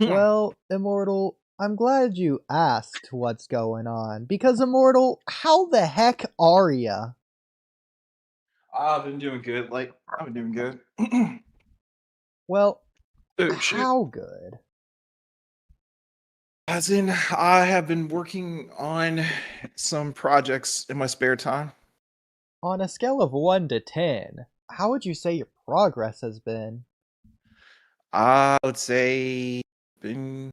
Well, Immortal, I'm glad you asked what's going on. Because, Immortal, how the heck are ya? I've been doing good. I've been doing good. Well, Oh shit. how good? As in, I have been working on some projects in my spare time. On a scale of 1 to 10, how would you say your progress has been? I would say been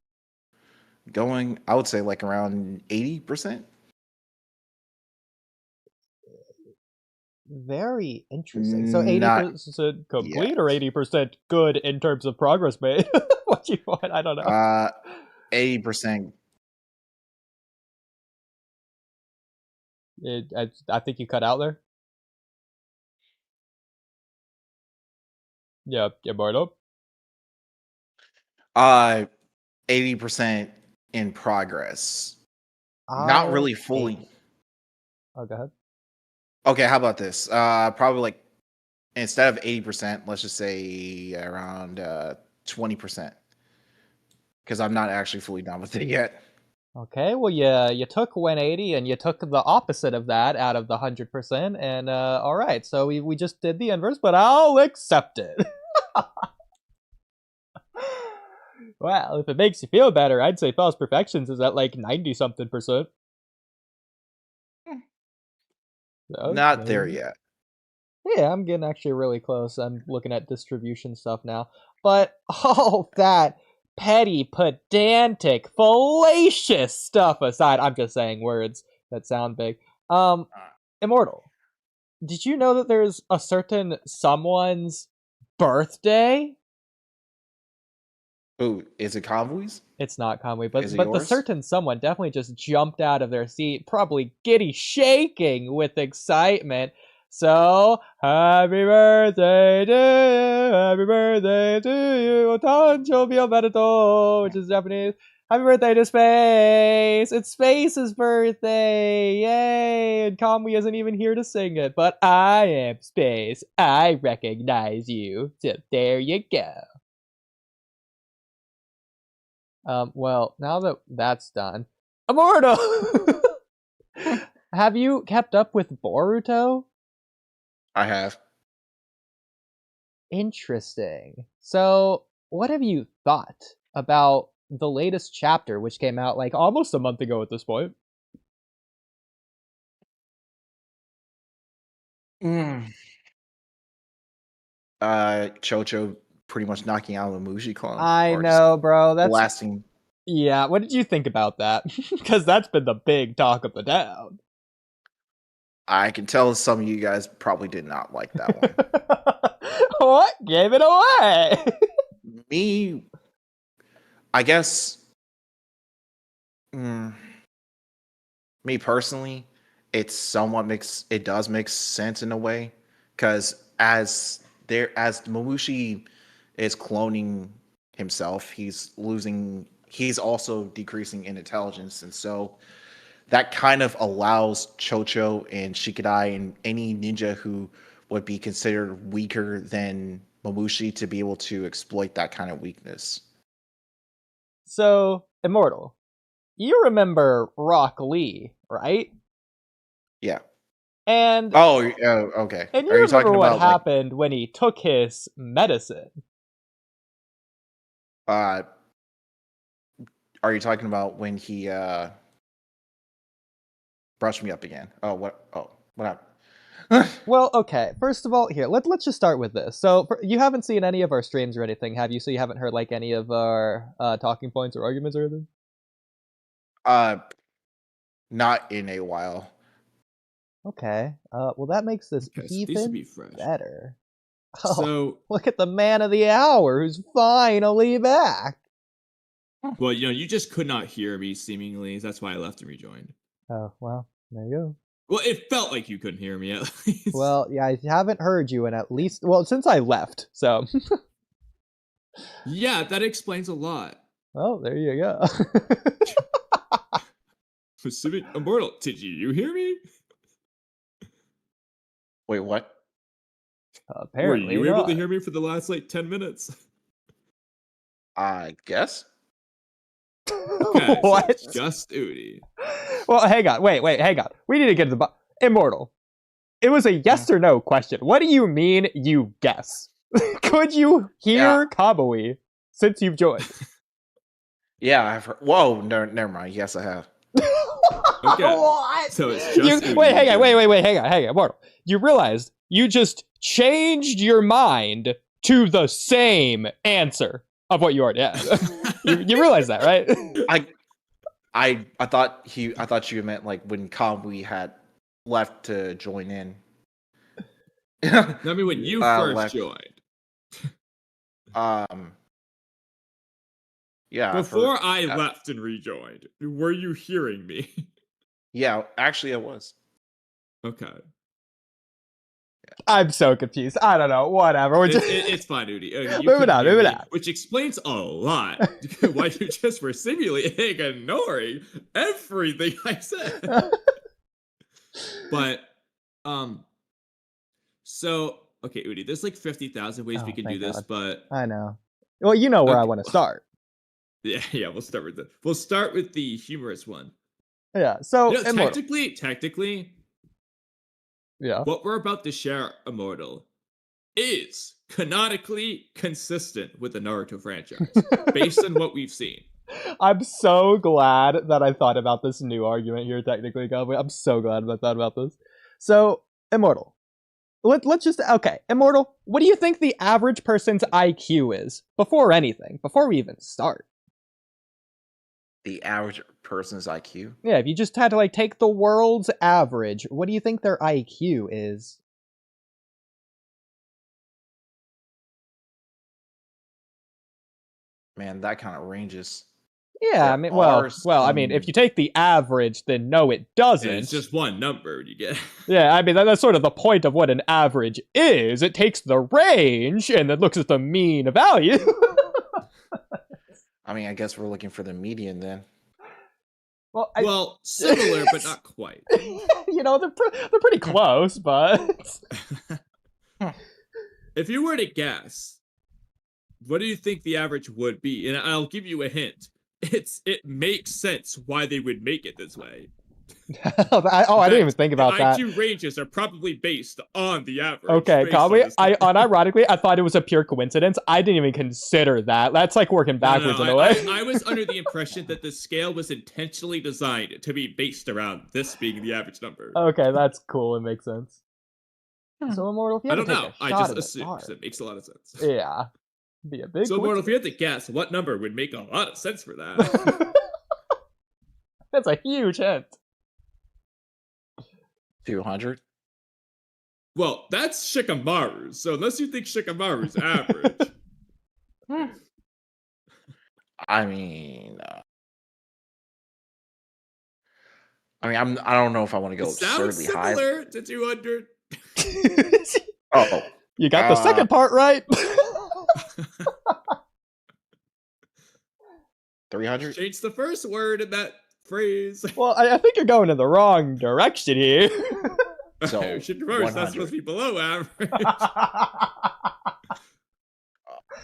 going. I would say like around 80%. Very interesting. So Not 80% complete or yet. 80% good in terms of progress made? What do you want? I don't know. Uh, 80%. I think you cut out there. Yeah, Immortal. Uh, 80% in progress. Not I really fully. see. Oh, go ahead. Okay, how about this? Probably like instead of 80%, let's just say around 20%. Because I'm not actually fully done with it yet. Okay, well, you took 180 and you took the opposite of that out of the 100%, and all right, so we just did the inverse, but I'll accept it. Well, if it makes you feel better, I'd say False Perfections is at like 90 something percent. Not there Okay. yet. Yeah, I'm getting actually really close. I'm looking at distribution stuff now. But all that petty, pedantic, fallacious stuff aside, I'm just saying words that sound big. Um, Immortal, did you know that there's a certain someone's birthday? Oh, is it convoys? It's not Kamui, Is it but the yours? certain someone definitely just jumped out of their seat, probably giddy shaking with excitement. So, happy birthday to you, happy birthday to you, Tancho Beto, which is Japanese. Happy birthday to Space! It's Space's birthday! Yay! And Kamui isn't even here to sing it, but I am Space. I recognize you. So there you go. Well, now that that's done, Immortal! Have you kept up with Boruto? I have. Interesting. So, what have you thought about the latest chapter, which came out like almost a month ago at this point? Mm. Chocho pretty much knocking out a Muji clone I or just know, bro. That's blasting. yeah. What did you think about that? Because that's been the big talk of the town. I can tell some of you guys probably did not like that one. What gave it away? Me, I guess, mm, me personally, it's somewhat makes it does make sense in a way because as Mamushi is cloning himself, he's also decreasing in intelligence, and so that kind of allows Chocho and Shikadai and any ninja who would be considered weaker than Mamushi to be able to exploit that kind of weakness. So, Immortal, you remember Rock Lee, right? Yeah. And Oh, okay. Are you you remember talking what about like happened when he took his medicine. uh are you talking about when he brushed me up again? What happened? Well, okay. First of all, here let's just start with this. So you haven't seen any of our streams or anything, have you? So you haven't heard like any of our talking points or arguments or anything. uh not in a while. Okay. Well, that makes this Okay, so these should even be fresh. better. Oh, So, look at the man of the hour who's finally back. well, you just could not hear me seemingly. That's why I left and rejoined. Oh well, there you go. Well, it felt like you couldn't hear me at least. Well, yeah, I haven't heard you in at least since I left. So, Yeah, that explains a lot. well, there you go. Specific Immortal, did you hear me? Wait, what? Were Apparently you able to not. hear me for the last like 10 minutes? I guess. Okay, What? So it's just Oodie. Well, hang on. Wait, hang on. We need to get to the Immortal. It was a yes or no question. What do you mean you guess? Could you hear Kamui since you've joined? Yeah, I've heard. Whoa, no, never mind. Yes, I have. Okay. What? So it's just Oodie. Wait, hang on. Immortal. You realized you just changed your mind to the same answer of what you already had. you realize that, right? I thought you meant like when Kamui had left to join in. I mean, when you first left. joined. Yeah. Before I left and rejoined, were you hearing me? Yeah, actually, I was. Okay. I'm so confused. I don't know. Whatever. It's fine, Oodie. Moving on. Which explains a lot why you just were seemingly ignoring everything I said. But, so, okay, Oodie, there's like 50,000 ways we can do this, but... I know. Well, you know where I want to start. Yeah, we'll start with the humorous one. Yeah, so... You know, technically... Yeah. What we're about to share, Immortal, is canonically consistent with the Naruto franchise, based on what we've seen. I'm so glad that I thought about this new argument here, technically, Kamui. I'm so glad that I thought about this. So, Immortal. Let's just... Okay, Immortal, what do you think the average person's IQ is? Before anything. Before we even start. The average person's IQ? Yeah, if you just had to, like, take the world's average, what do you think their IQ is? Man, that kind of ranges. Yeah, I mean, I mean, if you take the average, then no, it doesn't. Yeah, it's just one number you get. Yeah, I mean, that's sort of the point of what an average is. It takes the range and then looks at the mean value. I mean, I guess we're looking for the median then. Well, similar, but not quite. You know, they're pretty close, but... If you were to guess, what do you think the average would be? And I'll give you a hint. It makes sense why they would make it this way. I didn't even think about that. IQ ranges are probably based on the average. Okay, Kamui, unironically, I thought it was a pure coincidence. I didn't even consider that. That's like working backwards in a way. I was under the impression that the scale was intentionally designed to be based around this being the average number. Okay, that's cool. It makes sense. So, Immortal, if you I had don't to know. take a I shot just at assumed it makes a lot of sense. Yeah. Be a big So, Immortal, if you had to guess, what number would make a lot of sense for that? That's a huge hint. 200? Well, that's Shikamaru's. So unless you think Shikamaru's average. I mean, I don't know if I want to go absurdly high. Similar to 200. Oh, you got the second part right. 300? Change the first word in that phrase. Well, I think you're going in the wrong direction here. So Shikamaru's not supposed to be below average.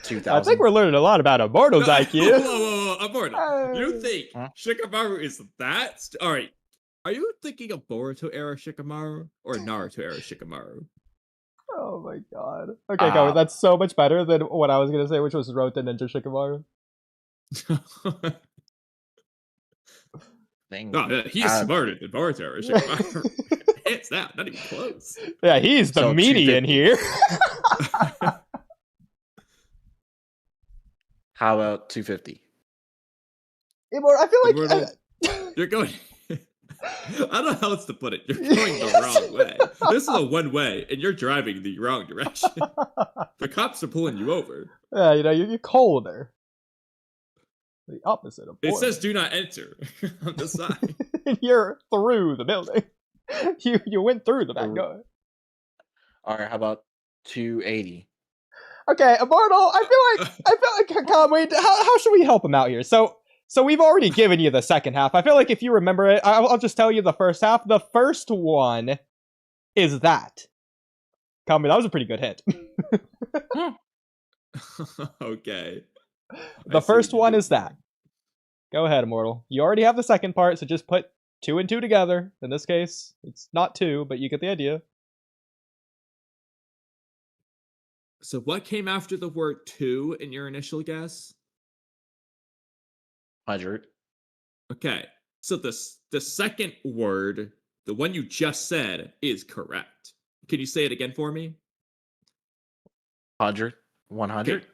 2,000. I think we're learning a lot about Immortal's IQ. Whoa, Immortal. You think Shikamaru is that? All right. Are you thinking of Boruto era Shikamaru or Naruto era Shikamaru? Oh my god. Okay, Kamui, that's so much better than what I was going to say, which was Rota Ninja Shikamaru. He's smarter than Boruto era Shikamaru. Hands down, not even close. Yeah, he's the median here. How about 250? Immortal, I feel like... You're going... I don't know how else to put it. You're going the wrong way. This is a one way, and you're driving the wrong direction. The cops are pulling you over. Yeah, you know, you're colder. The opposite of boring. It says do not enter on the side. You're through the building. You went through the back door. All right, how about 280? Okay, Immortal, I feel like Kamui, how should we help him out here? So we've already given you the second half. I feel like if you remember it, I'll just tell you the first half. The first one is that. Kamui, that was a pretty good hint. Okay. The first one is that. Go ahead, Immortal. You already have the second part, so just put 2 and 2 together. In this case, it's not 2, but you get the idea. So what came after the word 2 in your initial guess? 100. Okay. So the second word, the one you just said, is correct. Can you say it again for me? 100. 100. Okay.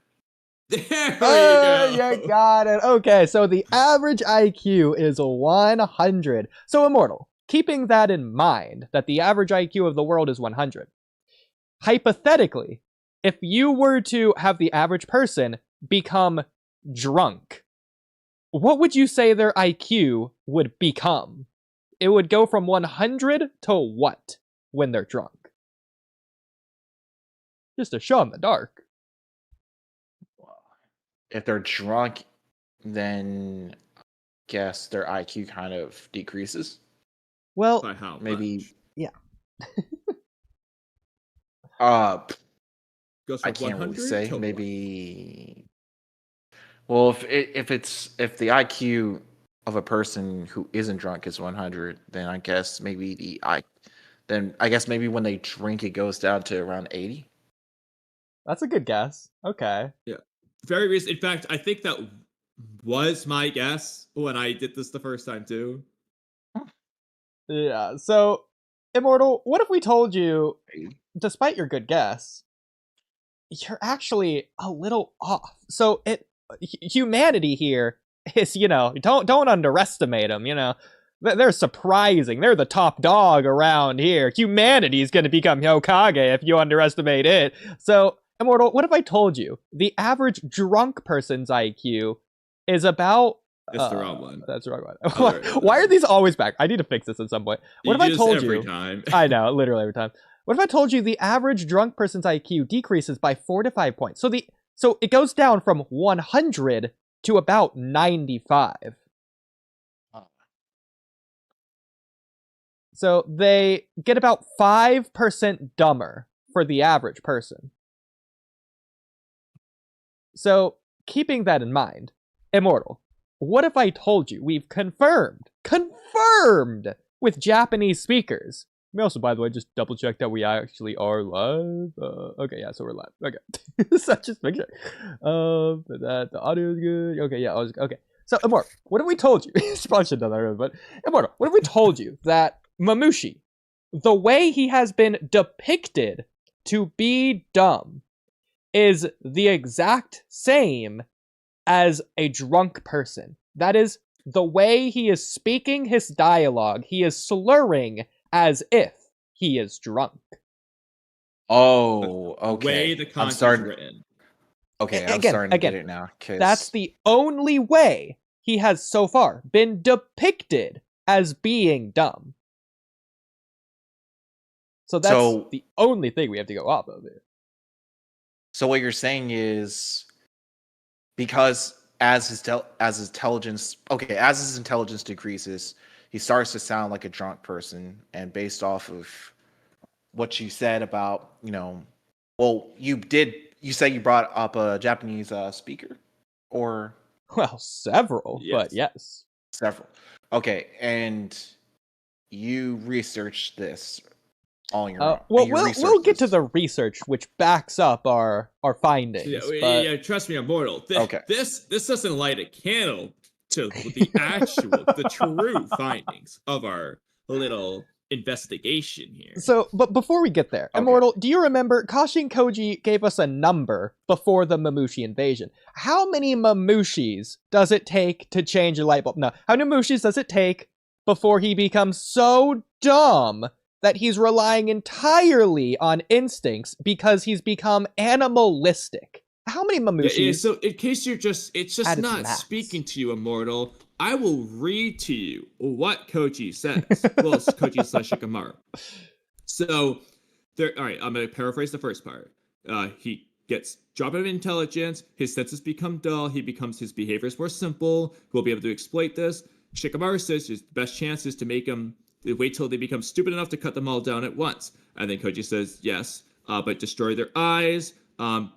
There we go. You got it. Okay, so the average IQ is 100. So, Immortal, keeping that in mind, that the average IQ of the world is 100, hypothetically, if you were to have the average person become drunk, what would you say their IQ would become? It would go from 100 to what when they're drunk? Just a shot in the dark. If they're drunk, then I guess their IQ kind of decreases. Well, By how Maybe. much? Yeah. Goes I from can't really 100 say. to Maybe. Well, if the IQ of a person who isn't drunk is 100, then I guess maybe maybe when they drink it goes down to around 80. that's a good guess. Okay. Yeah. Very recent. In fact, I think that was my guess when I did this the first time too. Yeah, so, Immortal, what if we told you, despite your good guess, you're actually a little off? So, humanity here is, don't underestimate them, They're surprising. They're the top dog around here. Humanity is going to become Hokage if you underestimate it. So, Immortal, what if I told you the average drunk person's IQ is about... That's the wrong one. That's the wrong one. Oh, Why are these always back? I need to fix this at some point. What if I told you... every time. I know, literally every time. What if I told you the average drunk person's IQ decreases by 4 to 5 points? So it goes down from 100 to about 95. So they get about 5% dumber for the average person. So, keeping that in mind, Immortal, what if I told you we've confirmed with Japanese speakers? We also, by the way, just double check that we actually are live. Okay, yeah, so we're live. Okay, so just make sure that the audio is good. Okay, yeah, okay. So, Immortal, what if we told you? Probably should have done that earlier, but Immortal, what if we told you that Mamushi, the way he has been depicted to be dumb, is the exact same as a drunk person? That is, the way he is speaking his dialogue, he is slurring as if he is drunk. Oh, okay. The way the content is written. Okay, I'm starting to get it now. That's the only way he has so far been depicted as being dumb. So that's the only thing we have to go off of here. So what you're saying is, because as his intelligence decreases, he starts to sound like a drunk person, and based off of what you said about, you said you brought up a Japanese speaker, or several, yes. But yes, several. Okay, and you researched this all your own. Well, we'll get to the research which backs up our findings. Yeah, trust me, Immortal. Okay. This doesn't light a candle to the true findings of our little investigation here. So, but before we get there, Okay. Immortal, do you remember Kashin Koji gave us a number before the Mamushi invasion? How many Mamushis does it take to change a light bulb? No, how many Mamushis does it take before he becomes so dumb that he's relying entirely on instincts because he's become animalistic? How many Mamushis? Yeah, so in case it's just not speaking to you, Immortal, I will read to you what Koji says. Well, it's Koji / Shikamaru. So, all right, I'm going to paraphrase the first part. He gets dropped of intelligence, his senses become dull, his behavior is more simple, he'll be able to exploit this. Shikamaru says the best chance is to make him wait till they become stupid enough to cut them all down at once. And then Koji says, yes, but destroy their eyes, and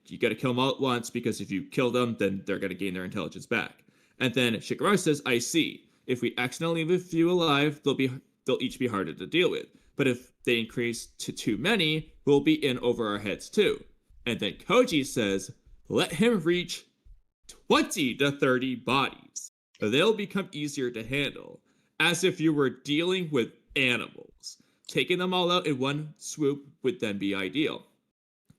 you got to kill them all at once, because if you kill them, then they're going to gain their intelligence back. And then Shikamaru says, I see. If we accidentally leave a few alive, they'll each be harder to deal with. But if they increase to too many, we'll be in over our heads too. And then Koji says, let him reach 20 to 30 bodies. They'll become easier to handle, as if you were dealing with animals. Taking them all out in one swoop would then be ideal.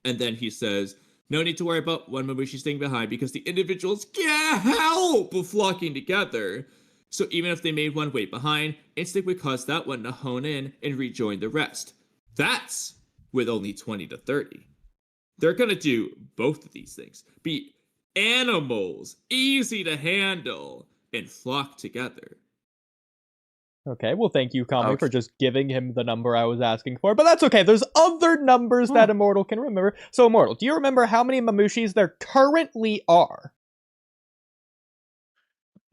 And then he says, no need to worry about one Mamushi staying behind because the individuals can't help flocking together. So even if they made one wait behind, instinct would cause that one to hone in and rejoin the rest. That's with only 20 to 30. They're going to do both of these things. Be animals, easy to handle, and flock together. Okay, well, thank you, Kamui, for just giving him the number I was asking for. But that's okay. There's other numbers that Immortal can remember. So, Immortal, do you remember how many Mamushis there currently are?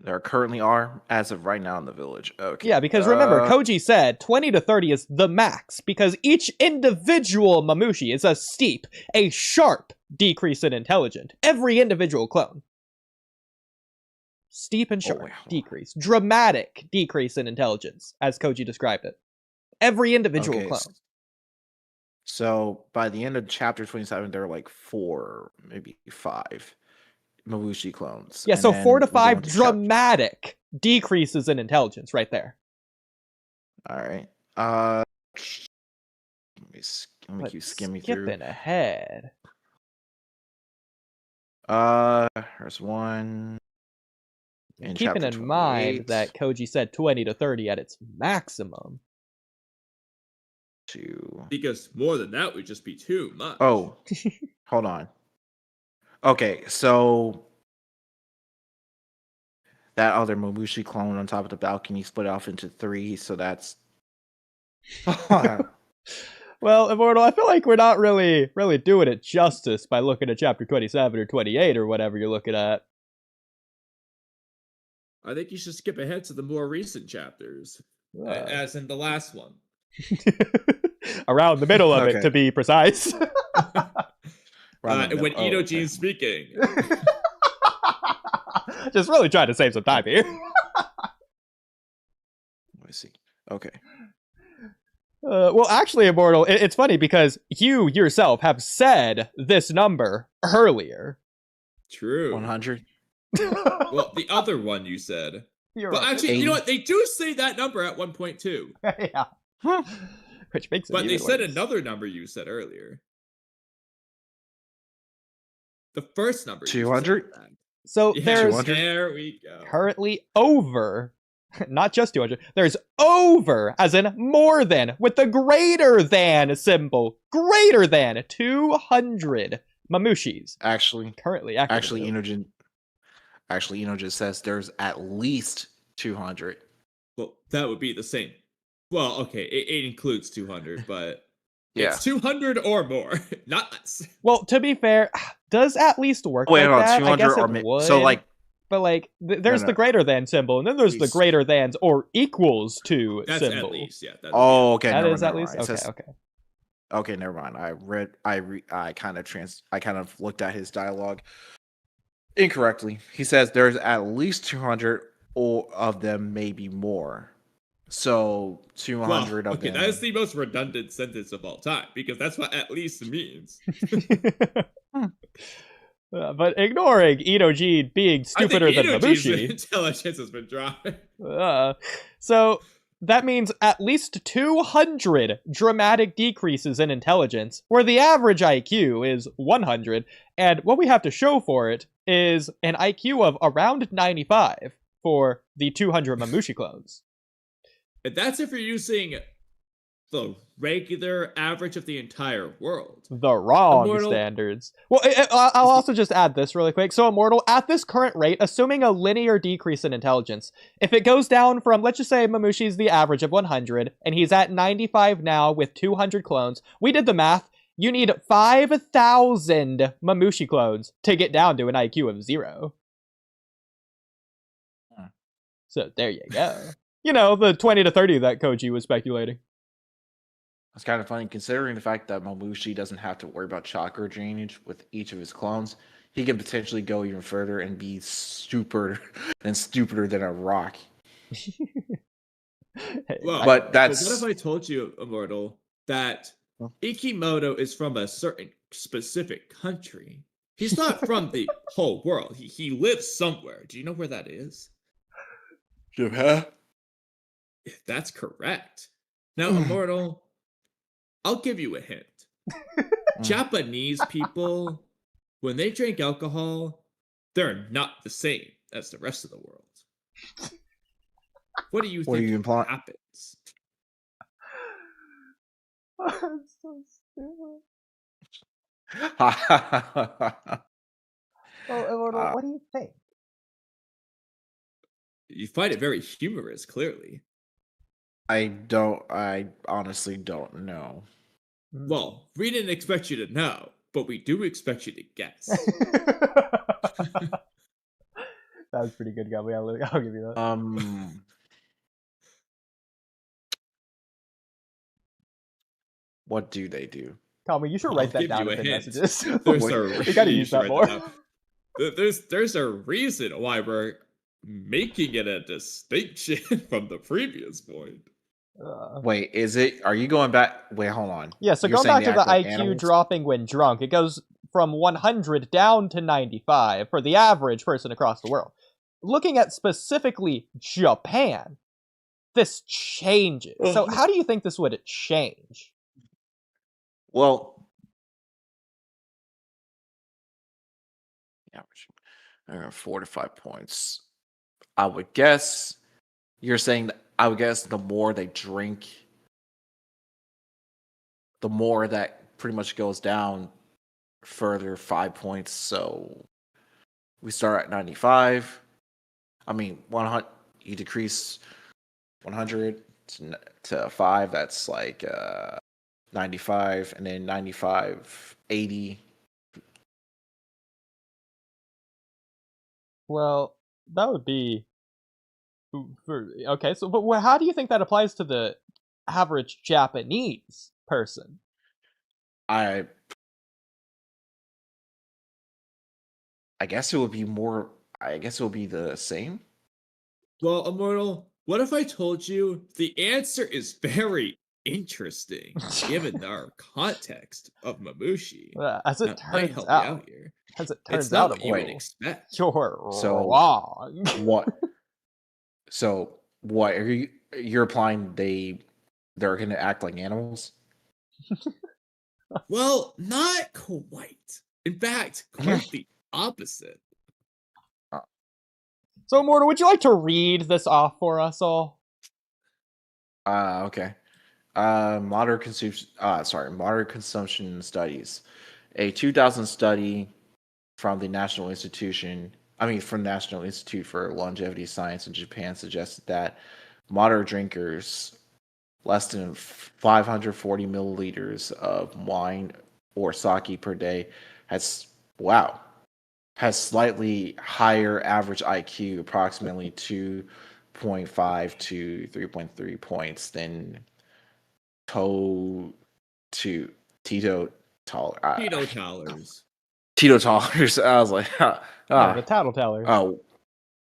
There currently are, as of right now, in the village. Okay. Yeah, because remember, Koji said 20 to 30 is the max, because each individual Mamushi is a steep, a sharp decrease in intelligence. Every individual clone. Steep and sharp decrease. Dramatic decrease in intelligence, as Koji described it. Every individual clone. So, by the end of chapter 27, there are like 4, maybe 5 Mamushi clones. Yeah, so 4 to 5 dramatic decreases in intelligence right there. All right. Let me keep skimming through. Skipping ahead. There's one. Keeping in mind that Koji said 20 to 30 at its maximum. Because more than that would just be too much. Oh, hold on. Okay, so that other Mamushi clone on top of the balcony split off into 3, so that's... Well, Immortal, I feel like we're not really doing it justice by looking at chapter 27 or 28 or whatever you're looking at. I think you should skip ahead to the more recent chapters, as in the last one. Around the middle of it, to be precise. When Itoji's speaking. Just really trying to save some time here. Let me see. Okay. Well, actually, Immortal, it's funny because you yourself have said this number earlier. True. 100? Well, the other one you said. But actually, 80? You know what? They do say that number at 1.2. Yeah. Which makes it But they said another number you said earlier. The first number. 200? So there's 200? There we go. Currently over, not just 200, there's over, as in more than, with the greater than symbol, greater than 200 Mamushis. Currently, Enogen says there's at least 200. Well, that would be the same. Well, okay, it includes 200, but yeah. It's 200 or more, not less. Well, to be fair, does at least work like that? 200 I guess or it would. So, like... But, like, there's the greater than symbol, and then there's the greater thans or equals to that's symbol. At least, yeah. Okay. That is at least? Okay. Okay, never mind. I kind of looked at his dialogue incorrectly. He says there's at least 200 or of them, maybe more. So 200 of them. That is the most redundant sentence of all time because that's what at least means. But ignoring Itoji being stupider than Mamushi, intelligence has been dropping. So that means at least 200 dramatic decreases in intelligence, where the average IQ is 100, and what we have to show for it is an IQ of around 95 for the 200 Mamushi clones. And that's if you're using the regular average of the entire world. The wrong standards. Well, I'll also just add this really quick. So, Immortal, at this current rate, assuming a linear decrease in intelligence, if it goes down from, let's just say Mamushi's the average of 100, and he's at 95 now with 200 clones, we did the math. You need 5,000 Mamushi clones to get down to an IQ of 0. So, there you go. You know, the 20 to 30 that Koji was speculating. It's kind of funny considering the fact that Mamushi doesn't have to worry about chakra drainage with each of his clones. he can potentially go even further and be stupider than a rock. Well, but that's. What if I told you, Immortal, that Ikimoto is from a certain specific country? He's not from the whole world. He lives somewhere. Do you know where that is? Japan? That's correct. Now, Immortal, I'll give you a hint. Japanese people, when they drink alcohol, they're not the same as the rest of the world. What do you think happens? That's so stupid. Well, Immortal, what do you think? You find it very humorous, clearly. I honestly don't know. Well, we didn't expect you to know, but we do expect you to guess. That was pretty good, Kamui. I'll give you that. What do they do? Kamui, you should write that down in messages. There's a we gotta use that more. There's a reason why we're making it a distinction from the previous point. Wait, is it? Are you going back? Wait, hold on. Yeah, so going back to the IQ dropping when drunk, it goes from 100 down to 95 for the average person across the world. Looking at specifically Japan, this changes. So how do you think this would change? Well, 4 to 5 points. I would guess you're saying that I would guess the more they drink, the more that pretty much goes down further 5 points. So we start at 95. I mean, 100. You decrease 100 to 5. That's like 95, and then 95, 80. Well, that would be okay. So, but how do you think that applies to the average Japanese person? I guess it would be more. I guess it would be the same. Well, Immortal, what if I told you the answer is very interesting, given our context of Mamushi? As it turns out, it's not what you would expect. You're wrong. What? So what are you're implying they're going to act like animals? Well, not quite. In fact, quite the opposite. So, Immortal, would you like to read this off for us all? Okay. Moderate consumption studies. A 2000 study from the National Institute for Longevity Science in Japan suggested that moderate drinkers, less than 540 milliliters of wine or sake per day, has slightly higher average IQ, approximately 2.5 to 3.3 points than teetotalers. Teetotalers. I was like, the tattletellers. Oh,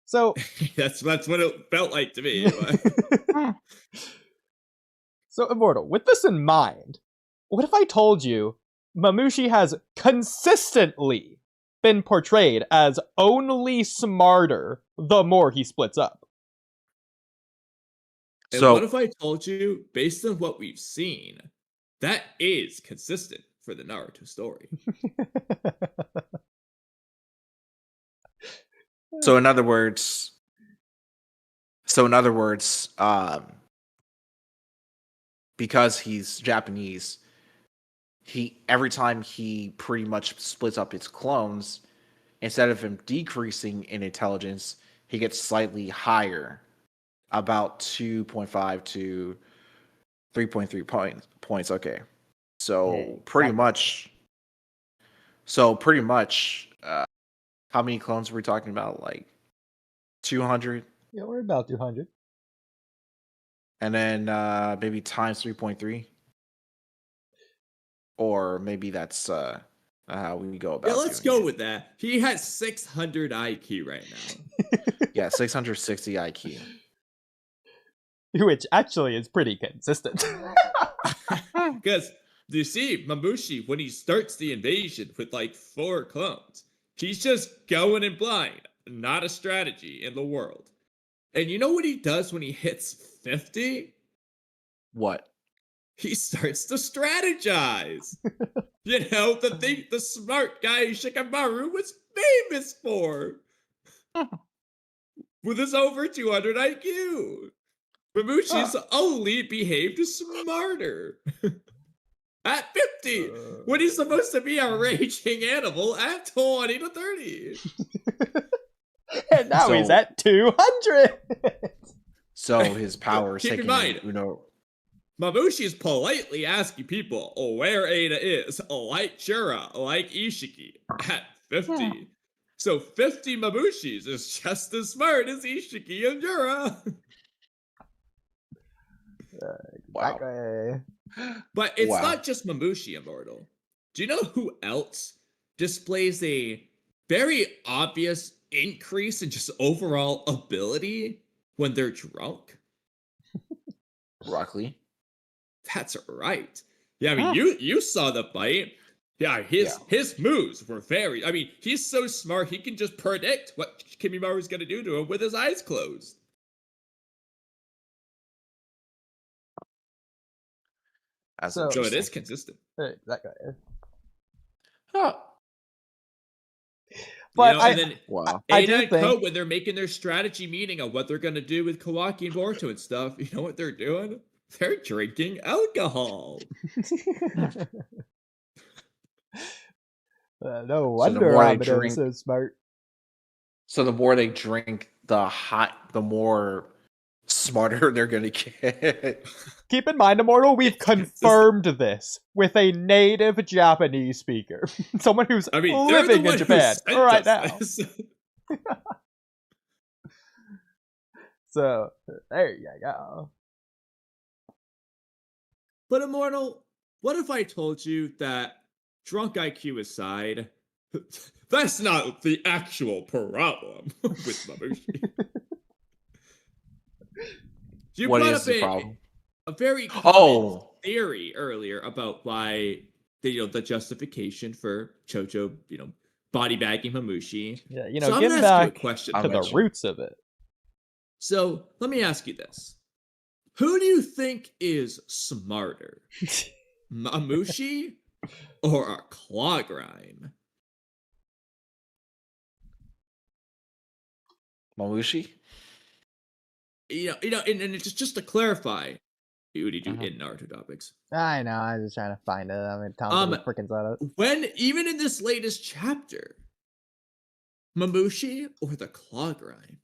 so that's what it felt like to me. So, Immortal, with this in mind, what if I told you Mamushi has consistently been portrayed as only smarter the more he splits up? And what if I told you, based on what we've seen, that is consistent for the Naruto story? So in other words, because he's Japanese, every time he pretty much splits up his clones, instead of him decreasing in intelligence, he gets slightly higher, about 2.5 to 3.3 points. Okay, so pretty much. How many clones were we talking about? Like 200? Yeah, we're about 200. And then maybe times 3.3. Or maybe that's we go about. Yeah, let's go with that. He has 600 IQ right now. Yeah, 660 IQ. Which actually is pretty consistent. Because you see, Mamushi, when he starts the invasion with like 4 clones, he's just going in blind. Not a strategy in the world. And you know what he does when he hits 50? What? He starts to strategize. The smart guy Shikamaru was famous for. With his over 200 IQ. Mamushi's only behaved smarter. At 50, when he's supposed to be a raging animal at 20 to 30. And now he's at 200. So his power is keep taking in mind, Mamushi's politely asking people where Ada is, like Shura, like Ishiki, at 50. So 50 Mamushis is just as smart as Ishiki and Shura. Wow. But it's not just Mamushi, Immortal. Do you know who else displays a very obvious increase in just overall ability when they're drunk? Rock Lee. That's right. Yeah, I mean, you saw the fight. Yeah, his moves were very... I mean, he's so smart, he can just predict what Kimimura's going to do to him with his eyes closed. So it is consistent. That guy. But and then Ada and Ko, when they're making their strategy meeting of what they're going to do with Kawaki and Boruto and stuff, you know what they're doing? They're drinking alcohol. No wonder Ramadon's so smart. So the more they drink, the more smarter they're going to get. Keep in mind, Immortal, we've confirmed this with a native Japanese speaker. Someone who's living in Japan right now. So, there you go. But Immortal, what if I told you that, drunk IQ aside, that's not the actual problem with Mamushi? You what brought is up the problem? A very common theory earlier about why the justification for Chocho, body bagging Mamushi. Yeah, so get back to the roots of it. So let me ask you this: who do you think is smarter, Mamushi or a Clawgrime? Mamushi. And just to clarify. Oodie do in Naruto topics. I know, I was just trying to find it. I mean, Tom freaking said it. When, even in this latest chapter, Mamushi or the Clawgrime?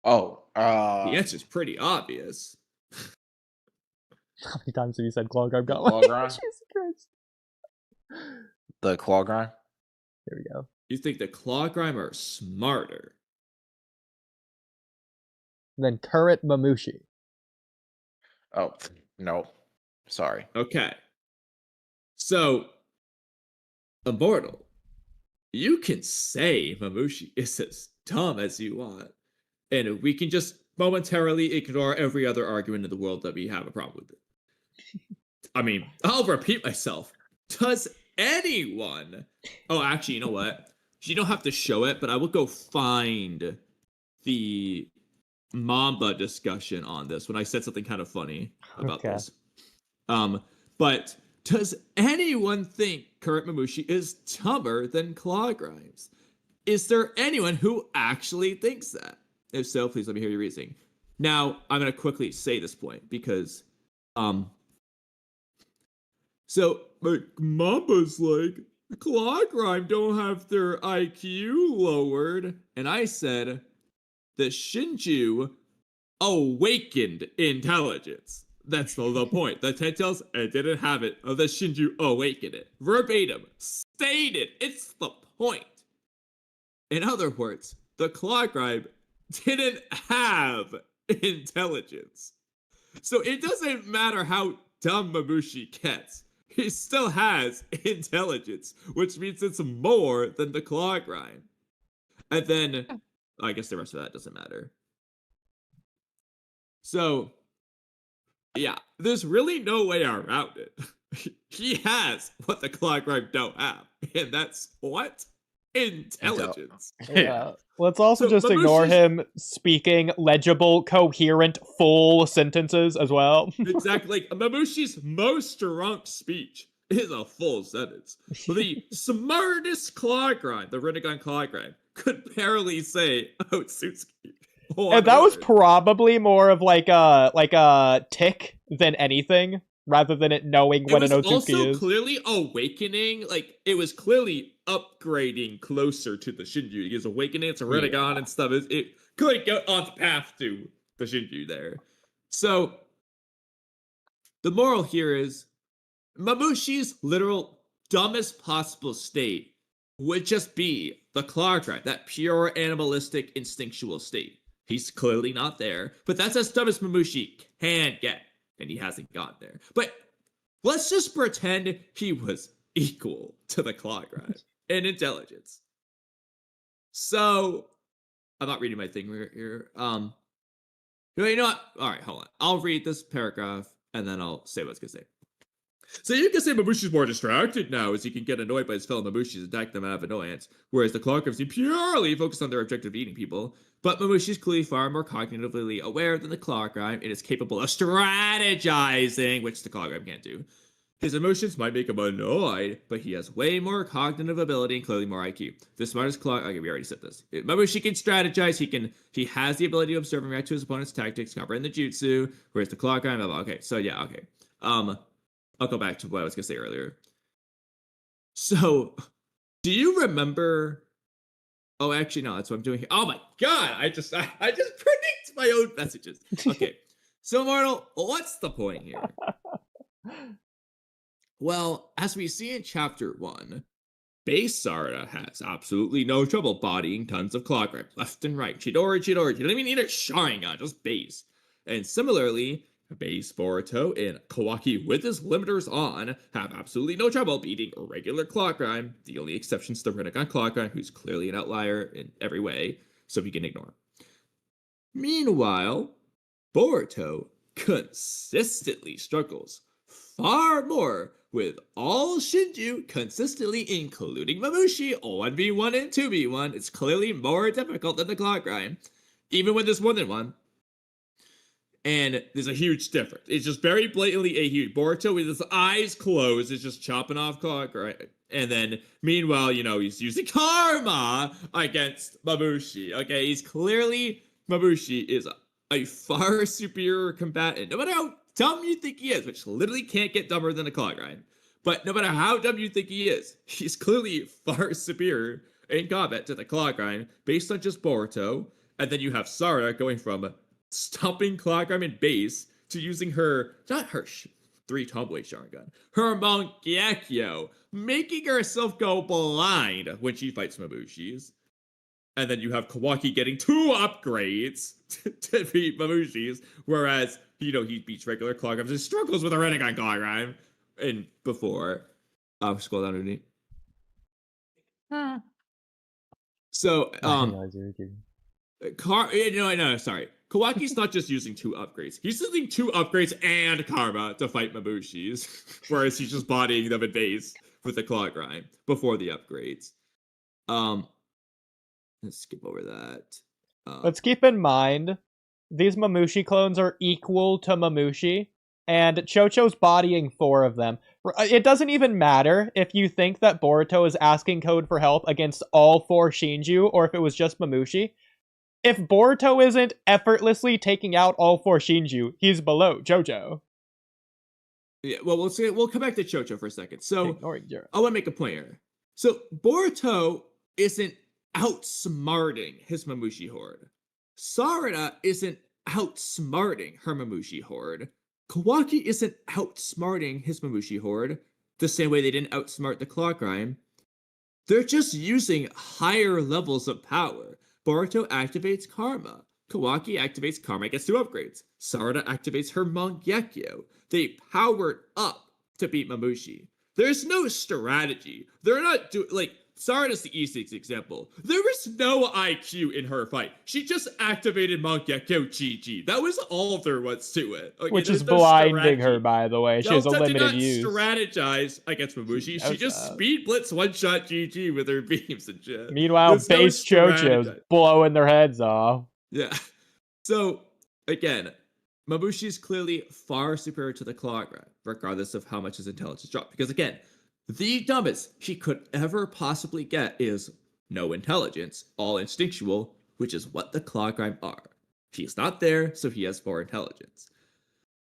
The answer's pretty obvious. How many times have you said Clawgrime? Jesus Christ. The Clawgrime? Here we go. You think the Clawgrime are smarter than current Mamushi? Oh, no. Sorry. Okay. So, Immortal, you can say Mamushi is as dumb as you want, and we can just momentarily ignore every other argument in the world that we have a problem with it. I mean, I'll repeat myself. Does anyone... Oh, actually, you know what? You don't have to show it, but I will go find the Mamba discussion on this when I said something kind of funny about this. But does anyone think current Mamushi is dumber than Clawgrimes? Is there anyone who actually thinks that? If so, please let me hear your reasoning. Now, I'm going to quickly say this point because, so Mamba's like, Clawgrime don't have their IQ lowered, and I said that Shinju awakened intelligence. That's the point. The Telltales didn't have it. The Shinju awakened it. Verbatim. Stated. It's the point. In other words, the Clawgrime didn't have intelligence. So it doesn't matter how dumb Mamushi gets, he still has intelligence, which means it's more than the claw grind. And then, I guess the rest of that doesn't matter. So, yeah, there's really no way around it. He has what the claw grind don't have, and that's what? Intelligence. Yeah. Let's also just ignore him speaking legible, coherent, full sentences as well. Exactly. Like, Mamushi's most drunk speech is a full sentence. The smartest claw grind, the Rinnegan claw grind, could barely say Otsutsuki. And that was probably more of like a tick than anything, rather than it knowing what an Otsutsuki is. It was also clearly awakening, like, it was clearly upgrading closer to the Shinju. He was awakening its Rinnegan and stuff. It could go on the path to the Shinju there. So, the moral here is, Mamushi's literal dumbest possible state would just be the claw grind, that pure animalistic instinctual state. He's clearly not there, but that's as dumb as Mamushi can get, and he hasn't gotten there. But let's just pretend he was equal to the claw grind in intelligence. So, I'm not reading my thing here. You know what? All right, hold on. I'll read this paragraph, and then I'll say what I was going to say. So you can say Mamushi's more distracted now, as he can get annoyed by his fellow Mamushis and attack them out of annoyance, whereas the claw grind seem purely focused on their objective of eating people. But Mamushi's clearly far more cognitively aware than the claw grind and is capable of strategizing, which the claw grind can't do. His emotions might make him annoyed, but he has way more cognitive ability and clearly more IQ. The smartest claw... Okay, we already said this. Mamushi can strategize. He has the ability to observe and react to his opponent's tactics, comprehend the jutsu, whereas the claw grind... Okay, so yeah, okay. I'll go back to what I was going to say earlier. So, do you remember... Oh, actually, no, that's what I'm doing here. Oh my god, I just predict my own messages. Okay, so Immortal, what's the point here? Well, as we see in Chapter 1, base Sarada has absolutely no trouble bodying tons of claw grind left and right. Chidori. You don't even need a Sharingan, just base. And similarly, base Boruto and Kawaki with his limiters on have absolutely no trouble beating a regular claw grind. The only exception's the Rinnegan claw grind, who's clearly an outlier in every way, so we can ignore him. Meanwhile, Boruto consistently struggles far more with all Shinju consistently, including Mamushi, 1v1 and 2v1. It's clearly more difficult than the claw grind, even when there's more than one. And there's a huge difference. It's just very blatantly a huge... Boruto, with his eyes closed, is just chopping off claw grind. And then, meanwhile, he's using Karma against Mamushi. Okay, he's clearly... Mamushi is a far superior combatant. No matter how dumb you think he is, which literally can't get dumber than a claw grind. But no matter how dumb you think he is, he's clearly far superior in combat to the claw grind, based on just Boruto. And then you have Sarada going from stomping claw grind in base to using her, not her 3 tomboy Sharingan, her Monkyakyo, making herself go blind when she fights Mamushi's. And then you have Kawaki getting 2 upgrades to beat Mamushi's, whereas, he beats regular claw grinds and struggles with a Rinnegan claw grind. And before, scroll down underneath. So, sorry. Kawaki's not just using 2 upgrades. He's using 2 upgrades and Karma to fight Mamushi's, whereas he's just bodying them in base with the claw grind before the upgrades. Let's skip over that. Let's keep in mind, these Mamushi clones are equal to Mamushi, and Chocho's bodying 4 of them. It doesn't even matter if you think that Boruto is asking Code for help against all 4 Shinju, or if it was just Mamushi. If Boruto isn't effortlessly taking out all 4 Shinju, he's below Jojo. Yeah, well, we'll come back to Chocho for a second. So, I want to make a point here. So, Boruto isn't outsmarting his Mamushi horde. Sarada isn't outsmarting her Mamushi horde. Kawaki isn't outsmarting his Mamushi horde the same way they didn't outsmart the claw grind. They're just using higher levels of power. Boruto activates Karma. Kawaki activates Karma, gets 2 upgrades. Sarada activates her Mangekyo. They powered up to beat Mamushi. There's no strategy. They're not doing, like, Sarada's the easiest example. There was no IQ in her fight. She just activated Mangekyo GG. That was all there was to it. Okay, Which is no blinding strategy. her, by the way. She has a limited use. She did not strategize against Mamushi. She just speed blitz one-shot GG with her beams and shit. Meanwhile, base Chocho's blowing their heads off. Yeah. So, again, Mamushi is clearly far superior to the Clawgrab, regardless of how much his intelligence dropped. Because again, the dumbest he could ever possibly get is no intelligence, all instinctual, which is what the Clawgrime are. He's not there, so he has 4 intelligence.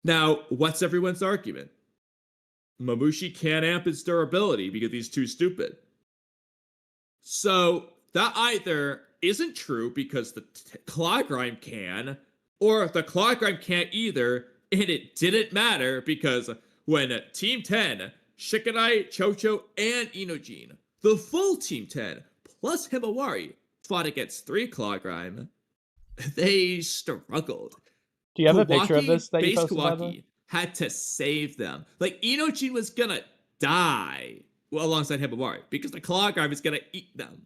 Now, what's everyone's argument? Mamushi can't amp his durability because he's too stupid. So, that either isn't true because the Clawgrime can, or the Clawgrime can't either, and it didn't matter because when Team 10, Shikanai, Chocho, and Inojin, the full Team 10, plus Himawari, fought against 3 Clawgrime, they struggled. Do you have a picture of this that you posted? Kawaki had to save them. Like, Inojin was gonna die alongside Himawari because the Clawgrime is gonna eat them.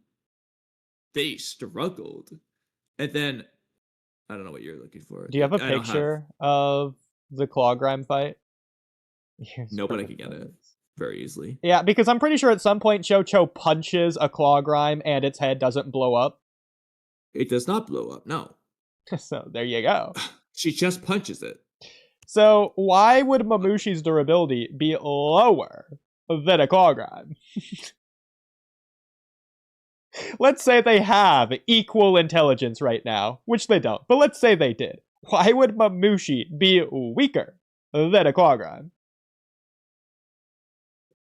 They struggled. And then, I don't know what you're looking for. Do you have a picture of the Clawgrime fight? Nobody can get it very easily. Yeah, because I'm pretty sure at some point Chocho punches a Clawgrime and its head doesn't blow up. It does not blow up, no. So there you go. She just punches it. So why would Mamushi's durability be lower than a Clawgrime? Let's say they have equal intelligence right now, which they don't, but let's say they did. Why would Mamushi be weaker than a Clawgrime?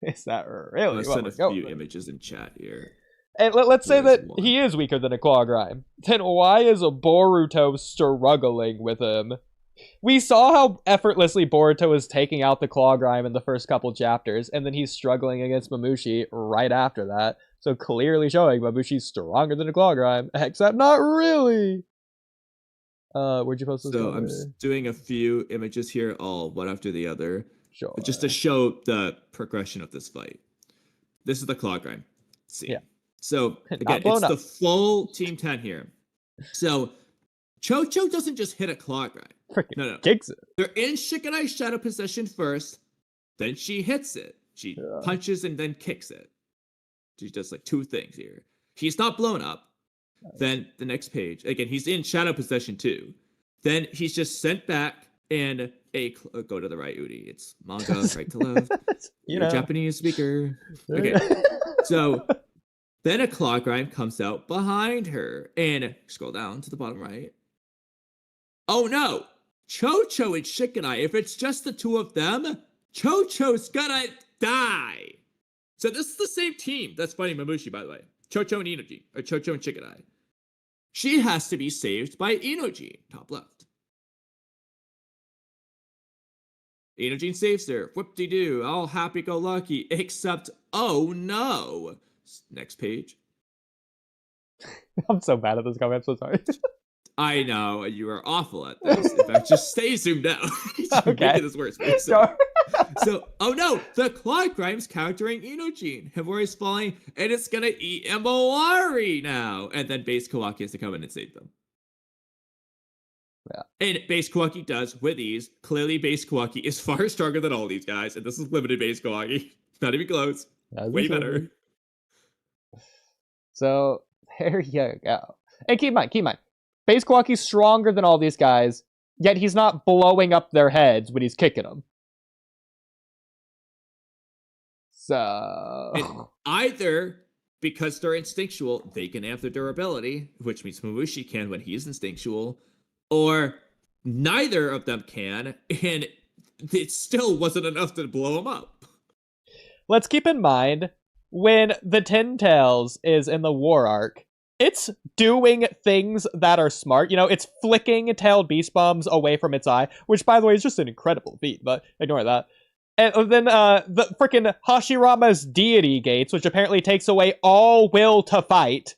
Is that really? I sent a few images in chat here. And let's say that he is weaker than a Clawgrime. Then why is Boruto struggling with him? We saw how effortlessly Boruto is taking out the Clawgrime in the first couple chapters, and then he's struggling against Mamushi right after that. So clearly showing Mamushi's stronger than a Clawgrime, except not really. Where'd you post this? So I'm just doing a few images here, all one after the other. Sure. Just to show the progression of this fight. This is the Clawgrime scene. Yeah. So again, it's the full Team 10 here. So Chocho doesn't just hit a Clawgrime. No. Kicks it. They're in Shikanai's shadow position first, then she hits it. She punches and then kicks it. She does like 2 things here. He's not blown up. Then the next page, again, he's in shadow possession too. Then he's just sent back and go to the right, Oodie. It's manga, right to left. You're a Japanese speaker. Okay. So then a Clawgrime comes out behind her. And scroll down to the bottom right. Oh no! Chocho and Shikanai, if it's just the 2 of them, Chocho's gonna die. So this is the same team that's fighting Mamushi, by the way. Chocho and Inojin, or Chocho and Shikanai. She has to be saved by Inojin, top left. Inojin saves her. Whoop-de-doo, all happy-go-lucky, except, oh no. Next page. I'm so bad at this comment, I'm so sorry. I know, you are awful at this. In fact, just stay zoomed out. Okay. Making this worse. So, oh no, the Clawgrime's countering Inojin. Himawari's falling, and it's gonna eat Himawari now. And then Base Kawaki has to come in and save them. Yeah. And Base Kawaki does with ease. Clearly, Base Kawaki is far stronger than all these guys, and this is limited Base Kawaki. Not even close. Way better. So, there you go. And keep in mind, Base Kawaki's stronger than all these guys, yet he's not blowing up their heads when he's kicking them. So... And either, because they're instinctual, they can amp their durability, which means Mamushi can when he's instinctual, or neither of them can, and it still wasn't enough to blow him up. Let's keep in mind, when the Ten Tails is in the war arc, it's doing things that are smart. You know, it's flicking tailed beast bombs away from its eye, which, by the way, is just an incredible feat, but ignore that. And then the frickin' Hashirama's deity gates, which apparently takes away all will to fight.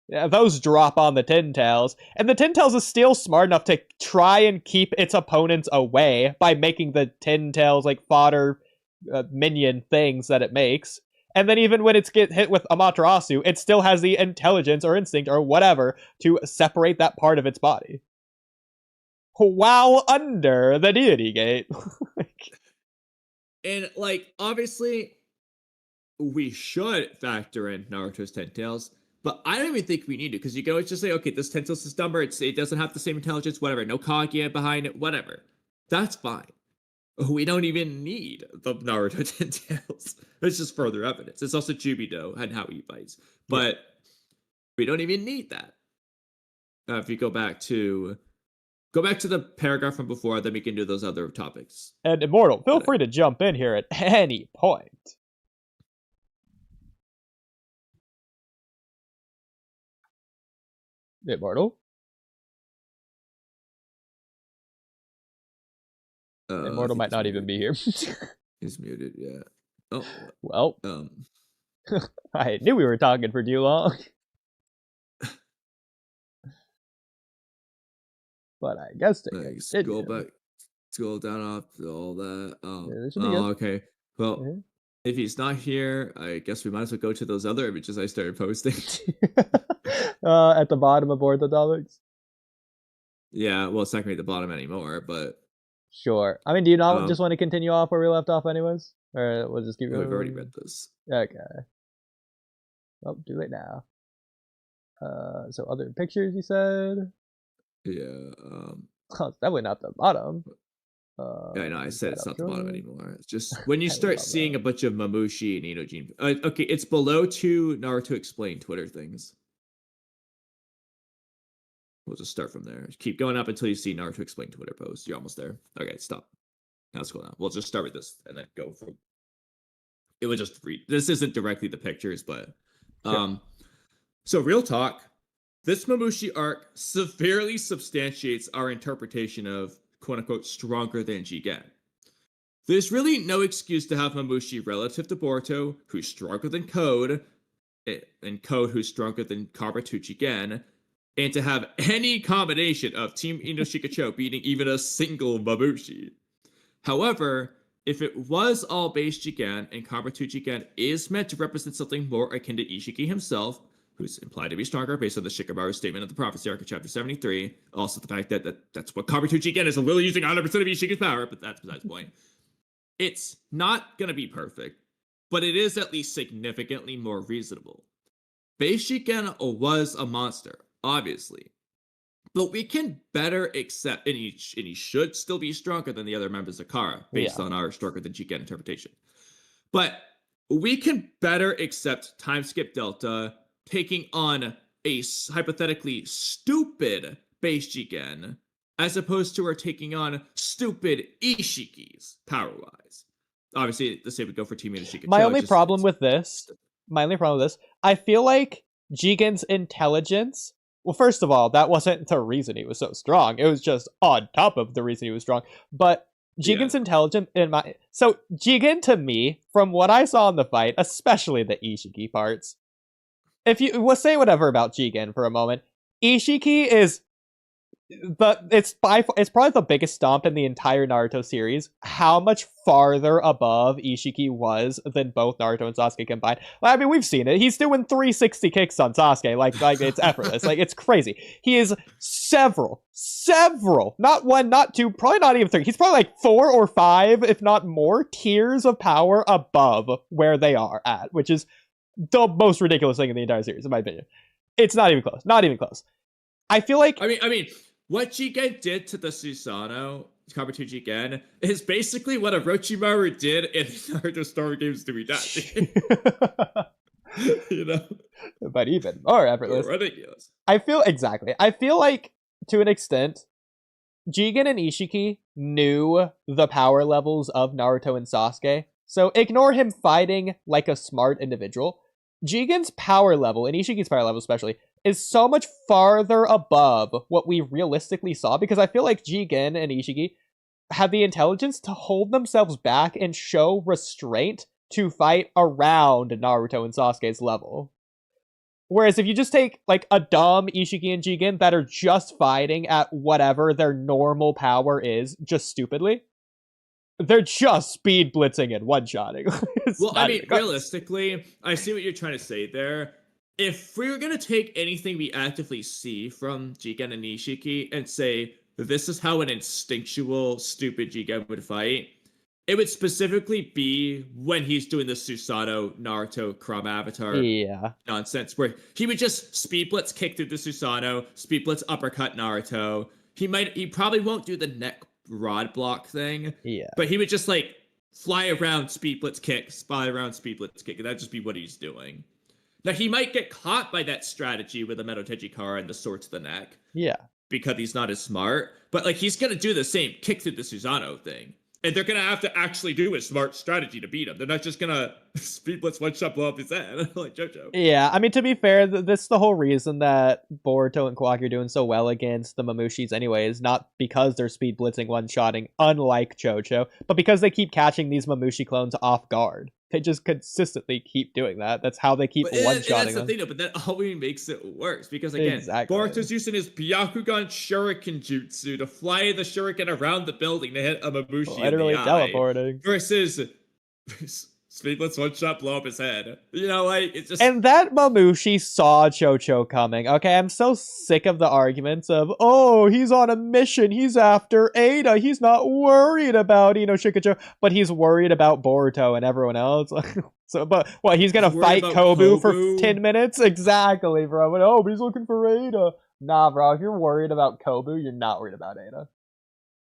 Yeah, those drop on the Tin Tails. And the Tin Tails is still smart enough to try and keep its opponents away by making the Tin Tails like fodder minion things that it makes. And then even when it's get hit with Amaterasu, it still has the intelligence or instinct or whatever to separate that part of its body. While under the deity gate. And, like, obviously, we should factor in Naruto's Ten Tails, but I don't even think we need to, because you can always just say, okay, this Ten Tails is dumber, it doesn't have the same intelligence, whatever, no Kaguya behind it, whatever. That's fine. We don't even need the Naruto Ten Tails. It's just further evidence. It's also Jubido and how he fights. But we don't even need that. If you go back to the paragraph from before, then we can do those other topics. And Immortal, feel free to jump in here at any point. Immortal? Immortal might not even be here. He's muted, yeah. Oh. Well. I knew we were talking for too long. But I guess they can scroll back. Scroll down off all that. Okay. Well, if he's not here, I guess we might as well go to those other images I started posting. At the bottom of Boruto topics? Yeah, well, it's not going to be at the bottom anymore, but... Sure. I mean, do you not just want to continue off where we left off anyways? Or we'll just keep going? We've already read this. Okay. Well, do it now. So other pictures, you said? Yeah. It's definitely not the bottom. Yeah, I know. I said it's not the bottom anymore. It's just when you start seeing a bunch of Mamushi and Inojin. Okay, it's below 2 Naruto Explained Twitter things. We'll just start from there. Keep going up until you see Naruto Explained Twitter posts. You're almost there. Okay, stop. Now let's go down. We'll just start with this and then go from. It would just read. This isn't directly the pictures, but So real talk. This Mamushi arc severely substantiates our interpretation of quote-unquote stronger than Jigen. There's really no excuse to have Mamushi relative to Boruto, who's stronger than Code, and Code, who's stronger than Kabuto Jigen, and to have any combination of Team Inoshikacho beating even a single Mamushi. However, if it was all base Jigen, and Kabuto Jigen is meant to represent something more akin to Ishiki himself, who's implied to be stronger based on the Shikamaru statement of the Prophecy Arc of Chapter 73. Also, the fact that that's what Kabuto Jigen is, literally using 100% of Ishiki's power, but that's besides the point. It's not going to be perfect, but it is at least significantly more reasonable. Base Jigen was a monster, obviously. But we can better accept, and he should still be stronger than the other members of Kara, based on our stronger than Jigen interpretation. But we can better accept Time Skip Delta taking on a hypothetically stupid base Jigen, as opposed to her taking on stupid Ishikis, power-wise. Obviously, the same would go for Team Ishiki. My only problem with this, I feel like Jigen's intelligence, well, first of all, that wasn't the reason he was so strong. It was just on top of the reason he was strong. But Jigen's intelligence, so Jigen, to me, from what I saw in the fight, especially the Ishiki parts, if you will say whatever about Jigen for a moment, Ishiki is it's probably the biggest stomp in the entire Naruto series. How much farther above Ishiki was than both Naruto and Sasuke combined. I mean, we've seen it. He's doing 360 kicks on Sasuke, like it's effortless. Like, it's crazy. He is several, not one, not two, probably not even 3. He's probably like 4 or 5, if not more, tiers of power above where they are at, which is the most ridiculous thing in the entire series, in my opinion. It's not even close. Not even close. I feel like... I mean, what Jigen did to the Susanoo, Kabuto Jigen, is basically what Orochimaru did in Naruto Storm Games to be done. You know? But even more effortless. Ridiculous. I feel like, to an extent, Jigen and Ishiki knew the power levels of Naruto and Sasuke, so ignore him fighting like a smart individual. Jigen's power level, and Ishiki's power level especially, is so much farther above what we realistically saw, because I feel like Jigen and Ishiki have the intelligence to hold themselves back and show restraint to fight around Naruto and Sasuke's level. Whereas if you just take like a dumb Ishiki and Jigen that are just fighting at whatever their normal power is, just stupidly, they're just speed blitzing and one-shotting. Well, I mean, realistically, I see what you're trying to say there. If we were going to take anything we actively see from Jigen and Ishiki and say, this is how an instinctual, stupid Jigen would fight, it would specifically be when he's doing the Susanoo Naruto Kurama Avatar nonsense, where he would just speed blitz kick through the Susanoo, speed blitz uppercut Naruto. He probably won't do the neck rod block thing, but he would just like fly around speed blitz kick, fly around speed blitz kick, and that'd just be what he's doing. Now he might get caught by that strategy with the Meto Tejikara and the sword to the neck, because he's not as smart. But like he's gonna do the same kick through the Susanoo thing. And they're going to have to actually do a smart strategy to beat him. They're not just going to speed blitz one shot blow up his head like JoJo. Yeah, I mean, to be fair, this is the whole reason that Boruto and Kawaki are doing so well against the Mamushis anyways. Not because they're speed blitzing one-shotting, unlike JoJo, but because they keep catching these Mamushi clones off guard. They just consistently keep doing that. That's how they keep one-shotting that's them. the thing, though, but that always makes it worse. Because, again, Boruto's using his Byakugan Shuriken Jutsu to fly the Shuriken around the building to hit a Mamushi literally in the teleporting. Versus speed blitz one-shot blow up his head. You know, like, it's just... And that Mamushi saw Chocho coming. Okay, I'm so sick of the arguments of, oh, he's on a mission, he's after Ada, he's not worried about, Shikacho, but he's worried about Boruto and everyone else. So, but what, he's gonna fight Kobu for 10 minutes? Exactly, bro. But, oh, but he's looking for Ada. Nah, bro, if you're worried about Kobu, you're not worried about Ada.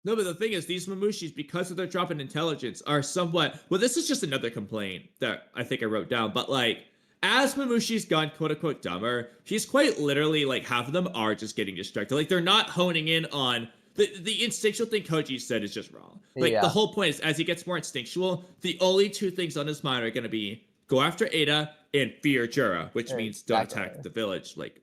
No, but the thing is, these Mamushis, because of their drop in intelligence, are somewhat... Well, this is just another complaint that I think I wrote down, but, like, as Mamushi's gone quote-unquote dumber, he's quite literally, like, half of them are just getting distracted. Like, they're not honing in on... The instinctual thing Koji said is just wrong. Like, the whole point is, as he gets more instinctual, the only two things on his mind are going to be go after Ada and fear Jura, which means don't attack the village, like,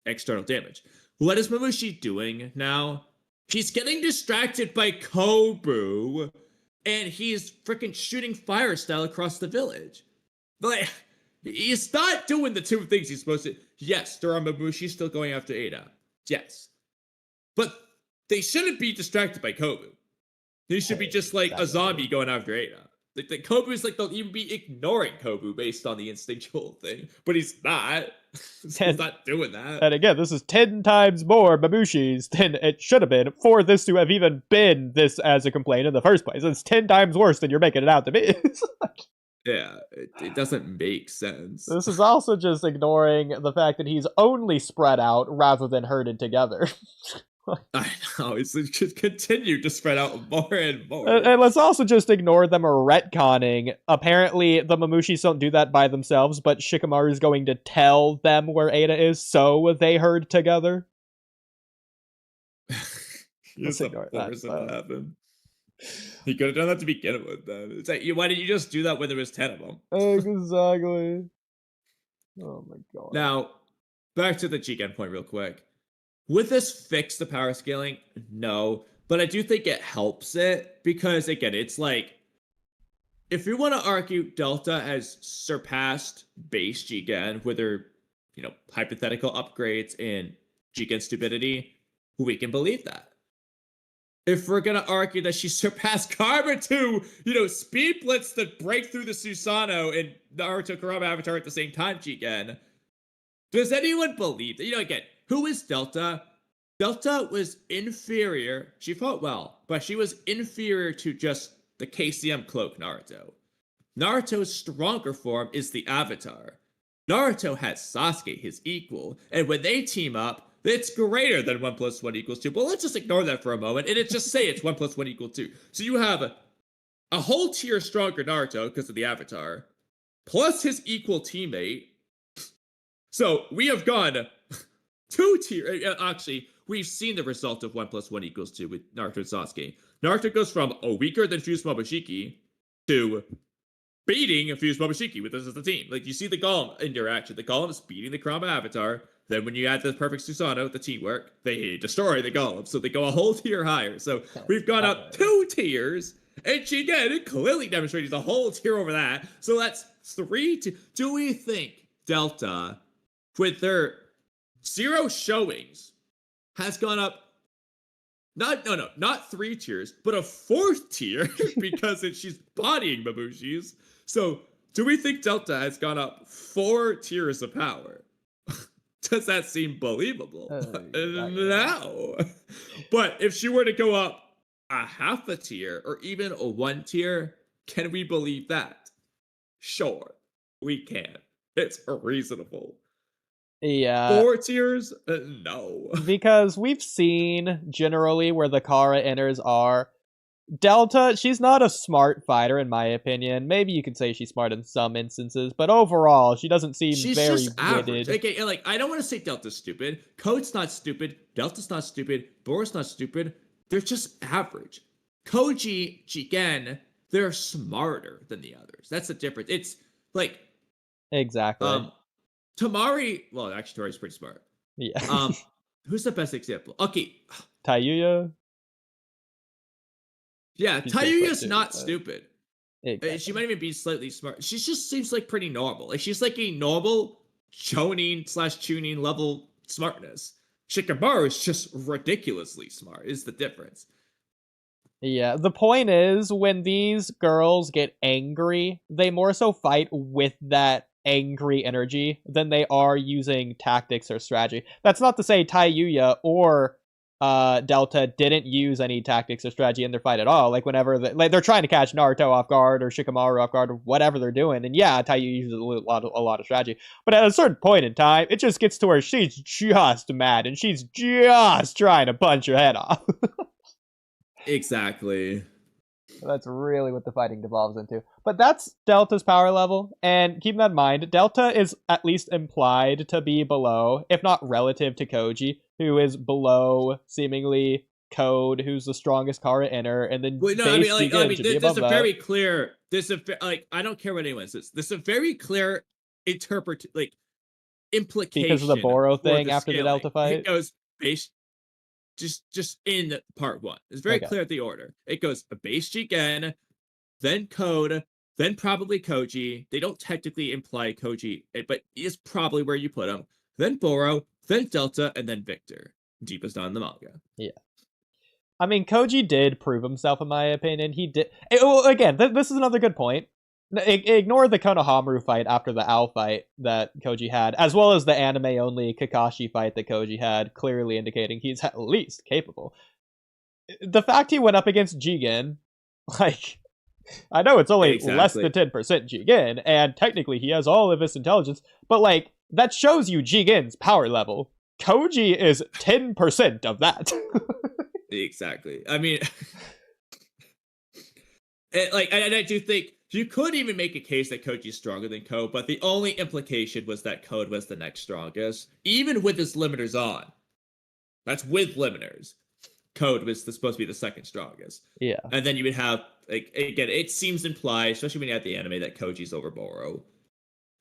external damage. What is Mamushi doing now? He's getting distracted by Kobu, and he's freaking shooting fire style across the village. Like, he's not doing the two things he's supposed to. Yes, there are Mamushi still going after Ada. Yes. But they shouldn't be distracted by Kobu. They should be just like a zombie going after Ada. Like, Kobu's like, they'll even be ignoring Kobu based on the instinctual thing, but he's not. He's not doing that. And again, this is 10 times more Mamushis than it should have been for this to have even been this as a complaint in the first place. It's 10 times worse than you're making it out to be. Yeah, it doesn't make sense. This is also just ignoring the fact that he's only spread out rather than herded together. I know, it's just continue to spread out more and more. And let's also just ignore them retconning. Apparently, the Mamushis don't do that by themselves, but Shikamaru is going to tell them where Ada is, so they herd together. Let's ignore that. Happen. He could have done that to begin with, then. It's like, why didn't you just do that when there was 10 of them? Exactly. Oh my god. Now, back to the Jigen point real quick. Would this fix the power scaling? No. But I do think it helps it because, again, it's like, if we want to argue Delta has surpassed base Jigen with their, hypothetical upgrades in Jigen stupidity, we can believe that. If we're going to argue that she surpassed Karma to, speed blitz the break through the Susanoo and Naruto Kurama Avatar at the same time, Jigen, does anyone believe that? Again, who is Delta? Delta was inferior. She fought well, but she was inferior to just the KCM cloak Naruto. Naruto's stronger form is the Avatar. Naruto has Sasuke, his equal, and when they team up, it's greater than 1 + 1 = 2. But let's just ignore that for a moment, and it just say it's 1 + 1 = 2. So you have a whole tier stronger Naruto because of the Avatar, plus his equal teammate. So we have gone 2 tier. Actually, we've seen the result of 1 + 1 = 2 with Naruto and Sasuke. Naruto goes from a weaker than Fused Momoshiki to beating Fused Momoshiki with this as the team. Like, you see the Golem interaction. The Golem is beating the Kurama Avatar. Then when you add the perfect Susanoo, the teamwork, they destroy the Golem. So they go a whole tier higher. So we've gone up 2 tiers. And Jigen clearly demonstrated a whole tier over that. So that's 3 Do we think Delta with their 0 showings, has gone up not 3 tiers, but a 4th tier because she's bodying Mamushi's. So, do we think Delta has gone up 4 tiers of power? Does that seem believable? No. But if she were to go up a half a tier or even a 1 tier, can we believe that? Sure, we can. It's reasonable. Yeah. 4 tiers? No. Because we've seen generally where the Kara inners are. Delta, she's not a smart fighter in my opinion. Maybe you could say she's smart in some instances, but overall, she doesn't seem she's very just average. witted. Okay, like I don't want to say Delta's stupid. Code's not stupid. Delta's not stupid. Boru's not stupid. They're just average. Koji, Jigen, they're smarter than the others. That's the difference. It's like exactly. Tamari, well, actually, Tamari's pretty smart. Yeah. Who's the best example? Okay. Tayuya? Yeah, Tayuya's not stupid. Exactly. She might even be slightly smart. She just seems like pretty normal. Like, she's like a normal Chonin/Chunin level smartness. Shikamaru is just ridiculously smart, is the difference. Yeah, the point is, when these girls get angry, they more so fight with that angry energy than they are using tactics or strategy. That's not to say Tayuya or Delta didn't use any tactics or strategy in their fight at all. Like whenever they're trying to catch Naruto off guard or Shikamaru off guard or whatever they're doing, and yeah, Tayuya uses a lot of strategy. But at a certain point in time, it just gets to where she's just mad and she's just trying to punch her head off. Exactly. That's really what the fighting devolves into. But that's Delta's power level, and keep that in mind, Delta is at least implied to be below, if not relative to Koji, who is below, seemingly, Code, who's the strongest Kara inner, and then there's a very clear, I don't care what anyone says, there's a very clear implication. Because of the Boro thing after the Delta fight? It goes base, just in part 1. It's very clear the order. It goes a base Jigen, then Code, then probably Koji. They don't technically imply Koji, but is probably where you put him. Then Boro, then Delta, and then Victor. Deepest down in the manga. Yeah. I mean, Koji did prove himself, in my opinion. He did. Well, again, this is another good point. Ignore the Konohamaru fight after the Owl fight that Koji had, as well as the anime-only Kakashi fight that Koji had, clearly indicating he's at least capable. The fact he went up against Jigen, like, I know it's only less than 10% Jigen, and technically he has all of his intelligence, but, like, that shows you Jigen's power level. Koji is 10% of that. Exactly. I mean, and I do think you could even make a case that Koji's stronger than Code, but the only implication was that Code was the next strongest, even with his limiters on. That's with limiters. Code was supposed to be the second strongest. Yeah. And then you would have, like, again, it seems implied, especially when you have the anime, that Koji's over Boro,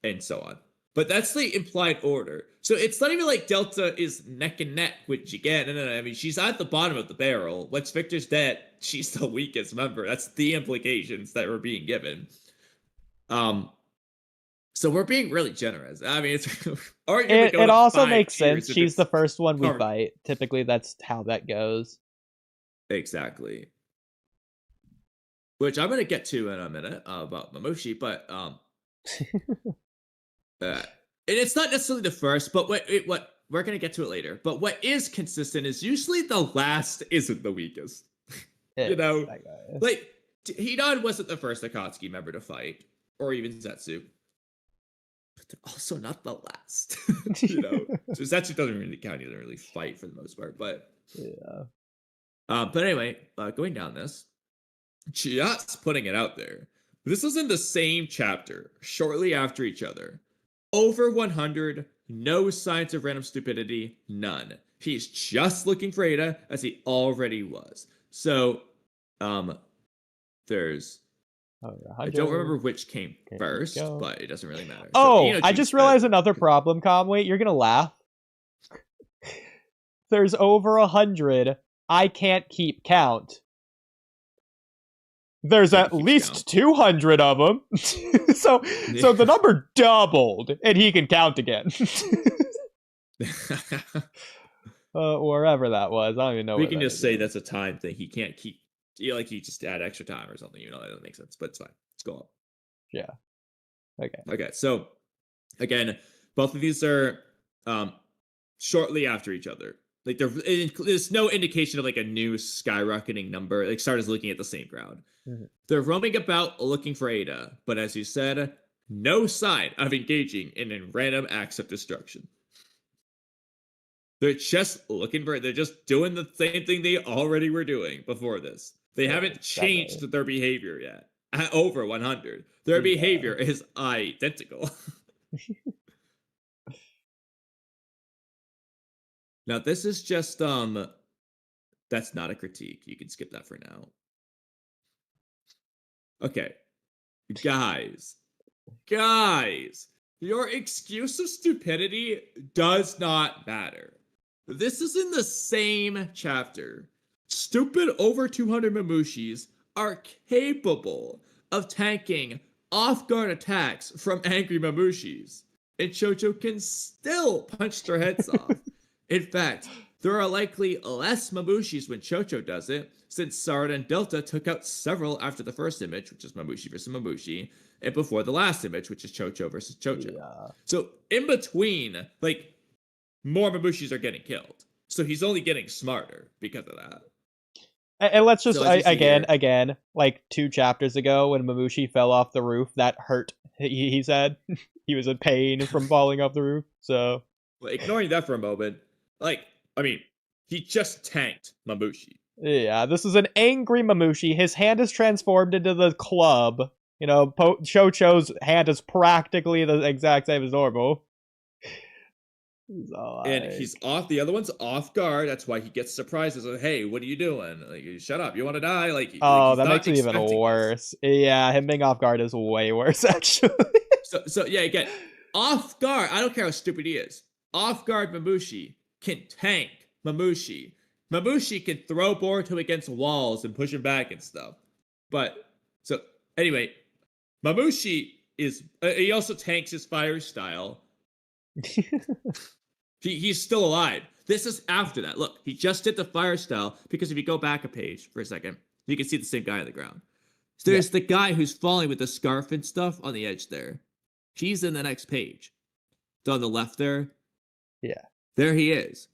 and so on. But that's the implied order. So it's not even like Delta is neck and neck with Jigen. No. I mean, she's at the bottom of the barrel. Once Victor's dead, she's the weakest member. That's the implications that were being given. So we're being really generous. I mean, it also makes sense. She's the first one we fight. Typically, that's how that goes. Exactly. Which I'm going to get to in a minute about Mamushi, but and it's not necessarily the first, but what we're going to get to it later. But what is consistent is usually the last isn't the weakest. You know, like Hidan wasn't the first Akatsuki member to fight, or even Zetsu. But they're also not the last. You know, so Zetsu doesn't really count. He doesn't really fight for the most part. But yeah. But anyway, going down this, Chiat's putting it out there. This is in the same chapter, shortly after each other. Over 100, no signs of random stupidity, none. He's just looking for Ada, as he already was. So, there's... I don't remember which came first, but it doesn't really matter. Oh, so, I just realized another problem, Kamui. You're gonna laugh. There's over 100. I can't keep count. there's at least 200 of them. so the number doubled, and he can count again. Wherever that was, I don't even know. We can just say that's a time thing. He can't keep, he just add extra time or something. That doesn't make sense, but it's fine. Let's go up. Yeah. Okay. So again, both of these are shortly after each other. Like there's no indication of like a new skyrocketing number. Like starters looking at the same ground. Mm-hmm. They're roaming about looking for Ada, but as you said, no sign of engaging in random acts of destruction. They're just they're just doing the same thing they already were doing before this. They haven't changed their behavior yet. At over 100. Their behavior is identical. Now, this is just, that's not a critique. You can skip that for now. Okay. Guys, your excuse of stupidity does not matter. This is in the same chapter. Stupid over 200 Mamushis are capable of tanking off-guard attacks from angry Mamushis, and Chocho can still punch their heads off. In fact, there are likely less Mamushis when Chocho does it, since Sarada and Delta took out several after the first image, which is Mamushi versus Mamushi, and before the last image, which is Chocho versus Chocho. Yeah. So in between, more Mamushis are getting killed. So he's only getting smarter because of that. And let's just, again, like 2 chapters ago when Mamushi fell off the roof, that hurt, he said. He was in pain from falling off the roof, so... Well, ignoring that for a moment, he just tanked Mamushi. Yeah, this is an angry Mamushi. His hand is transformed into the club. Chocho's hand is practically the exact same as normal. And he's off. The other one's off guard. That's why he gets surprises. Like, hey, what are you doing? Shut up. You want to die? That makes it even worse. Yeah, him being off guard is way worse, actually. So yeah, again, off guard. I don't care how stupid he is. Off guard Mamushi can tank Mamushi. Mamushi can throw Boruto against walls and push him back and stuff. But so anyway, Mamushi he also tanks his fire style. He's still alive. This is after that. Look, he just did the fire style because if you go back a page for a second, you can see the same guy on the ground. So there's the guy who's falling with the scarf and stuff on the edge there. He's in the next page. So on the left there. Yeah. There he is.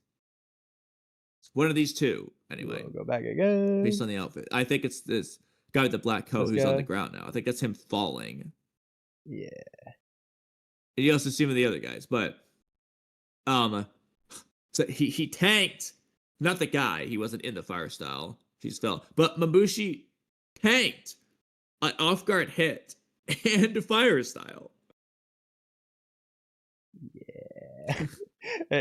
It's one of these two, anyway. We'll go back again. Based on the outfit. I think it's this guy with the black coat who's on the ground now. I think that's him falling. Yeah. And you also see him with the other guys, but so he tanked, not the guy, he wasn't in the fire style, he just fell, but Mamushi tanked an off-guard hit and fire style. Yeah.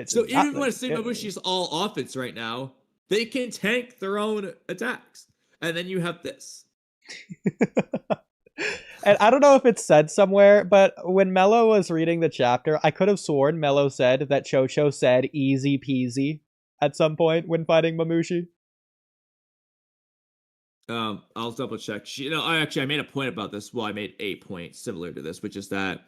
So even if you want to say Mamushi's all offense right now, they can tank their own attacks. And then you have this. And I don't know if it's said somewhere, but when Mello was reading the chapter, I could have sworn Mello said that Chocho said easy peasy at some point when fighting Mamushi. I'll double check. I made a point about this. Well, I made a point similar to this, which is that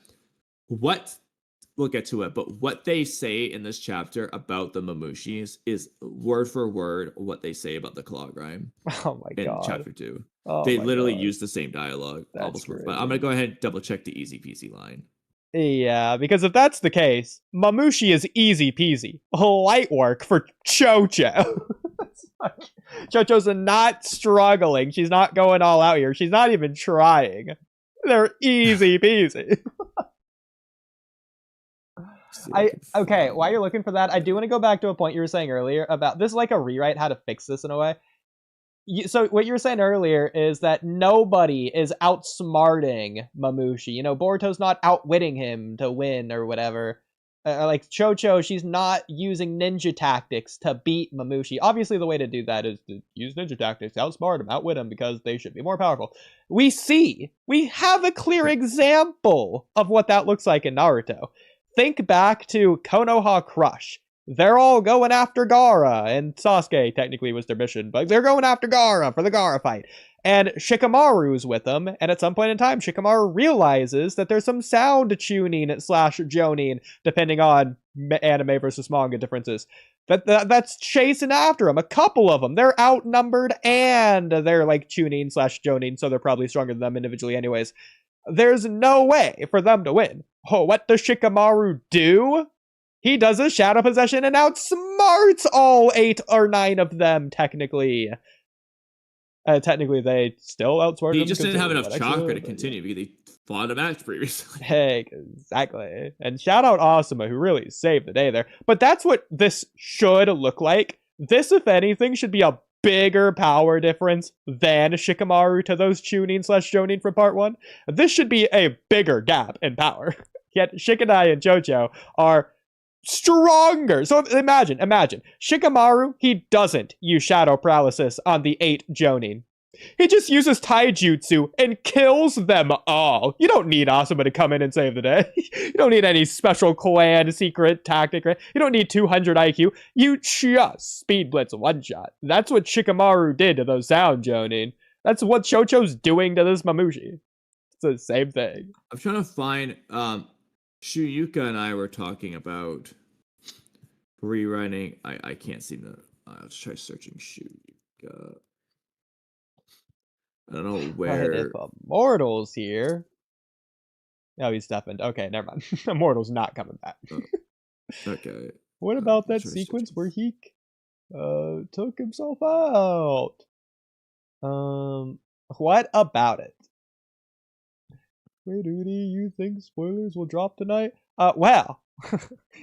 we'll get to it, but what they say in this chapter about the Mamushis is word for word what they say about the Claw Grime. Oh my god. In chapter 2. They literally use the same dialogue. But I'm gonna go ahead and double check the easy peasy line. Yeah, because if that's the case, Mamushi is easy peasy. Light work for Chocho. Chocho's not struggling. She's not going all out here. She's not even trying. They're easy peasy. Okay, while you're looking for that, I do want to go back to a point you were saying earlier about this, like a rewrite, how to fix this in a way. So what you were saying earlier is that nobody is outsmarting Mamushi. Boruto's not outwitting him to win or whatever. Like Chocho, she's not using ninja tactics to beat Mamushi. Obviously, the way to do that is to use ninja tactics, outsmart him, outwit him, because they should be more powerful. We have a clear example of what that looks like in Naruto. Think back to Konoha Crush. they're all going after Gaara, and Sasuke technically was their mission, but they're going after Gaara for the Gaara fight. And Shikamaru's with them, and at some point in time, Shikamaru realizes that there's some sound tuning / joning, depending on anime versus manga differences. That's chasing after him. A couple of them. They're outnumbered, and they're like tuning / joning, so they're probably stronger than them individually anyways. There's no way for them to win. Oh, what does Shikamaru do? He does a shadow possession and outsmarts all 8 or 9 of them, technically. Technically, they still outsmarted him. He just didn't have enough chakra to continue because they fought a match previously. Hey, exactly. And shout out Asuma, who really saved the day there. But that's what this should look like. This, if anything, should be a bigger power difference than Shikamaru to those tuning / joning from part 1. This should be a bigger gap in power. Yet Shikanai and Chocho are stronger. So imagine, Shikamaru, he doesn't use shadow paralysis on the 8 jonin. He just uses taijutsu and kills them all. You don't need Asuma to come in and save the day. You don't need any special clan secret tactic. You don't need 200 IQ. You just speed blitz one shot. That's what Shikamaru did to those sound jonin. That's what Chocho's doing to this Mamushi. It's the same thing. I'm trying to find Shuyuka and I were talking about rewriting. I can't seem to. I'll try searching Shuyuka. I don't know where. If Immortal's here. Oh, he's deafened. Okay, never mind. Immortal's not coming back. Okay. What about that sequence where he took himself out? What about it? Wait, Oodie, you think spoilers will drop tonight? Well,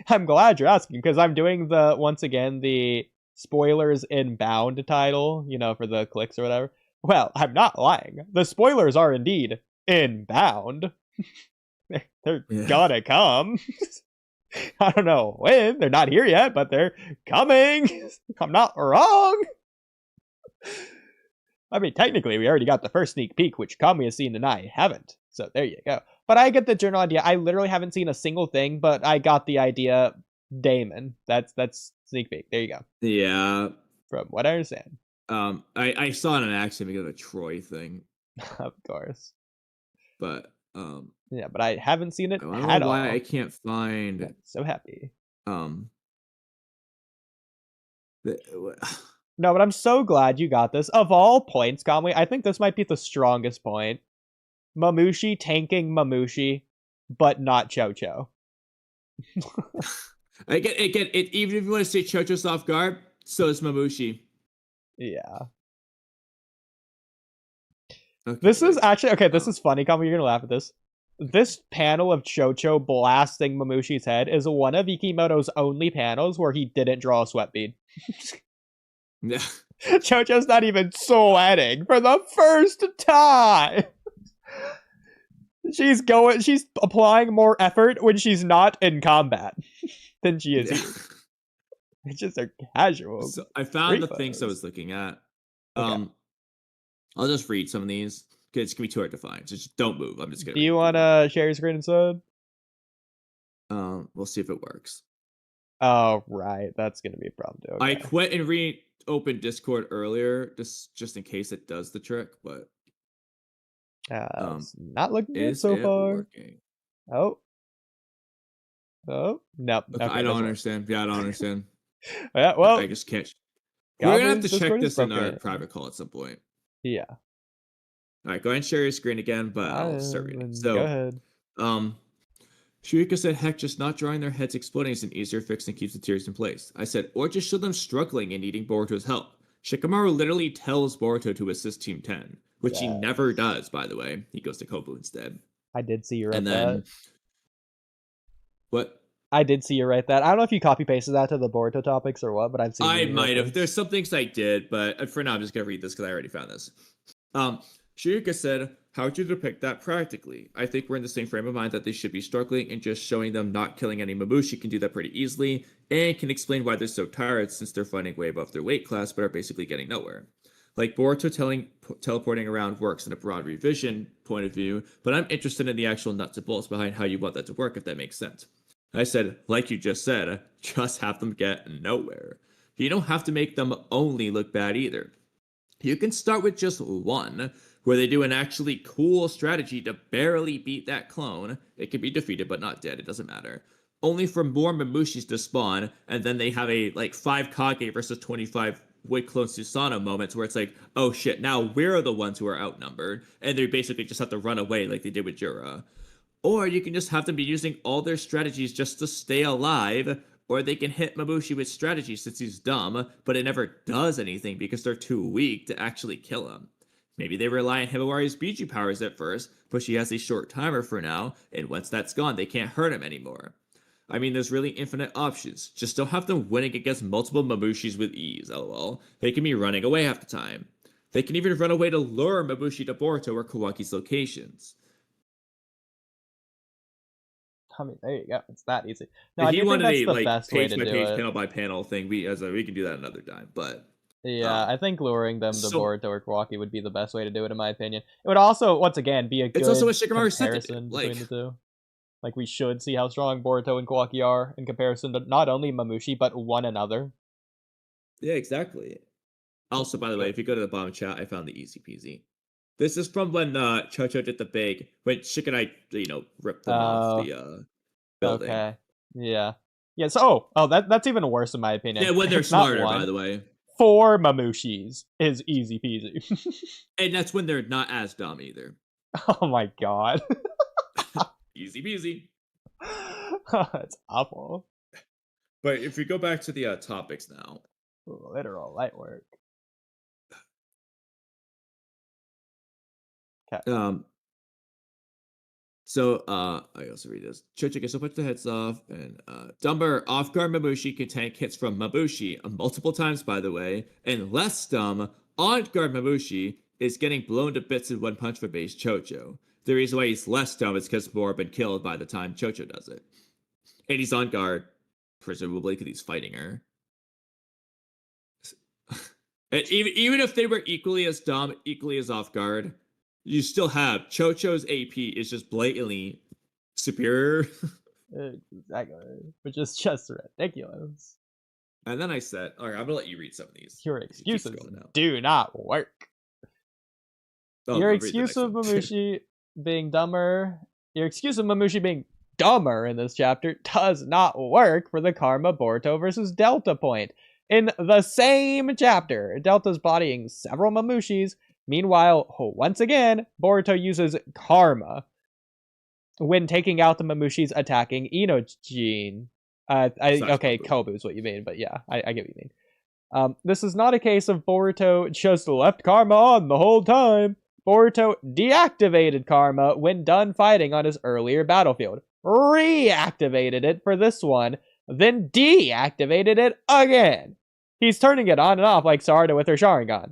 I'm glad you're asking, because I'm doing once again, the spoilers inbound title, for the clicks or whatever. Well, I'm not lying. The spoilers are indeed inbound. They're gonna come. I don't know when. They're not here yet, but they're coming. I'm not wrong. I mean, technically, we already got the first sneak peek, which Kamui has seen and I haven't. So there you go. But I get the general idea. I literally haven't seen a single thing, but I got the idea. Damon. That's sneak peek. There you go. Yeah. From what I understand. I saw it on accident because of a Troy thing. Of course. But yeah, but I haven't seen it I don't at know all. why I can't find. I'm so happy. No, but I'm so glad you got this. Of all points, Kamui, I think this might be the strongest point. Mamushi tanking Mamushi, but not Chocho. Again, even if you want to say Chocho's off guard, so is Mamushi. Yeah. Okay. This is actually this is funny, Kamui, you're gonna laugh at this. This panel of Chocho blasting Mamushi's head is one of Ikimoto's only panels where he didn't draw a sweat bead. Yeah. Chocho's not even sweating for the first time. She's applying more effort when she's not in combat than she is here. It's just a casual. So I found the things I was looking at. Okay. I'll just read some of these because it's gonna be too hard to find. So just don't move. I'm just gonna. Do you want to share your screen instead? We'll see if it works. Oh right, that's gonna be a problem too. Okay. I quit and reopened Discord earlier, just in case it does the trick, but it's not looking good so far. Working? Oh no. Okay, I don't understand. Yeah, I don't understand. Yeah, well, I just can't. We're gonna have to check this in our private call at some point. Yeah. All right, go ahead and share your screen again, but I'll start reading. So, go ahead. Shurika said, heck, just not drawing their heads exploding is an easier fix and keeps the tears in place. I said, or just show them struggling and needing Boruto's help. Shikamaru literally tells Boruto to assist Team 10, which he never does, by the way. He goes to Kobu instead. I did see you write and then, that. What? I did see you write that. I don't know if you copy pasted that to the Boruto topics or what, but I've seen. I might have. There's some things I did, but for now, I'm just gonna read this because I already found this. Shurika said, how would you depict that practically? I think we're in the same frame of mind that they should be struggling, and just showing them not killing any Mamushi can do that pretty easily, and can explain why they're so tired since they're fighting way above their weight class, but are basically getting nowhere. Like Boruto teleporting around works in a broad revision point of view, but I'm interested in the actual nuts and bolts behind how you want that to work, if that makes sense. I said, like you just said, just have them get nowhere. You don't have to make them only look bad either. You can start with just one, where they do an actually cool strategy to barely beat that clone. It can be defeated but not dead, it doesn't matter. Only for more Mamushis to spawn, and then they have a 5 Kage versus 25 Wood Clone Susanoo moments where it's like, oh shit, now we're the ones who are outnumbered, and they basically just have to run away like they did with Jura. Or you can just have them be using all their strategies just to stay alive, or they can hit Mamushi with strategy since he's dumb, but it never does anything because they're too weak to actually kill him. Maybe they rely on Himawari's Biju powers at first, but she has a short timer for now, and once that's gone, they can't hurt him anymore. I mean, there's really infinite options. Just don't have them winning against multiple Mamushis with ease, lol. They can be running away half the time. They can even run away to lure Mamushi to Boruto or Kawaki's locations. I mean, there you go. It's that easy. No, if he wanted a page by page, panel by panel thing, we can do that another time. But yeah, I think luring them to Boruto or Kawaki would be the best way to do it, in my opinion. It would also, once again, be a good comparison between the two. Like, we should see how strong Boruto and Kawaki are in comparison to not only Mamushi, but one another. Yeah, exactly. Also, by the way, if you go to the bottom chat, I found the easy peasy. This is from when Chocho did the big, when Chick and I, ripped them off the building. Okay. Yeah. Yeah, so, that's even worse in my opinion. Yeah, when they're smarter, by the way. 4 Mamushis is easy peasy. And that's when they're not as dumb either. Oh my god. Easy peasy. That's awful. But if we go back to the topics now. Literal light work. Okay. So I also read this. Chocho gets a bunch of the heads off, and dumber off-guard Mamushi can tank hits from Mabushi multiple times, by the way, and less dumb on-guard Mamushi is getting blown to bits in one punch from base Chocho. The reason why he's less dumb is because more have been killed by the time Chocho does it. And he's on guard, presumably because he's fighting her. And even if they were equally as dumb, equally as off guard, you still have Chocho's AP is just blatantly superior. Exactly. Which is just ridiculous. And then I said, all right, I'm gonna let you read some of these. Your excuses do not work. Your excuse of Mamushi being dumber, your excuse of Mamushi being dumber in this chapter does not work for the Karma Boruto versus Delta point. In the same chapter, Delta's bodying several Mamushis. Meanwhile, once again, Boruto uses Karma when taking out the Mamushis attacking Inojin. Okay, Kobu is what you mean, but yeah, I get what you mean. This is not a case of Boruto just left Karma on the whole time. Boruto deactivated Karma when done fighting on his earlier battlefield, reactivated it for this one, then deactivated it again. He's turning it on and off like Sarada with her Sharingan.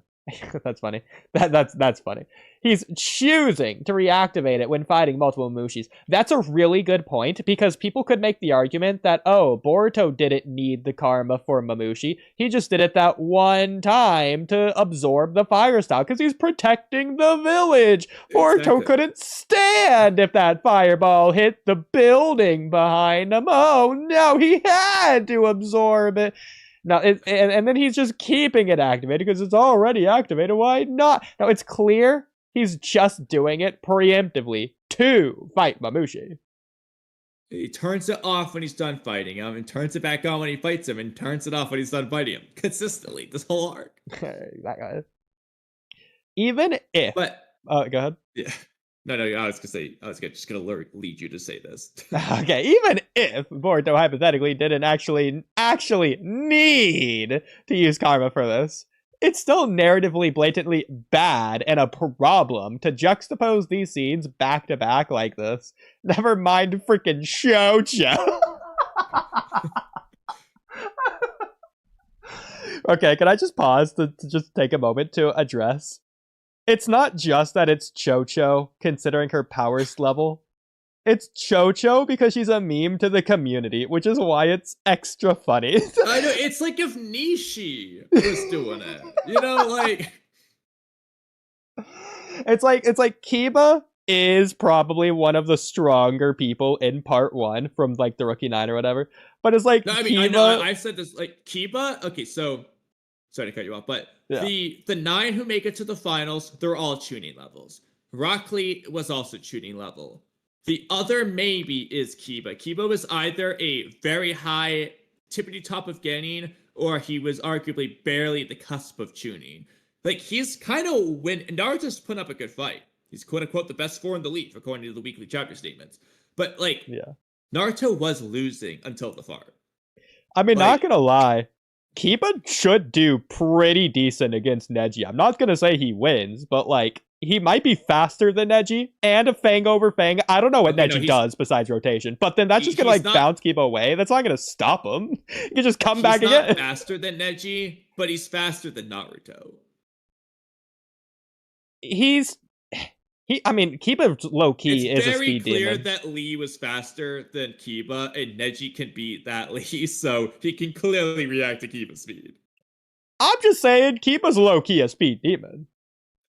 That's funny. That's funny. He's choosing to reactivate it when fighting multiple Mamushis. That's a really good point, because people could make the argument that, oh, Boruto didn't need the Karma for Mamushi. He just did it that one time to absorb the fire style, because he's protecting the village. Exactly. Boruto couldn't stand if that fireball hit the building behind him. Oh, no, he had to absorb it. Now, and then he's just keeping it activated because it's already activated. Why not? Now, it's clear he's just doing it preemptively to fight Mamushi. He turns it off when he's done fighting him, and turns it back on when he fights him, and turns it off when he's done fighting him. Consistently, this whole arc. Exactly. Even if... But... go ahead. Yeah. No, I was just gonna lead you to say this. Okay, even if Boruto hypothetically didn't actually need to use Karma for this, it's still narratively blatantly bad and a problem to juxtapose these scenes back to back like this. Never mind freaking Chocho. Okay, can I just pause to just take a moment to address? It's not just that it's Chocho, considering her powers level. It's Chocho because she's a meme to the community, which is why it's extra funny. I know, it's like if Nishi was doing it. You know, like... It's like Kiba is probably one of the stronger people in part 1 from like the Rookie 9 or whatever. But it's like no, I mean, Kiba... I know I've said this, like Kiba. Okay, so sorry to cut you off, but yeah. the 9 who make it to the finals, they're all tuning levels. Rock Lee was also tuning level. The other maybe is Kiba. Kiba was either a very high tippity top of getting, or he was arguably barely at the cusp of tuning. Like, he's kind of, when Naruto's put up a good fight. He's quote unquote the best 4 in the league, according to the weekly chapter statements. But like, Naruto was losing until the fart. I mean, not gonna lie, Kiba should do pretty decent against Neji. I'm not gonna say he wins, but like, he might be faster than Neji, and a Fang over Fang. I don't know what Neji does besides rotation, but then that's just gonna like bounce Kiba away. That's not gonna stop him. He can just come back again. He's not faster than Neji, but he's faster than Naruto. I mean, Kiba low-key is a speed demon. It's very clear that Lee was faster than Kiba, and Neji can beat that Lee, so he can clearly react to Kiba's speed. I'm just saying, Kiba's low-key a speed demon.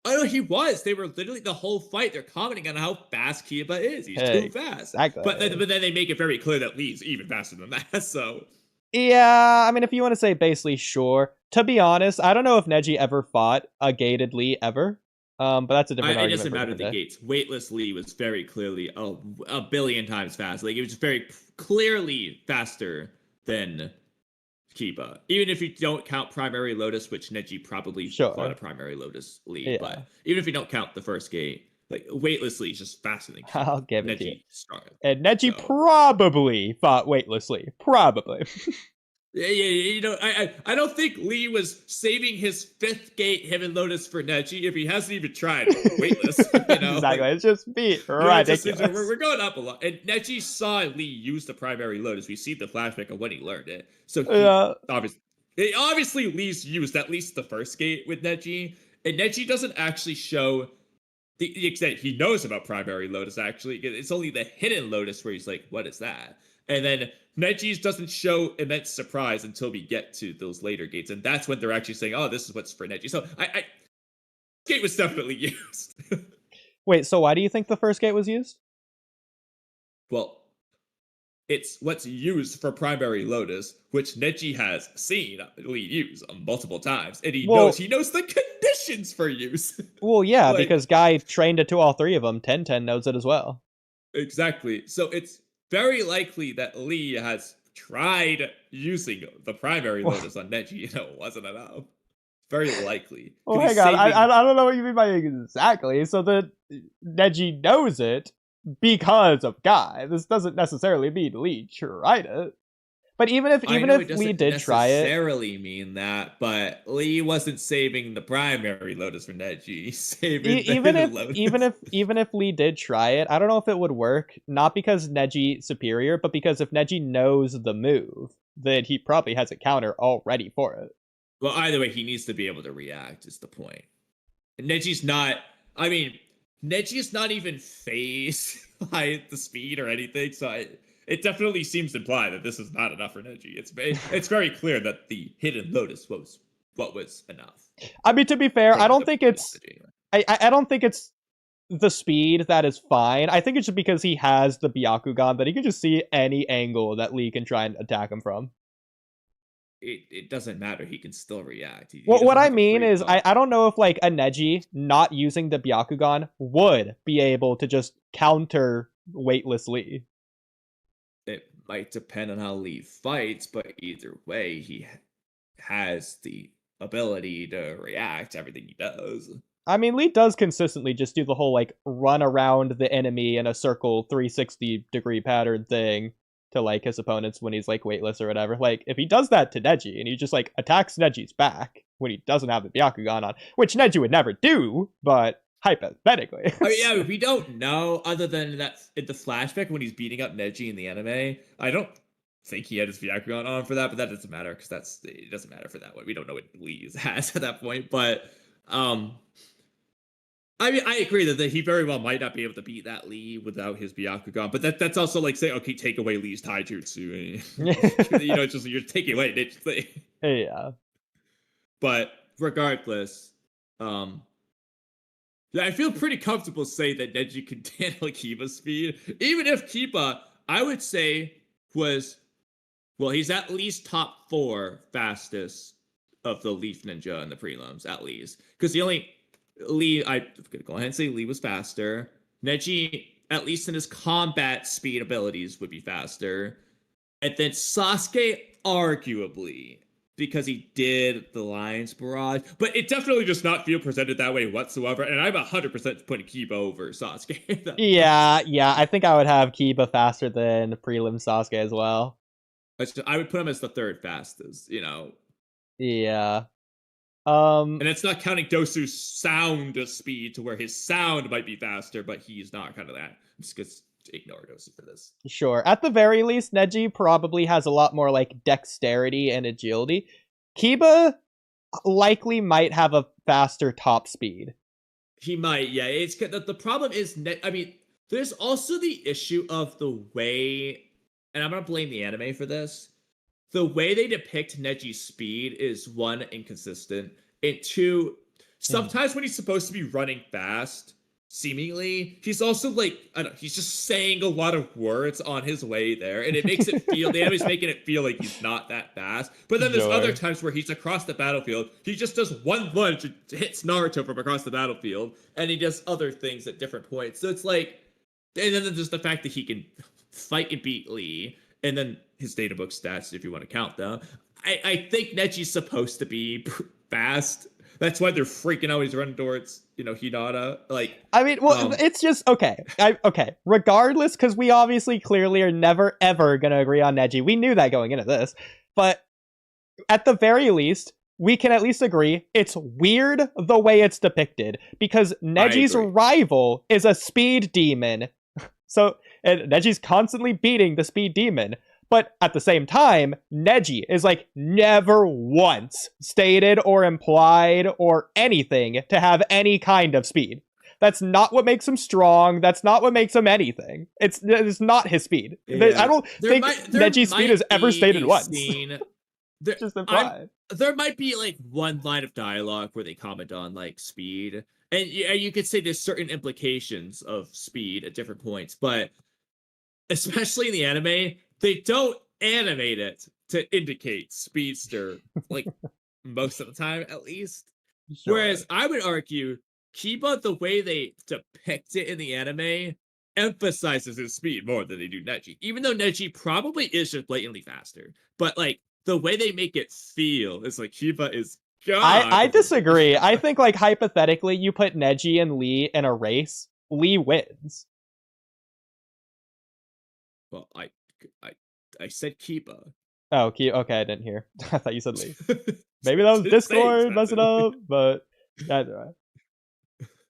Oh, no, he was. They were literally the whole fight. They're commenting on how fast Kiba is. He's too fast. Exactly. But then they make it very clear that Lee's even faster than that, so... Yeah, I mean, if you want to say basically, sure. To be honest, I don't know if Neji ever fought a gated Lee ever. But that's a different argument. It doesn't matter the gates. Weightless Lee was very clearly a billion times fast. Like, it was just very clearly faster than Kiba. Even if you don't count Primary Lotus, which Neji probably fought a Primary Lotus Lee. But even if you don't count the first gate, like, Weightless Lee is just faster than Kiba. I'll give it Neji to you. Stronger. And Neji probably fought Weightless Lee. Probably. Yeah, you know, I don't think Lee was saving his 5th gate Heaven Lotus for Neji if he hasn't even tried Weightless. You know? Exactly, it's just beat ridiculous. We're going up a lot. And Neji saw Lee use the Primary Lotus. We see the flashback of when he learned it. So obviously Lee's used at least the first gate with Neji. And Neji doesn't actually show the extent he knows about Primary Lotus, actually. It's only the Hidden Lotus where he's like, what is that? And then Neji's doesn't show immense surprise until we get to those later gates, and that's when they're actually saying, "Oh, this is what's for Neji." So, gate was definitely used. Wait, so why do you think the first gate was used? Well, it's what's used for Primary Lotus, which Neji has seen Lee use multiple times, and he knows the conditions for use. Well, yeah, like, because Guy trained it to all 3 of them. 10-10 knows it as well. Exactly. So it's very likely that Lee has tried using the Primary Lotus on Neji, and it wasn't enough. Very likely. Oh my god, I don't know what you mean by exactly. So that Neji knows it because of Guy. This doesn't necessarily mean Lee tried it. But even if Lee did try it, necessarily mean that, but Lee wasn't saving the Primary Lotus for Neji. Even if Lee did try it, I don't know if it would work. Not because Neji superior, but because if Neji knows the move, then he probably has a counter already for it. Well, either way, he needs to be able to react. Is the point? And Neji's not. I mean, Neji is not even phased by the speed or anything. So it definitely seems to imply that this is not enough for Neji. It's very clear that the Hidden Lotus was what was enough. I mean, to be fair, I don't think it's I don't think it's the speed that is fine. I think it's just because he has the Byakugan that he can just see any angle that Lee can try and attack him from. It doesn't matter. He can still react. Well, what I mean is, I don't know if like a Neji not using the Byakugan would be able to just counter weightless Lee. It might depend on how Lee fights, but either way, he has the ability to react to everything he does. I mean, Lee does consistently just do the whole like run around the enemy in a circle 360-degree pattern thing to like his opponents when he's like weightless or whatever. Like if he does that to Neji and he just like attacks Neji's back when he doesn't have the Byakugan on, which Neji would never do, but hypothetically. I mean, yeah, we don't know other than that in the flashback when he's beating up Neji in the anime. I don't think he had his Byakugan on for that, but that doesn't matter because it doesn't matter for that one. We don't know what Lee has at that point, but I mean, I agree that he very well might not be able to beat that Lee without his Byakugan, but that's also like saying, okay, take away Lee's taijutsu. You know, it's just you're taking away it. Yeah. But regardless, Yeah, I feel pretty comfortable saying that Neji can handle Kiba's speed. Even if Kiba, I would say, he's at least top 4 fastest of the Leaf Ninja in the prelims, at least. Because Lee, I'm gonna go ahead and say Lee was faster. Neji, at least in his combat speed abilities, would be faster. And then Sasuke, arguably, because he did the Lion's Barrage. But it definitely does not feel presented that way whatsoever. And I'm 100% putting Kiba over Sasuke. Yeah. I think I would have Kiba faster than prelim Sasuke as well. I would put him as the 3rd fastest, Yeah. And it's not counting Dosu's sound speed to where his sound might be faster, but he's not kind of that. Just ignore Dosu for this. Sure. At the very least, Neji probably has a lot more like dexterity and agility. Kiba likely might have a faster top speed. He might, yeah. It's the problem is, there's also the issue of the way, and I'm gonna blame the anime for this. The way they depict Neji's speed is 1, inconsistent, and 2, sometimes when he's supposed to be running fast, seemingly, he's also like, I don't know, he's just saying a lot of words on his way there, and it makes it feel, the anime's making it feel like he's not that fast. But then there's other times where he's across the battlefield, he just does one lunge and hits Naruto from across the battlefield, and he does other things at different points. So it's like, and then there's the fact that he can fight and beat Lee, and then his data book stats, if you want to count them. I think Neji's supposed to be fast. That's why they're freaking out when he's running towards, Hinata. It's just, okay. Okay. Regardless, because we obviously clearly are never, ever going to agree on Neji. We knew that going into this. But at the very least, we can at least agree it's weird the way it's depicted. Because Neji's rival is a speed demon. So, and Neji's constantly beating the speed demon. But at the same time, Neji is like never once stated or implied or anything to have any kind of speed. That's not what makes him strong. That's not what makes him anything. It's not his speed. Yeah. I don't think Neji's speed is ever stated once. Just implied. There might be like one line of dialogue where they comment on like speed. And you could say there's certain implications of speed at different points. But especially in the anime, they don't animate it to indicate speedster, like most of the time, at least. Sure. Whereas I would argue, Kiba, the way they depict it in the anime, emphasizes his speed more than they do Neji. Even though Neji probably is just blatantly faster. But like the way they make it feel is like Kiba is God. I disagree. I think like hypothetically, you put Neji and Lee in a race, Lee wins. Well, I said Kiba. Oh, okay, I didn't hear. I thought you said Lee. Maybe that was Discord messing up, but that's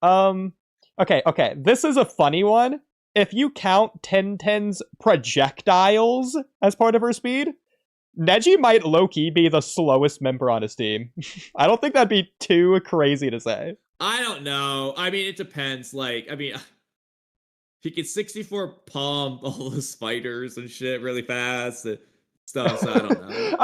alright. Okay. This is a funny one. If you count Tenten's projectiles as part of her speed, Neji might low-key be the slowest member on his team. I don't think that'd be too crazy to say. I don't know. I mean, it depends. He can 64 palm all the spiders and shit really fast and stuff, so I don't know.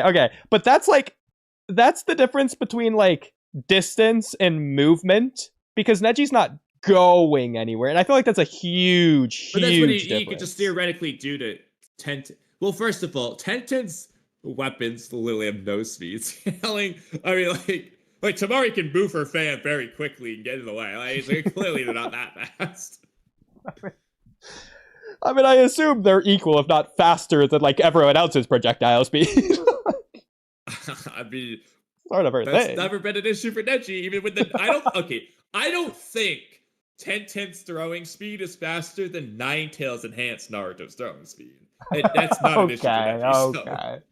Okay. But that's the difference between like distance and movement, because Neji's not going anywhere, and I feel like that's a huge But that's what difference. You could just theoretically do to Tenten. Well, first of all, Tenten's weapons literally have no speed scaling. I mean, like Tamari can move her fan very quickly and get in the way. Like, clearly they're not that fast. I mean, I assume they're equal, if not faster, than like everyone else's projectile speed. I mean, sort of her that's thing. Never been an issue for Neji, even with the. I don't think Tenten's throwing speed is faster than Ninetales enhanced Naruto's throwing speed. That's not an issue for Neji.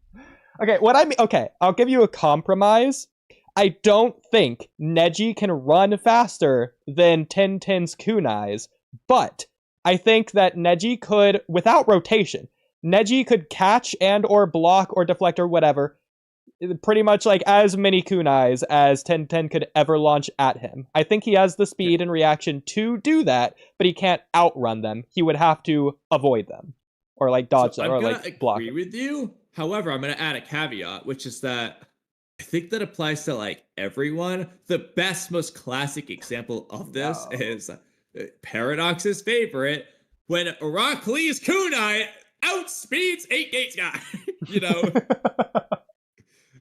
Okay, what I mean. Okay, I'll give you a compromise. I don't think Neji can run faster than Tenten's kunais. But I think that Neji could, without rotation, Neji could catch and or block or deflect or whatever, pretty much like as many kunais as Tenten could ever launch at him. I think he has the speed and reaction to do that, but he can't outrun them. He would have to avoid them or like dodge them or like block them. I agree with you. However, I'm going to add a caveat, which is that I think that applies to like everyone. The best, most classic example of this is Paradox's favorite when Rock Lee's kunai outspeeds 8 Gates guy. You know.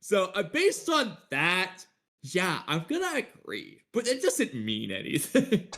So based on that, yeah, I'm gonna agree, but it doesn't mean anything.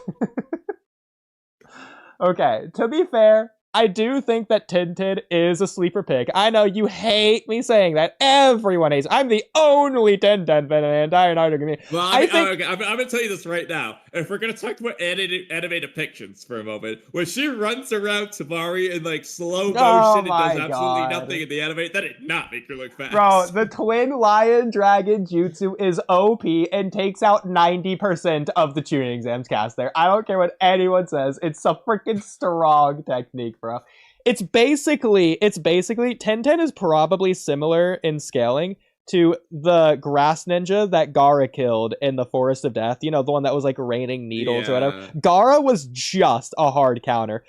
Okay, to be fair, I do think that Tintin is a sleeper pick. I know you hate me saying that. Everyone hates. I'm the only Tintin fan in the entire Naruto community. Well, I'm gonna tell you this right now. If we're gonna talk about anime depictions for a moment, when she runs around Tamari in like slow motion and does absolutely nothing in the anime, that did not make her look fast. Bro, the twin lion dragon jutsu is OP and takes out 90% of the tuning exams cast there. I don't care what anyone says. It's a freaking strong technique, bro. It's basically Tenten is probably similar in scaling to the grass ninja that Gaara killed in the Forest of Death. You know, the one that was like raining needles or whatever. Gaara was just a hard counter.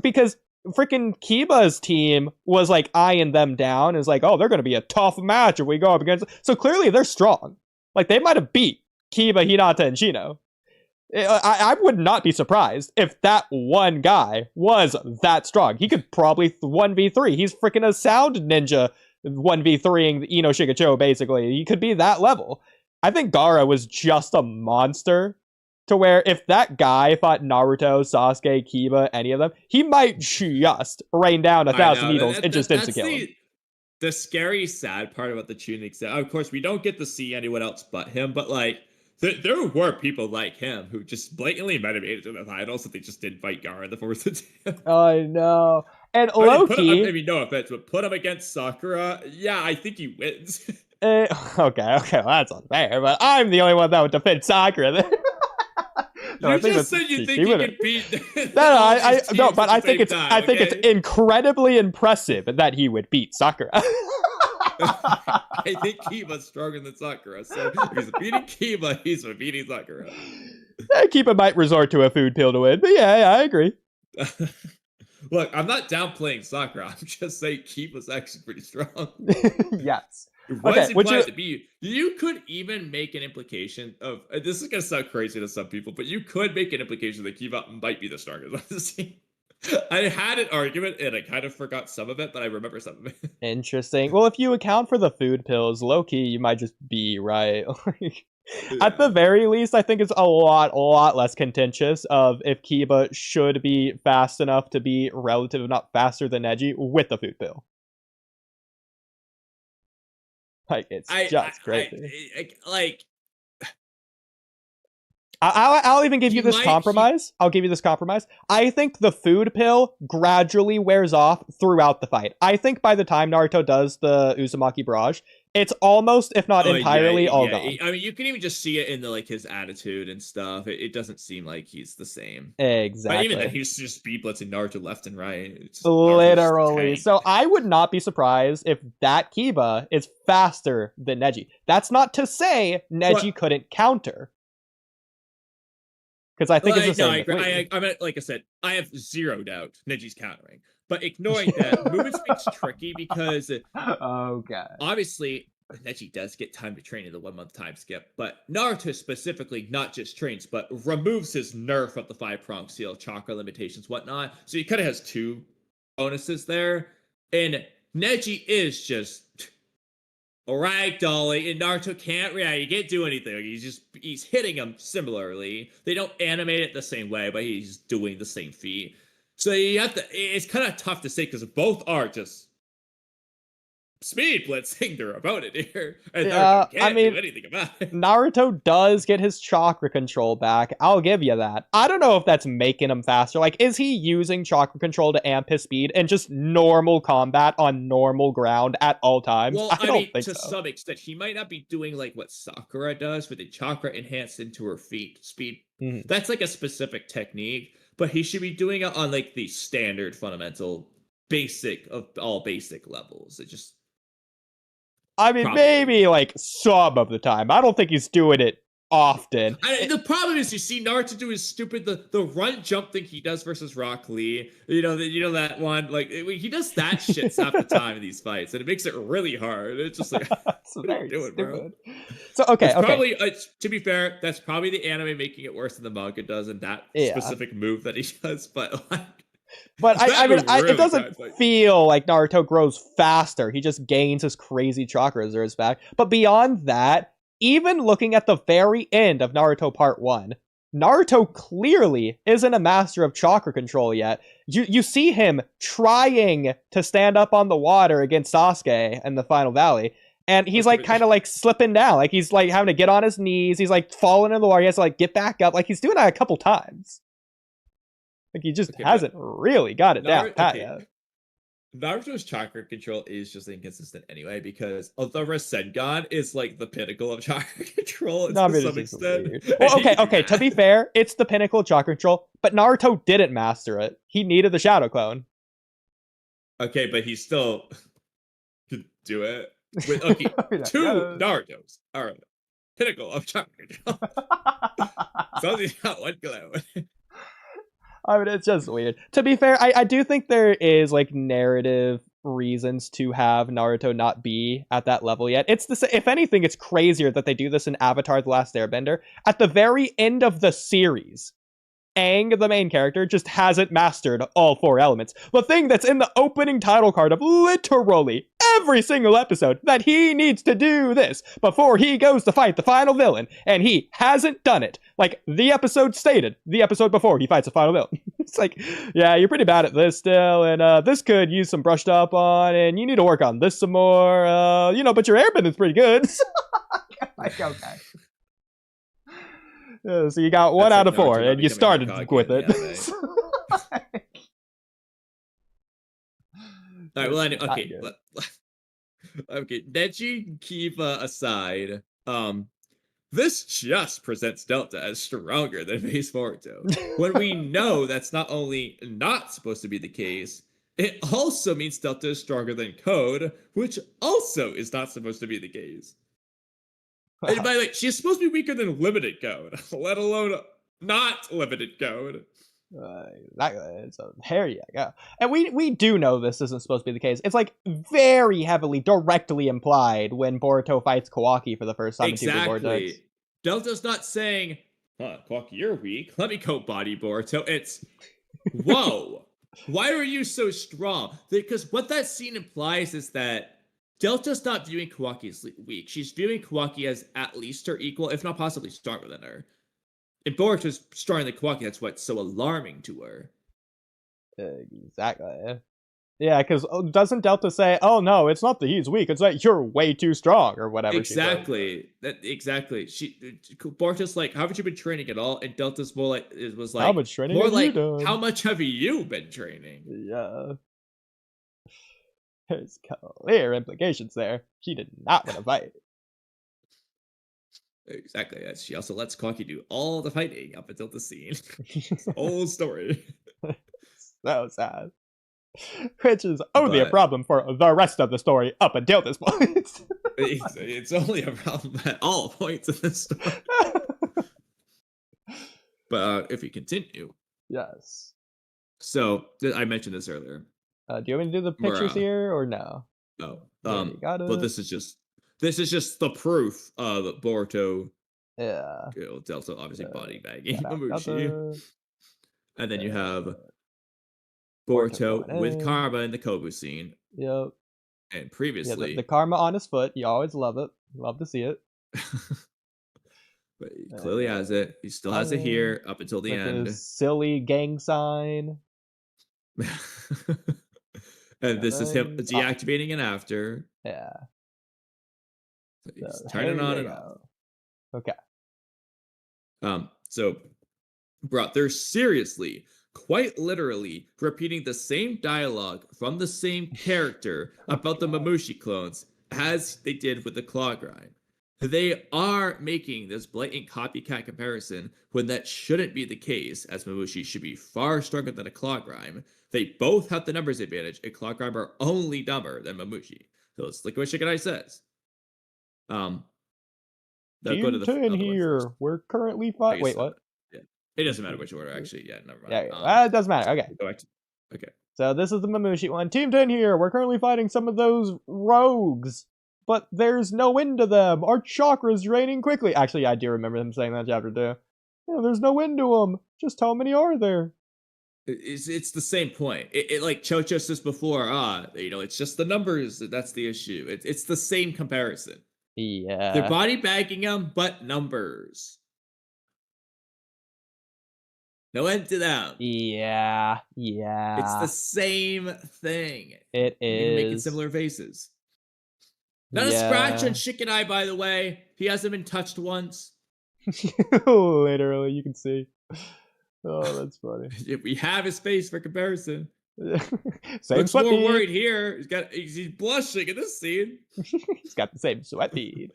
Because freaking Kiba's team was like eyeing them down. It's like, oh, they're gonna be a tough match if we go up against. So clearly they're strong. Like they might have beat Kiba, Hinata, and Shino. I would not be surprised if that one guy was that strong. He could probably 1v3. He's freaking a sound ninja 1v3ing the Ino Shigecho, basically. He could be that level. I think Gaara was just a monster to where if that guy fought Naruto, Sasuke, Kiba, any of them, he might just rain down 1,000 needles and just insta-kill him. The scary, sad part about the tuning set, of course, we don't get to see anyone else but him, but like, there were people like him who just blatantly might have made it to the finals if they just didn't fight Gaara in the Forest of Death. I know. And Loki... I mean, no offense, but put him against Sakura, yeah, I think he wins. Okay, well, that's unfair, but I'm the only one that would defend Sakura. No, you just said you think you could beat... No, but I think it's incredibly impressive that he would beat Sakura. I think Kiba's stronger than Sakura, so if he's beating Kiba, he's beating Sakura. Kiba might resort to a food pill to win, but yeah, I agree. Look, I'm not downplaying Sakura. I'm just saying Kiba's actually pretty strong. Yes. You could even make an implication of, this is going to sound crazy to some people, but you could make an implication that Kiba might be the strongest on the team. I had an argument and I kind of forgot some of it, but I remember some of it. Interesting. Well, if you account for the food pills, low-key, you might just be right. At the very least, I think it's a lot less contentious of if Kiba should be fast enough to be relative, not faster than Neji, with the food pill. Like, it's just crazy. I'll even give you this compromise. I'll give you this compromise. I think the food pill gradually wears off throughout the fight. I think by the time Naruto does the Uzumaki Barrage, it's almost, if not entirely, all gone. I mean, you can even just see it in his attitude and stuff. It doesn't seem like he's the same. Exactly. But even then, he's just speed blitzing Naruto left and right. Literally. So I would not be surprised if that Kiba is faster than Neji. That's not to say Neji couldn't counter. Because I think it's the same. I mean, like I said, I have zero doubt Neji's countering. But ignoring that, movement speed's tricky because obviously Neji does get time to train in the 1 month time skip, but Naruto specifically not just trains, but removes his nerf of the 5-prong seal, chakra limitations, whatnot. So he kind of has 2 bonuses there. And Neji is just ragdolly, and Naruto can't react. He can't do anything. He's hitting him similarly. They don't animate it the same way, but he's doing the same feat. So you have to. It's kind of tough to say because both are just speed blitzing their opponent here, and Naruto can't do anything about it. Naruto does get his chakra control back. I'll give you that. I don't know if that's making him faster. Like, is he using chakra control to amp his speed and just normal combat on normal ground at all times? Well, I don't think to some extent, he might not be doing like what Sakura does with the chakra enhanced into her feet speed. Mm-hmm. That's like a specific technique, but he should be doing it on like the standard fundamental basic of all basic levels. It just maybe like some of the time. I don't think he's doing it often. The problem is you see Naruto do his stupid the run jump thing he does versus Rock Lee. You know that one, like he does that shit half the time in these fights, and it makes it really hard. It's just like, what are you doing, bro? So okay, probably to be fair, that's probably the anime making it worse than the manga does in that specific move that he does. But like, I mean, it doesn't feel like Naruto grows faster. He just gains his crazy chakra reserves back. But beyond that, even looking at the very end of Naruto Part 1, Naruto clearly isn't a master of chakra control yet. You see him trying to stand up on the water against Sasuke in the Final Valley, and he's like kind of like slipping down. Like he's like having to get on his knees. He's like falling in the water. He has to like get back up. Like he's doing that a couple times. Like he just hasn't really got it down pat yet. Naruto's chakra control is just inconsistent anyway, because the Rasengan is like the pinnacle of chakra control to some extent. Well, okay. To be fair, it's the pinnacle of chakra control, but Naruto didn't master it. He needed the Shadow Clone. Okay, but he still could do it. With, okay, two Narutos are pinnacle of chakra control. So he's got one clone. I mean, it's just weird. To be fair, I do think there is like narrative reasons to have Naruto not be at that level yet. It's if anything, it's crazier that they do this in Avatar: The Last Airbender. At the very end of the series, Aang, the main character, just hasn't mastered all 4 elements. The thing that's in the opening title card of literally every single episode, that he needs to do this before he goes to fight the final villain, and he hasn't done it. Like the episode stated, the episode before he fights the final villain. It's like, yeah, you're pretty bad at this still, and this could use some brushed up on, and you need to work on this some more, but your airbending is pretty good. Like, okay. So you got 1 out of 4, and you started with it. All right, well, okay. Okay, Neji, Kiba aside, this just presents Delta as stronger than Base Boruto. When we know that's not only not supposed to be the case, it also means Delta is stronger than Code, which also is not supposed to be the case. And by the way, she's supposed to be weaker than Limited Code, let alone not Limited Code. Exactly. So here you go. And we do know this isn't supposed to be the case. It's like very heavily, directly implied when Boruto fights Kawaki for the first time. Exactly. Delta's not saying, Kawaki, you're weak. Let me go body Boruto. It's, whoa, why are you so strong? Because what that scene implies is that Delta's not viewing Kawaki as weak. She's viewing Kawaki as at least her equal, if not possibly stronger than her. And Boruto's stronger than Kawaki, that's what's so alarming to her. Exactly. Yeah, because doesn't Delta say, oh no, it's not that he's weak, it's that you're way too strong, or whatever. Exactly. Exactly. Boruto's like, haven't you been training at all? And Delta's more like, how much training more have like, you done? how much have you been training? Yeah. There's clear implications there. She did not want to fight. Exactly. She also lets Kawaki do all the fighting up until the scene. It's the whole story. So sad. Which is only a problem for the rest of the story up until this point. It's only a problem at all points in the story. But if we continue. Yes. So, I mentioned this earlier. Do you want me to do the pictures here or no? No. But this is just the proof that Boruto. Yeah. Delta obviously body bagging Mamushi. And then you have Boruto with Karma in the Kobu scene. Yep. And previously, the Karma on his foot. You always love it. Love to see it. But he clearly has it. He still has it here up until the end. Silly gang sign. And this is him deactivating it after. Yeah. So he's turning on and off. Okay. So, bro, they're seriously, quite literally, repeating the same dialogue from the same character about the Mamushi clones as they did with the Claw Grind. They are making this blatant copycat comparison when that shouldn't be the case, as Mamushi should be far stronger than a Claw Grime. They both have the numbers advantage, and Claw Grime are only dumber than Mamushi. So let's look at what Shikanai says. Team 10 here. We're currently fighting. Wait, what? Yeah. It doesn't matter which order, actually. Yeah, never mind. Yeah, it doesn't matter. Okay. Go back to... Okay. So this is the Mamushi one. Team 10 here. We're currently fighting some of those rogues, but there's no end to them. Our chakra's draining quickly. Actually, I do remember them saying that in chapter 2. Yeah, there's no end to them. Just how many are there? It's the same point. It like Chocho says before, it's just the numbers. That's the issue. It's the same comparison. Yeah. They're body bagging them, but numbers. No end to them. Yeah. It's the same thing. It is. Making similar faces. Not a scratch on Shikanai, by the way. He hasn't been touched once. Literally, you can see. Oh, that's funny. If we have his face for comparison. Same Looks sweat more bead. worried here. He's blushing in this scene. He's got the same sweat bead.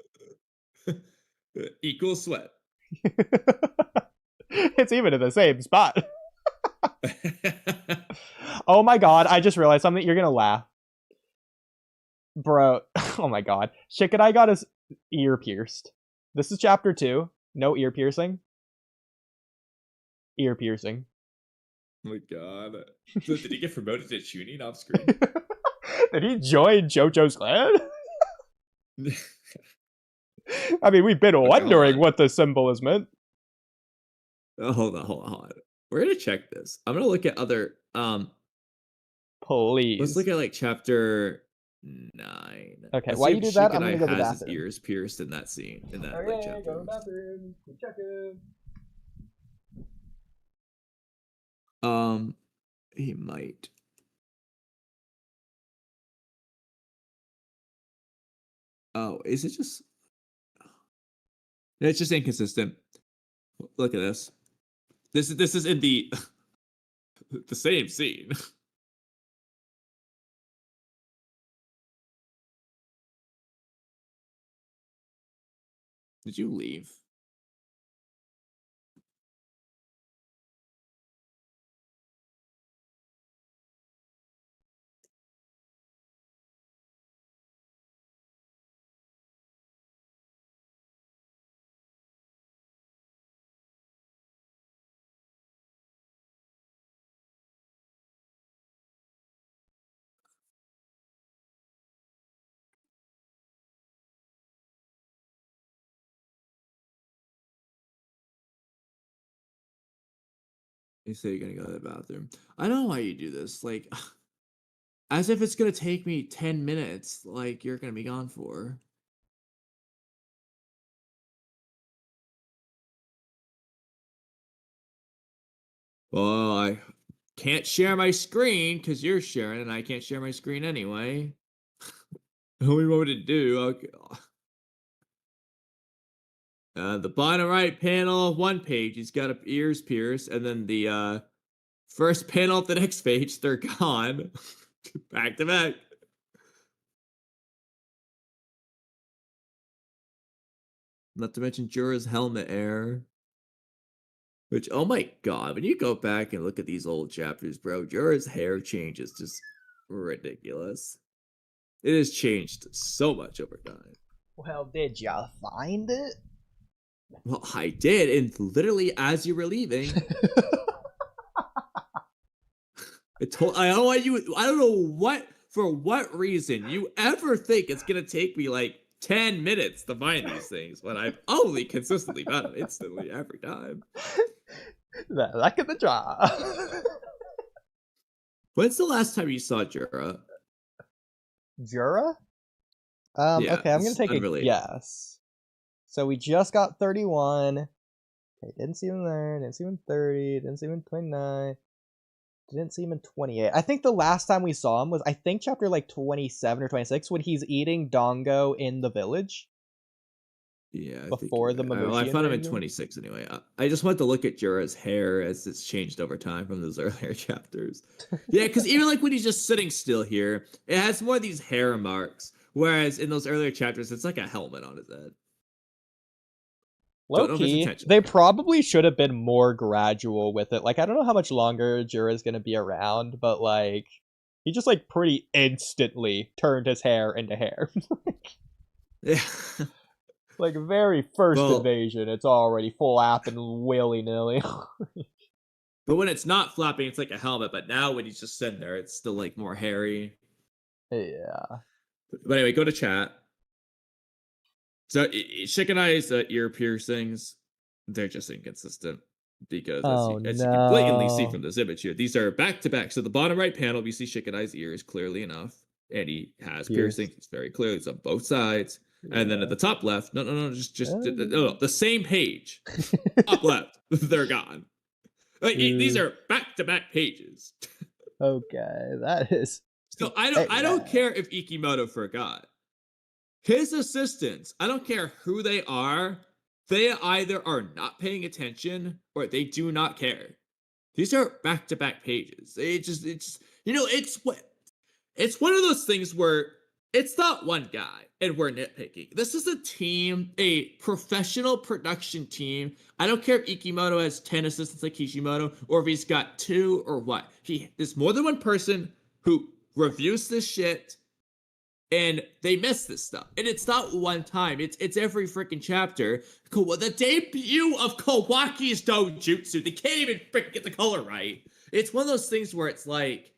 Equal sweat. It's even in the same spot. Oh my god, I just realized something. You're gonna laugh. Bro, oh my god. Shikanai got his ear pierced. This is chapter 2. No ear piercing. Ear piercing. Oh my god. So did he get promoted to tuning off screen? Did he join JoJo's clan? I mean, we've been wondering what the symbol has meant. Oh, hold on. We're gonna check this. I'm gonna look at other Please. Let's look at like chapter 9. Okay, let's while you do that, I'm gonna go to the has bathroom. his ears pierced in that scene. In that chapter. Go to the bathroom. Check it. He might. Oh, is it just? It's just inconsistent. Look at this. This is in the the same scene. Did you leave? You say you're gonna go to the bathroom. I don't know why you do this. Like, as if it's gonna take me 10 minutes. Like, you're gonna be gone for. Well, I can't share my screen because you're sharing, and I can't share my screen anyway. What we want to do? Okay. The bottom right panel of one page, he's got ears pierced, and then the first panel of the next page, they're gone. Back to back. Not to mention Jura's helmet error. Which, oh my god, when you go back and look at these old chapters, bro, Jura's hair change is just ridiculous. It has changed so much over time. Well, did y'all find it? Well, I did, and literally as you were leaving. I don't know for what reason you ever think it's gonna take me like 10 minutes to find these things when I've only consistently found them instantly every time. The luck of the draw. When's the last time you saw Jura? Jura? Yeah, okay, I'm gonna take a guess. So we just got 31. Okay, didn't see him there, didn't see him in 30, didn't see him in 29, didn't see him in 28. I think the last time we saw him was, I think, chapter like 27 or 26, when he's eating Dongo in the village. Yeah, before the Mamushi. I found him in 26 anyway. I just wanted to look at Jura's hair as it's changed over time from those earlier chapters. Yeah, because even like when he's just sitting still here, it has more of these hair marks, whereas in those earlier chapters, it's like a helmet on his head. Low-key, they probably should have been more gradual with it. Like, I don't know how much longer Jura's gonna be around, but like, he just like pretty instantly turned his hair into hair. Yeah. Like very first invasion, it's already flapping willy-nilly. But when it's not flapping, it's like a helmet. But now when he's just sitting there, it's still like more hairy. Yeah. But anyway, go to chat. So Chicken Eye's ear piercings, they're just inconsistent. Because as you can blatantly see from this image here, these are back-to-back. So the bottom right panel, we see Chicken Eye's ears clearly enough. And he has piercings. It's very clear. It's on both sides. Yeah. And then at the top left, no, the same page. Top left, they're gone. Like, these are back-to-back pages. Okay, that is. So I don't care if Ikimoto forgot. His assistants, I don't care who they are. They either are not paying attention or they do not care. These are back-to-back pages. It's one of those things where it's not one guy and we're nitpicking. This is a team, a professional production team. I don't care if Ikimoto has 10 assistants like Kishimoto or if he's got 2 or what. There's more than one person who reviews this shit and they miss this stuff. And it's not one time. It's every freaking chapter. The debut of Kawaki's Dojutsu. They can't even freaking get the color right. It's one of those things where it's like,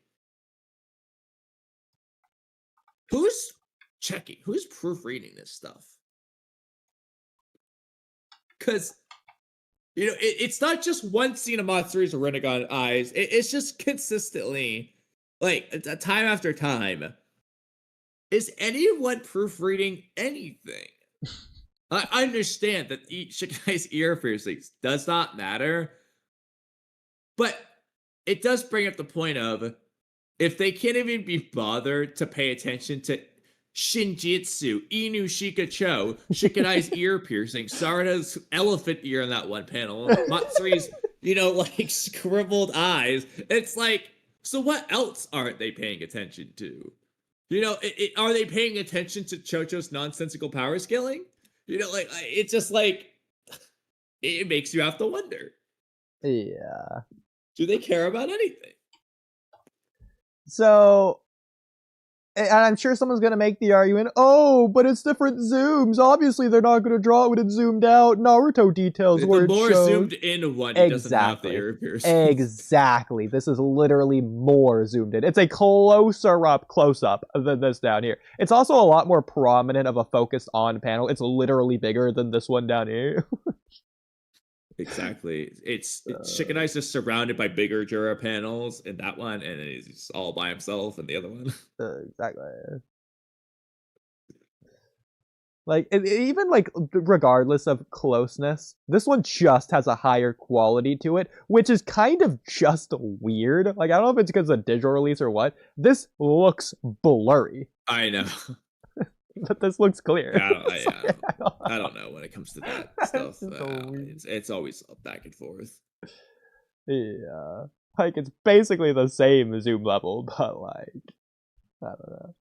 who's checking? Who's proofreading this stuff? Because, it's not just one scene of Matsuri's Rinnegan eyes. It's just consistently, like, time after time. Is anyone proofreading anything? I understand that Shikai's ear piercings does not matter, but it does bring up the point of, if they can't even be bothered to pay attention to Shinjitsu, Inu Shikacho, Shikanai's ear piercing, Sarada's elephant ear in that one panel, Matsuri's, like scribbled eyes, it's like, so what else aren't they paying attention to? Are they paying attention to Chocho's nonsensical power scaling? It's just like, it makes you have to wonder. Yeah. Do they care about anything? So, and I'm sure someone's going to make the argument, oh, but it's different zooms. Obviously, they're not going to draw it when it's zoomed out. Naruto details where it's more zoomed in one, he doesn't have the ear piercing. Exactly. This is literally more zoomed in. It's a closer up close-up than this down here. It's also a lot more prominent of a focused on panel. It's literally bigger than this one down here. Exactly. It's Shikanai's just surrounded by bigger Jura panels in that one, and then he's all by himself in the other one. Exactly. Like, even, like, regardless of closeness, this one just has a higher quality to it, which is kind of just weird. Like, I don't know if it's because of the digital release or what. This looks blurry. I know. But this looks clear. I don't know when it comes to that stuff. It's always back and forth. Yeah. Like, it's basically the same zoom level, but, like, I don't know.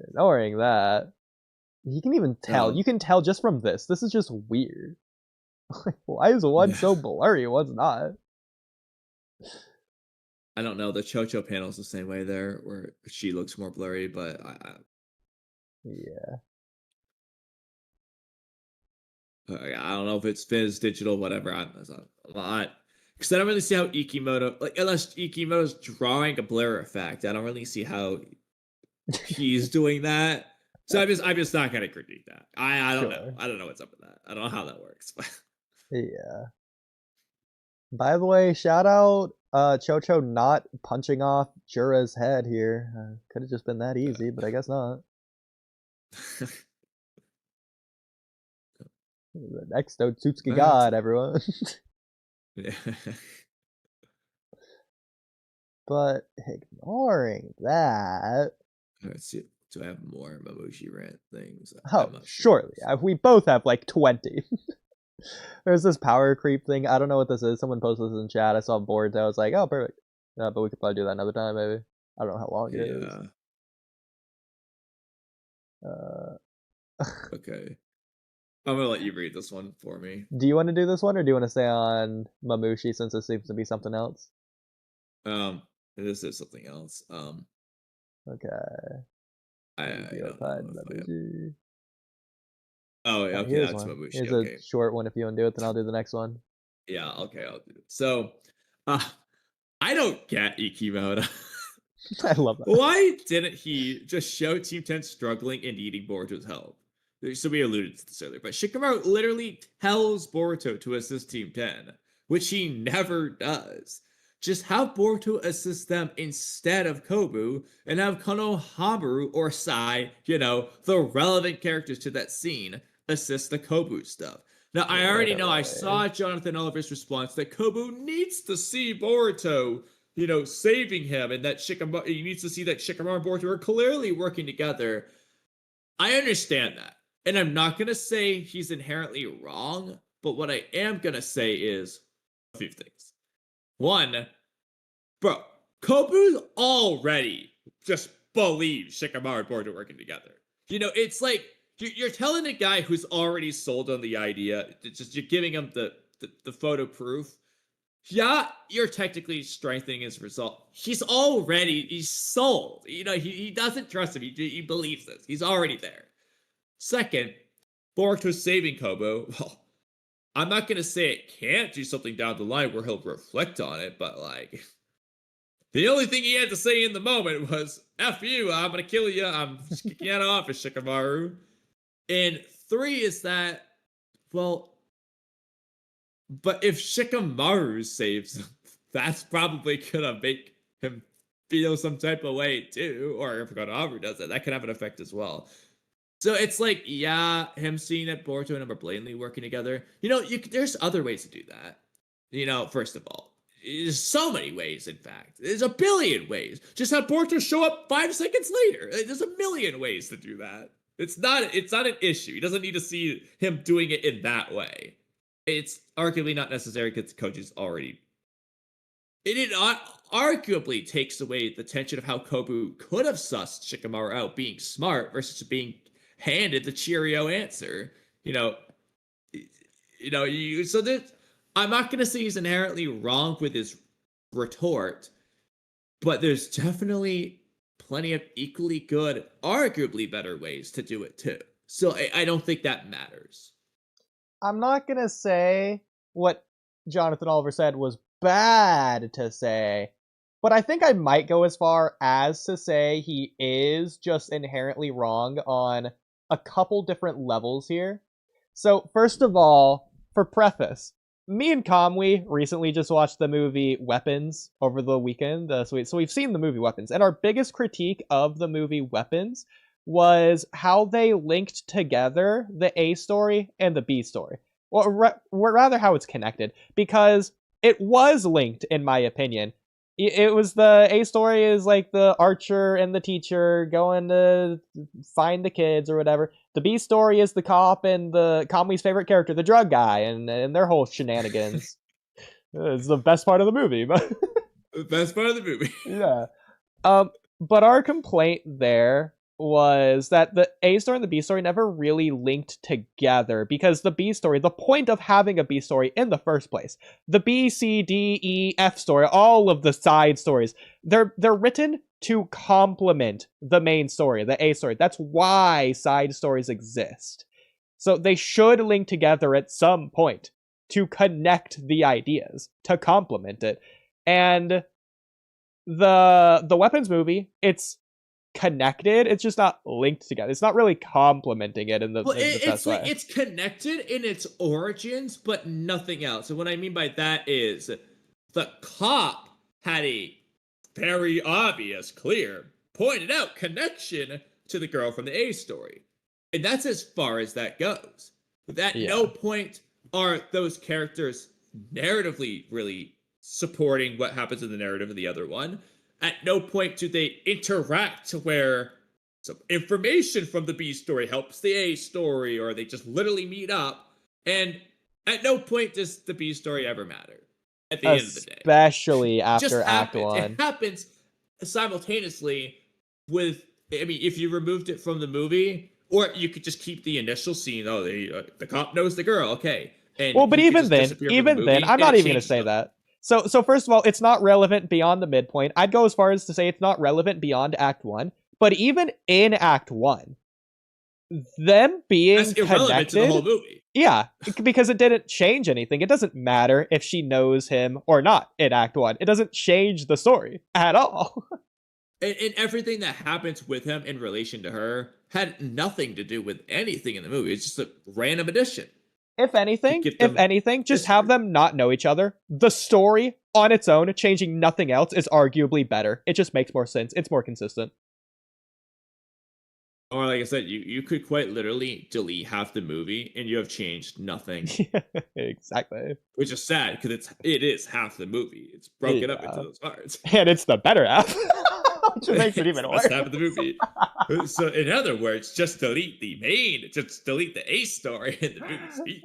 Ignoring that, you can even tell. You can tell just from this. This is just weird. Like, why is one so blurry? One's not. I don't know. The Chocho panel's the same way there, where she looks more blurry, but yeah. I don't know if it's Fizz, digital, whatever. I'm not, because I don't really see how Ikimoto, like, unless Ikimoto's drawing a blur effect, I don't really see how he's doing that. So I'm just not gonna critique that. I don't know. I don't know what's up with that. I don't know how that works. Yeah. By the way, shout out Chocho not punching off Jura's head here. Could have just been that easy, but I guess not. The next Otsutsuki god, everyone. Yeah. But ignoring that, Let's see. Do I have more Mamushi rant things? Oh, surely. We both have like 20. There's this power creep thing. I don't know what this is. Someone posted this in chat. I saw boards. I was like, oh, perfect. But we could probably do that another time, maybe. I don't know how long it is. Okay. I'm gonna let you read this one for me. Do you want to do this one, or do you want to stay on Mamushi since it seems to be something else? This is something else. Okay. Oh, okay, Here's that's one. Mamushi. Here's Okay. a short one. If you want to do it, then I'll do the next one. Yeah, okay, I'll do it. So, I don't get Ikimoto. I love that. Why didn't he just show Team 10 struggling and needing Boruto's help? So we alluded to this earlier, but Shikamaru literally tells Boruto to assist Team 10, which he never does. Just have Boruto assist them instead of Kobu, and have Konohamaru or Sai, the relevant characters to that scene, assist the Kobu stuff. Now, I already know, I saw Jonathan Oliver's response that Kobu needs to see Boruto, saving him, and that he needs to see that Shikamaru and Boruto are clearly working together. I understand that. And I'm not going to say he's inherently wrong, but what I am going to say is a few things. One, bro, Kobu already just believes Shikamaru and Boruto working together. It's like you're telling a guy who's already sold on the idea, you're giving him the photo proof. Yeah, you're technically strengthening his result. He's sold. He doesn't trust him. He believes this. He's already there. Second, Boruto saving Kobo. Well, I'm not going to say it can't do something down the line where he'll reflect on it, but the only thing he had to say in the moment was, F you, I'm going to kill you, I'm just kicking you out of office, Shikamaru. And three is that, well, but if Shikamaru saves him, that's probably going to make him feel some type of way too, or if Konohamaru does that could have an effect as well. So it's like, yeah, him seeing that Boruto and him are blatantly working together. There's other ways to do that. First of all, there's so many ways, in fact. There's a billion ways. Just have Boruto show up 5 seconds later. There's a million ways to do that. It's not an issue. He doesn't need to see him doing it in that way. It's arguably not necessary because Koji's already... It arguably takes away the tension of how Kobu could have sussed Shikamaru out being smart versus being handed the Cheerio answer. I'm not going to say he's inherently wrong with his retort, but there's definitely plenty of equally good, arguably better ways to do it too. So I don't think that matters. I'm not going to say what Jonathan Oliver said was bad to say, but I think I might go as far as to say he is just inherently wrong on a couple different levels here. So first of all, for preface, me and Kamui recently just watched the movie Weapons over the weekend. So we've seen the movie Weapons, and our biggest critique of the movie Weapons was how they linked together the A story and the B story. Or rather how it's connected, because it was linked, in my opinion. It was the A story is like the archer and the teacher going to find the kids or whatever. The B story is the cop and the Kamui's favorite character, the drug guy, and their whole shenanigans. It's the best part of the movie. The best part of the movie. Yeah. But our complaint there was that the A story and the B story never really linked together, because the B story, the point of having a B story in the first place, the B, C, D, E, F story, all of the side stories, they're written to complement the main story, the A story. That's why side stories exist. So they should link together at some point to connect the ideas, to complement it. And the Weapons movie, it's connected, it's just not linked together. It's not really complementing it in the best way. It's connected in its origins, but nothing else. And what I mean by that is the cop had a very obvious, clear, pointed out connection to the girl from the A story. And that's as far as that goes. At no point are those characters narratively really supporting what happens in the narrative of the other one. At no point do they interact where some information from the B story helps the A story, or they just literally meet up. And at no point does the B story ever matter at the end of the day. Especially after Act 1. It happens simultaneously with, if you removed it from the movie, or you could just keep the initial scene. Oh, the cop knows the girl. Okay. And well, but even then, I'm not even going to say that. So first of all, it's not relevant beyond the midpoint. I'd go as far as to say it's not relevant beyond Act 1. But even in Act 1, them being That's irrelevant connected, to the whole movie. Yeah, because it didn't change anything. It doesn't matter if she knows him or not in Act 1. It doesn't change the story at all. And everything that happens with him in relation to her had nothing to do with anything in the movie. It's just a random addition. If anything, just have them not know each other. The story on its own, changing nothing else, is arguably better. It just makes more sense. It's more consistent. Or like I said, you could quite literally delete half the movie and you have changed nothing. Exactly. Which is sad because it is half the movie. It's broken up into those parts. And it's the better half. Which makes it even worse. Half of the movie. So in other words, just delete the A story in the movie speak.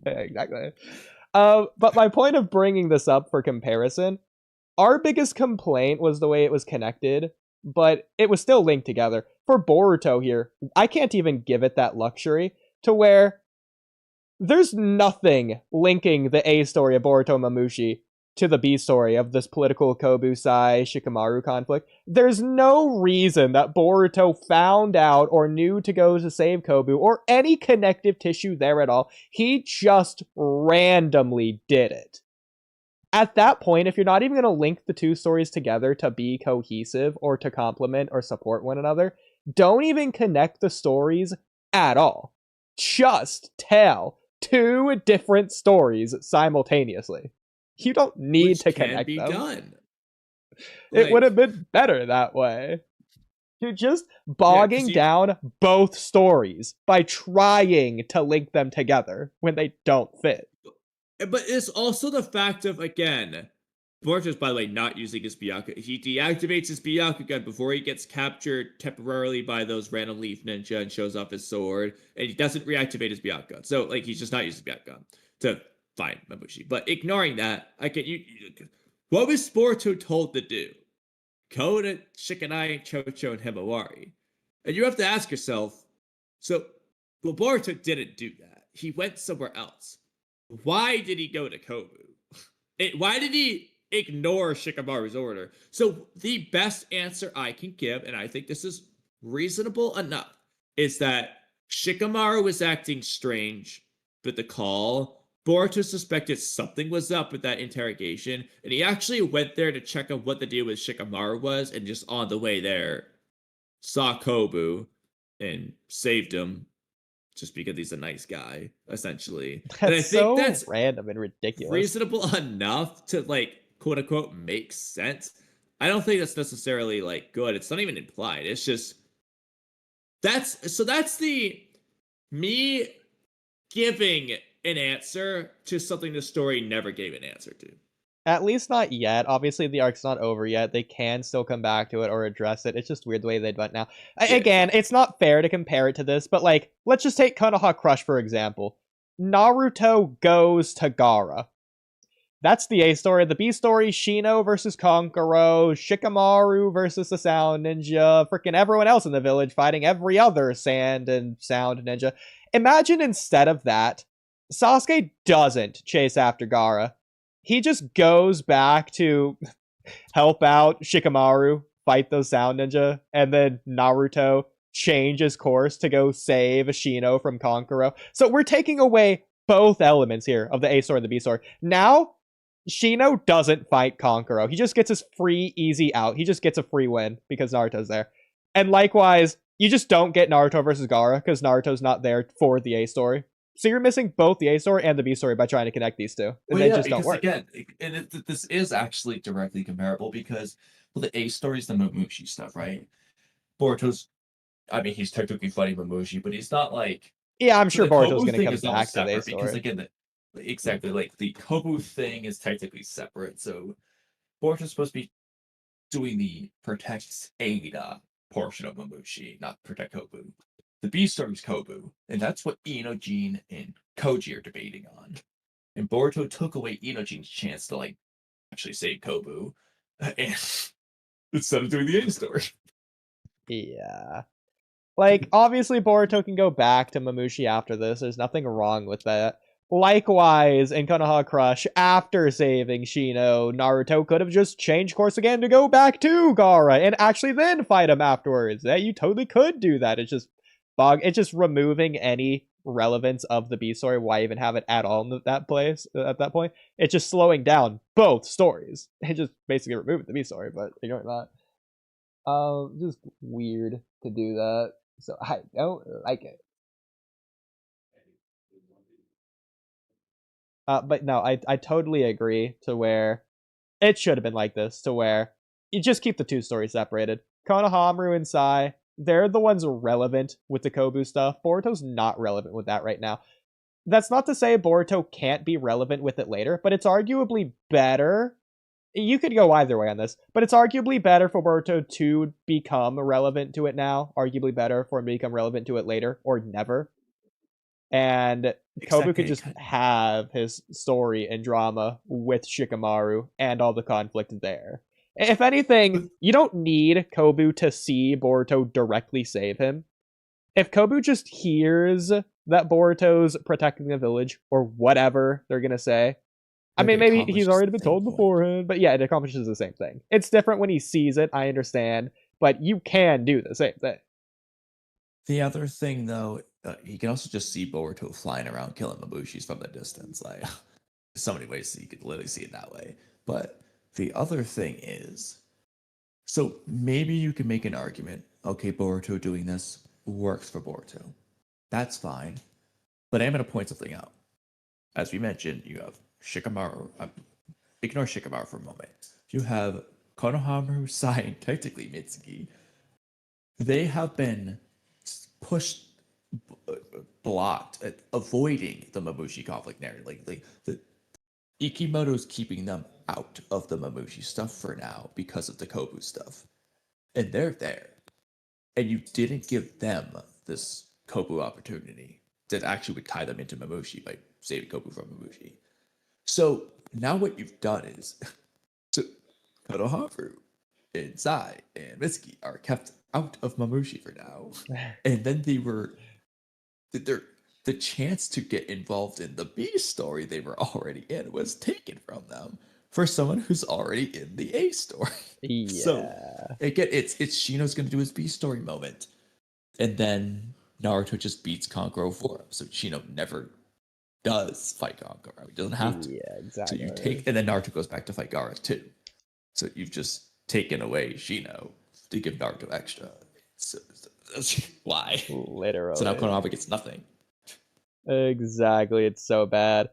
Exactly. But my point of bringing this up for comparison, our biggest complaint was the way it was connected, but it was still linked together. For Boruto here, I can't even give it that luxury to where there's nothing linking the A story of Boruto Mamushi to the B story of this political Kobusai Shikamaru conflict. There's no reason that Boruto found out or knew to go to save Kobu or any connective tissue there at all. He just randomly did it. At that point, if you're not even going to link the two stories together to be cohesive or to complement or support one another, don't even connect the stories at all. Just tell two different stories simultaneously. You don't need to connect them. Done. It would have been better that way. You're just bogging down both stories by trying to link them together when they don't fit. But it's also the fact of, again, Boruto's, by the way, not using his Byakugan. He deactivates his Byakugan before he gets captured temporarily by those random leaf ninja and shows off his sword. And he doesn't reactivate his Byakugan. So, he's just not using Byakugan to find Mamushi. But ignoring that, what was Boruto told to do? Go to Shikanai, Chocho, and Himawari. And you have to ask yourself, Boruto didn't do that. He went somewhere else. Why did he go to Kobu? Why did he ignore Shikamaru's order? So the best answer I can give, and I think this is reasonable enough, is that Shikamaru was acting strange with the call. Boruto suspected something was up with that interrogation, and he actually went there to check on what the deal with Shikamaru was, and just on the way there, saw Kobu and saved him. Just because he's a nice guy, essentially. And I think that's random and ridiculous. Reasonable enough to, quote unquote, make sense. I don't think that's necessarily, good. It's not even implied. It's just that's the me giving an answer to something the story never gave an answer to. At least not yet. Obviously, the arc's not over yet. They can still come back to it or address it. It's just weird the way they went now. Yeah. Again, it's not fair to compare it to this, but, let's just take Konoha Crush, for example. Naruto goes to Gaara. That's the A story. The B story, Shino versus Kankuro, Shikamaru versus the Sound Ninja, freaking everyone else in the village fighting every other Sand and Sound Ninja. Imagine instead of that, Sasuke doesn't chase after Gaara. He just goes back to help out Shikamaru, fight those Sound Ninja, and then Naruto changes course to go save Shino from Kankuro. So we're taking away both elements here of the A story and the B story. Now, Shino doesn't fight Kankuro. He just gets his free, easy out. He just gets a free win because Naruto's there. And likewise, you just don't get Naruto versus Gaara because Naruto's not there for the A story. So you're missing both the A story and the B story by trying to connect these two. And they just don't work. Again, this is actually directly comparable because the A story is the Mamushi stuff, right? Boruto's, he's technically fighting Mamushi, but he's not Yeah, I'm sure Boruto's going to come back to the A story. Because again, the Kobu thing is technically separate. So Boruto's supposed to be doing the protect Ada portion of Mamushi, not protect Kobu. The B story is Kobu, and that's what Inojin and Koji are debating on. And Boruto took away Inojin's chance to actually save Kobu, and instead of doing the A story. Yeah. Obviously Boruto can go back to Mamushi after this. There's nothing wrong with that. Likewise, in Konoha Crush, after saving Shino, Naruto could have just changed course again to go back to Gaara and actually then fight him afterwards. Yeah, you totally could do that. It's just bog. It's just removing any relevance of the B story. Why even have it at all in that place at that point? It's just slowing down both stories. It just basically removed the B story, but ignoring that. Just weird to do that. So I don't like it. But no, I totally agree to where it should have been like this, to where you just keep the two stories separated. Konohamaru and Sai, they're the ones relevant with the Kobu stuff. Boruto's not relevant with that right now. That's not to say Boruto can't be relevant with it later, but it's arguably better. You could go either way on this, but it's arguably better for Boruto to become relevant to it now, arguably better for him to become relevant to it later, or never. And Kobu could just have his story and drama with Shikamaru and all the conflict there. If anything, you don't need Kobu to see Boruto directly save him. If Kobu just hears that Boruto's protecting the village, or whatever they're going to say, I mean, maybe he's already been told beforehand, but yeah, it accomplishes the same thing. It's different when he sees it, I understand, but you can do the same thing. The other thing, though, you can also just see Boruto flying around killing Mabushis from the distance. Like, so many ways that you could literally see it that way. But the other thing is, so maybe you can make an argument, okay, Boruto doing this works for Boruto. That's fine. But I'm going to point something out. As we mentioned, you have Shikamaru. Ignore Shikamaru for a moment. You have Konohamaru, Sai, and technically Mitsuki. They have been pushed, blocked, avoiding the Mabushi conflict narrative. Like the Ikimoto's keeping them out of the Mabushi stuff for now because of the Kobu stuff. And they're there. And you didn't give them this Kobu opportunity that actually would tie them into Mabushi by saving Kobu from Mabushi. So now what you've done is so Konohamaru and Sai and Mitsuki are kept out of Mabushi for now. And then the chance to get involved in the B story they were already in was taken from them for someone who's already in the A story. Yeah. So again, it's Shino's gonna do his B story moment. And then Naruto just beats Kankuro for him. So Shino never does fight Kankuro. He doesn't have to. Yeah, exactly. So you take, and then Naruto goes back to fight Gaara too. So you've just taken away Shino to give Naruto extra. So why? Literally. So now Konohamaru gets nothing. Exactly, it's so bad.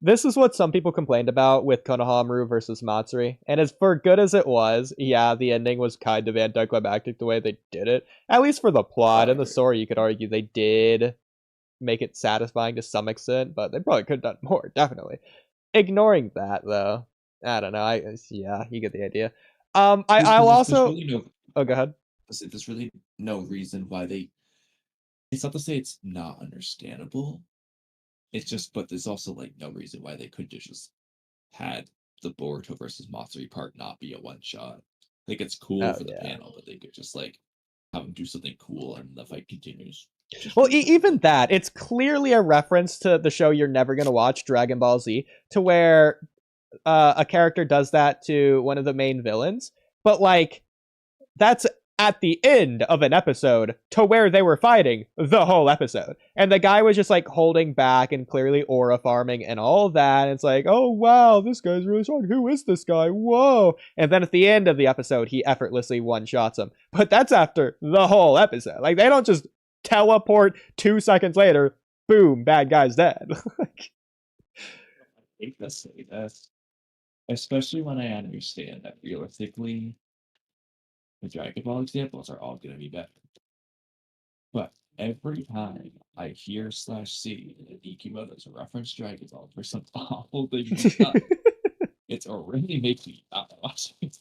This is what some people complained about with Konohamaru versus Matsuri, and as for good as it was, yeah, the ending was kind of anticlimactic the way they did it. At least for the plot and the story, you could argue they did make it satisfying to some extent, but they probably could have done more, definitely. Ignoring that, though, I don't know. Yeah, you get the idea. I'll also. Oh, go ahead. There's really no reason why they. It's not to say it's not understandable. It's just, but there's also like no reason why they couldn't just had the Boruto versus Matsuri part not be a one shot. Like it's cool for the panel, but they could just like have them do something cool and the fight continues. Well, even that, it's clearly a reference to the show you're never going to watch, Dragon Ball Z, to where a character does that to one of the main villains. But, like, that's at the end of an episode to where they were fighting the whole episode. And the guy was just, like, holding back and clearly aura farming and all that. And it's like, oh, wow, this guy's really strong. Who is this guy? Whoa. And then at the end of the episode, he effortlessly one-shots him. But that's after the whole episode. Like, they don't just teleport 2 seconds later, boom, bad guy's dead. I hate to say this, especially when I understand that realistically, the Dragon Ball examples are all going to be better. But every time I hear / see that Ikimoto's reference Dragon Ball for some awful thing he's done, it already makes me not watch it.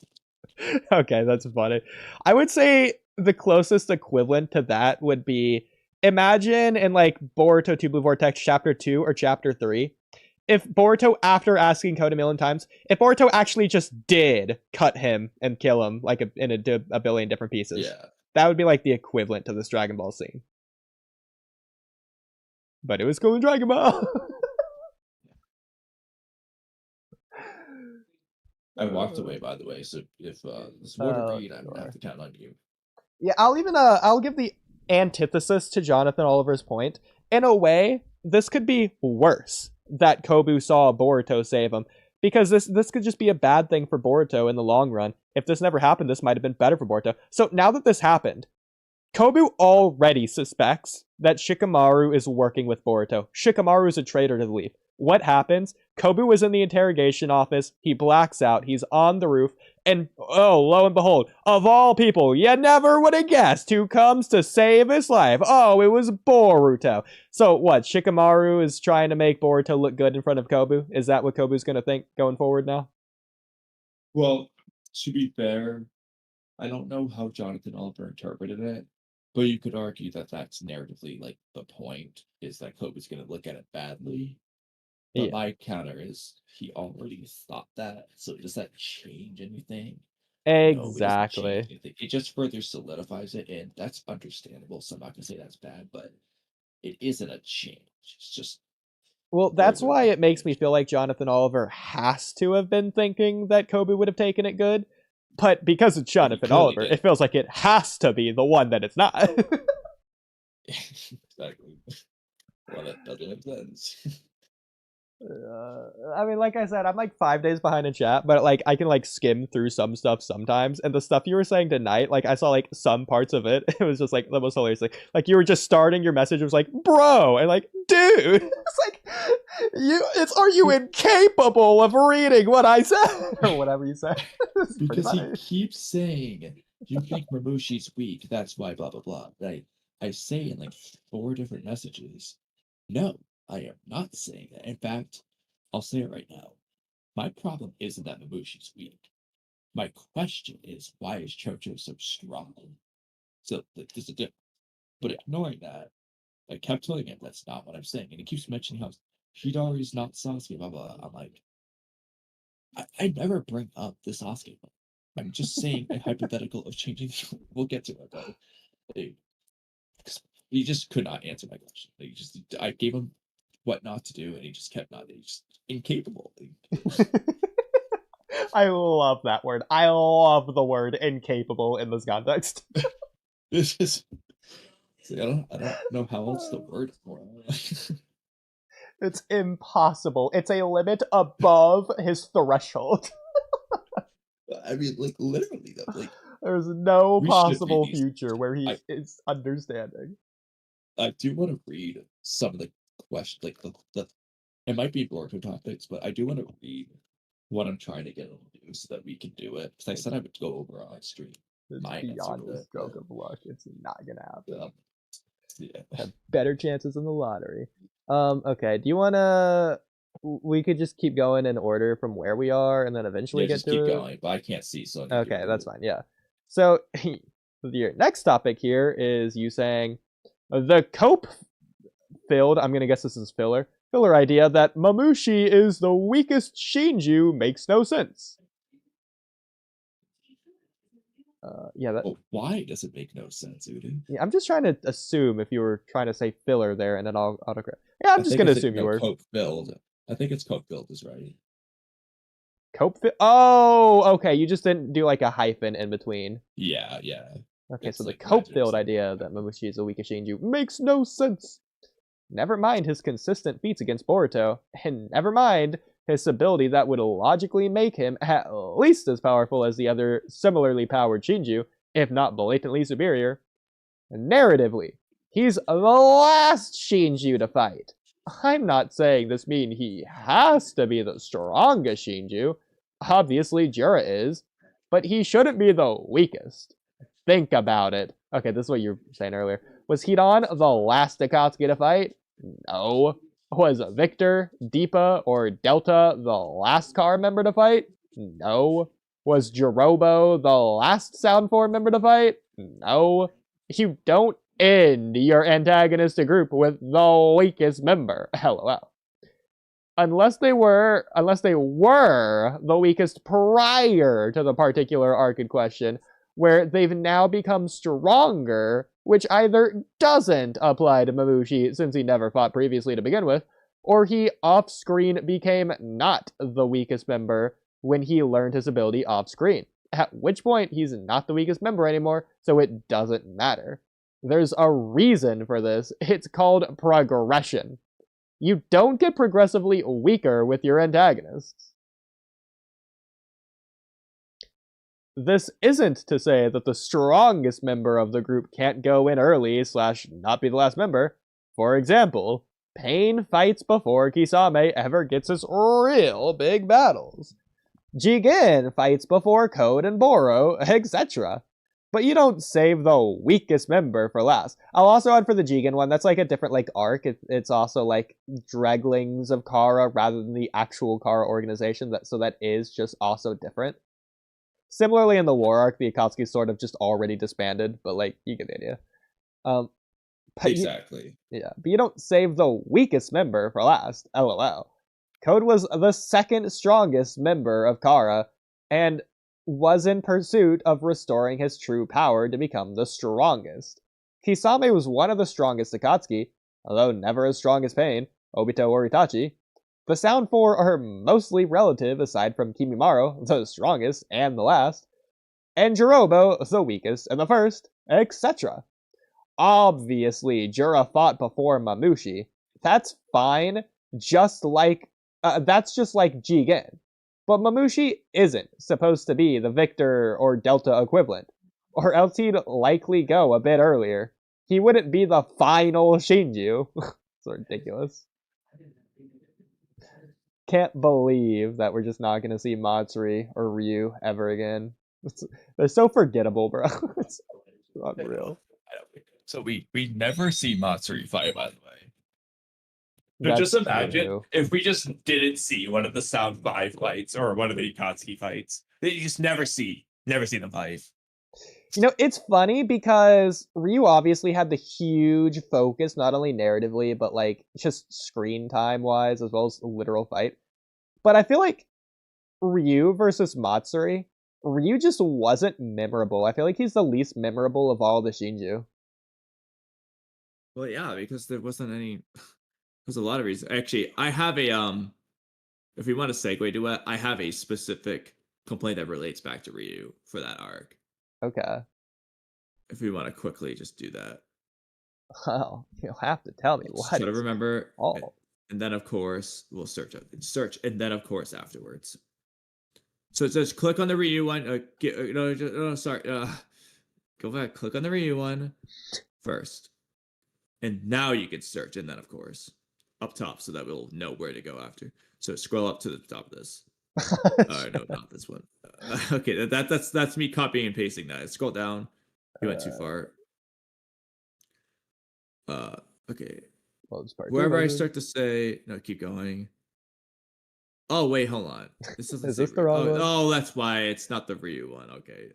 Okay, that's funny. I would say the closest equivalent to that would be, imagine in like Boruto 2 Blue Vortex Chapter 2 or Chapter 3, if Boruto, after asking Code a million times, if Boruto actually just did cut him and kill him like in a billion different pieces, that would be like the equivalent to this Dragon Ball scene. But it was cool in Dragon Ball. I walked away, by the way, so if there's more to read, I'm going to have to count on you. Yeah, I'll give the antithesis to Jonathan Oliver's point. In a way, this could be worse that Kobu saw Boruto save him, because this could just be a bad thing for Boruto in the long run. If this never happened, this might have been better for Boruto. So now that this happened, Kobu already suspects that Shikamaru is working with Boruto. Shikamaru is a traitor to the Leaf. What happens? Kobu is in the interrogation office. He blacks out. He's on the roof. And, oh, lo and behold, of all people, you never would have guessed who comes to save his life. Oh, it was Boruto. So what? Shikamaru is trying to make Boruto look good in front of Kobu? Is that what Kobu's going to think going forward now? Well, to be fair, I don't know how Jonathan Oliver interpreted it, but you could argue that that's narratively, like, the point, is that Kobu's going to look at it badly. But my counter is he already thought that, so does that change anything? Exactly. No, it doesn't change anything. It just further solidifies it, and that's understandable, so I'm not going to say that's bad, but it isn't a change. It's just... Well, that's why it makes me feel like Jonathan Oliver has to have been thinking that Kobu would have taken it good. But because it's Jonathan Oliver, it feels like it has to be the one that it's not. Exactly. Well, that doesn't make sense. I mean, like I said, I'm like 5 days behind in chat, but like I can like skim through some stuff sometimes. And the stuff you were saying tonight, like I saw like some parts of it. It was just like the most hilarious. Like you were just starting your message. It was like, bro, and like, dude, it's like are you incapable of reading what I said or whatever you said? Because he keeps saying, you think Mamushi's weak, that's why blah blah blah. I say in like 4 different messages, no, I am not saying that. In fact, I'll say it right now. My problem isn't that Mamushi's weak. My question is, why is Chocho so strong? So there's a difference. But ignoring that, I kept telling him that's not what I'm saying. And he keeps mentioning how Hidari's not Sasuke, blah, blah. I'm like, I never bring up the Sasuke one. I'm just saying a hypothetical of changing. We'll get to it, but he just could not answer my question. I gave him what not to do, and he just kept not. He's just incapable. I love that word. I love the word incapable in this context. This is. I don't know how else to word it more. It's impossible. It's a limit above his threshold. I mean, like literally, though. Like there's no possible future where he is understanding. I do want to read some of the questions, like the it might be Boruto topics, but I do want to read what I'm trying to get him to do so that we can do it. Because I said I would go over on stream. It's beyond a stroke of luck. It's not gonna happen. Yeah. Have better chances in the lottery. Okay. Do you wanna? We could just keep going in order from where we are, and then eventually get to keep going. But I can't see, so okay, that's fine. Yeah. So your next topic here is you saying the cope filled. I'm gonna guess this is filler idea that Mamushi is the weakest Shinju makes no sense. Yeah. Well, why does it make no sense, Oodie? Yeah, I'm just trying to assume if you were trying to say filler there, and then I'll autocorrect. Yeah, I'm just gonna assume you were. Cope filled. I think it's cope filled is right. Cope filled. Oh, okay. You just didn't do like a hyphen in between. Yeah. Okay, so the cope filled idea that Mamushi is the weakest Shinju makes no sense. Never mind his consistent feats against Boruto, and never mind his ability that would logically make him at least as powerful as the other similarly powered Shinju, if not blatantly superior. Narratively, he's the last Shinju to fight. I'm not saying this means he has to be the strongest Shinju. Obviously, Jura is, but he shouldn't be the weakest. Think about it. Okay, this is what you were saying earlier. Was Hidan the last Akatsuki to fight? No. Was Victor, Deepa, or Delta the last car member to fight? No. Was Jirobo the last sound form member to fight? No. You don't end your antagonistic group with the weakest member. LOL. Unless they were the weakest prior to the particular arc in question, where they've now become stronger, which either doesn't apply to Mamushi since he never fought previously to begin with, or he off-screen became not the weakest member when he learned his ability off-screen, at which point he's not the weakest member anymore, so it doesn't matter. There's a reason for this. It's called progression. You don't get progressively weaker with your antagonists. This isn't to say that the strongest member of the group can't go in early / not be the last member. For example, Pain fights before Kisame ever gets his real big battles. Jigen fights before Code and Boro, etc. But you don't save the weakest member for last. I'll also add for the Jigen one, that's like a different like arc. It's also like Dreglings of Kara rather than the actual Kara organization, so that is just also different. Similarly in the War arc, the Akatsuki's sort of just already disbanded, but like, you get the idea. Exactly. But you don't save the weakest member for last, LOL. Code was the second strongest member of Kara, and was in pursuit of restoring his true power to become the strongest. Kisame was one of the strongest Akatsuki, although never as strong as Pain, Obito, or Itachi. The Sound Four are mostly relative aside from Kimimaro, the strongest and the last, and Jirobo, the weakest and the first, etc. Obviously, Jura fought before Mamushi. That's fine, that's just like Jigen. But Mamushi isn't supposed to be the Victor or Delta equivalent, or else he'd likely go a bit earlier. He wouldn't be the final Shinju. It's ridiculous. Can't believe that we're just not going to see Matsuri or Ryu ever again. They're so forgettable, bro. It's unreal. So we never see Matsuri fight, by the way. So That's just imagine true. if we just didn't see one of the Sound 5 fights or one of the Akatsuki fights. That you just never see them fight. You know, it's funny because Ryu obviously had the huge focus, not only narratively, but like just screen time wise, as well as the literal fight. But I feel like Ryu versus Matsuri, Ryu just wasn't memorable. I feel like he's the least memorable of all the Shinju. Well, yeah, because there wasn't any. There's a lot of reasons. Actually, I have a if we want to segue to it, I have a specific complaint that relates back to Ryu for that arc. Okay. If we want to quickly just do that. Well, you'll have to tell me what. Try to remember. Oh. And then of course we'll search, and then of course afterwards. So just click on the Ryu one. Go back. Click on the Ryu one first, and now you can search, and then of course up top, so that we'll know where to go after. So scroll up to the top of this. No, not this one. Okay, that's me copying and pasting that. Scroll down. You went too far. Okay. Wherever I start to say no, keep going. Oh wait, hold on. This doesn't. Is this the wrong one? Oh, that's why it's not the Ryu one. Okay.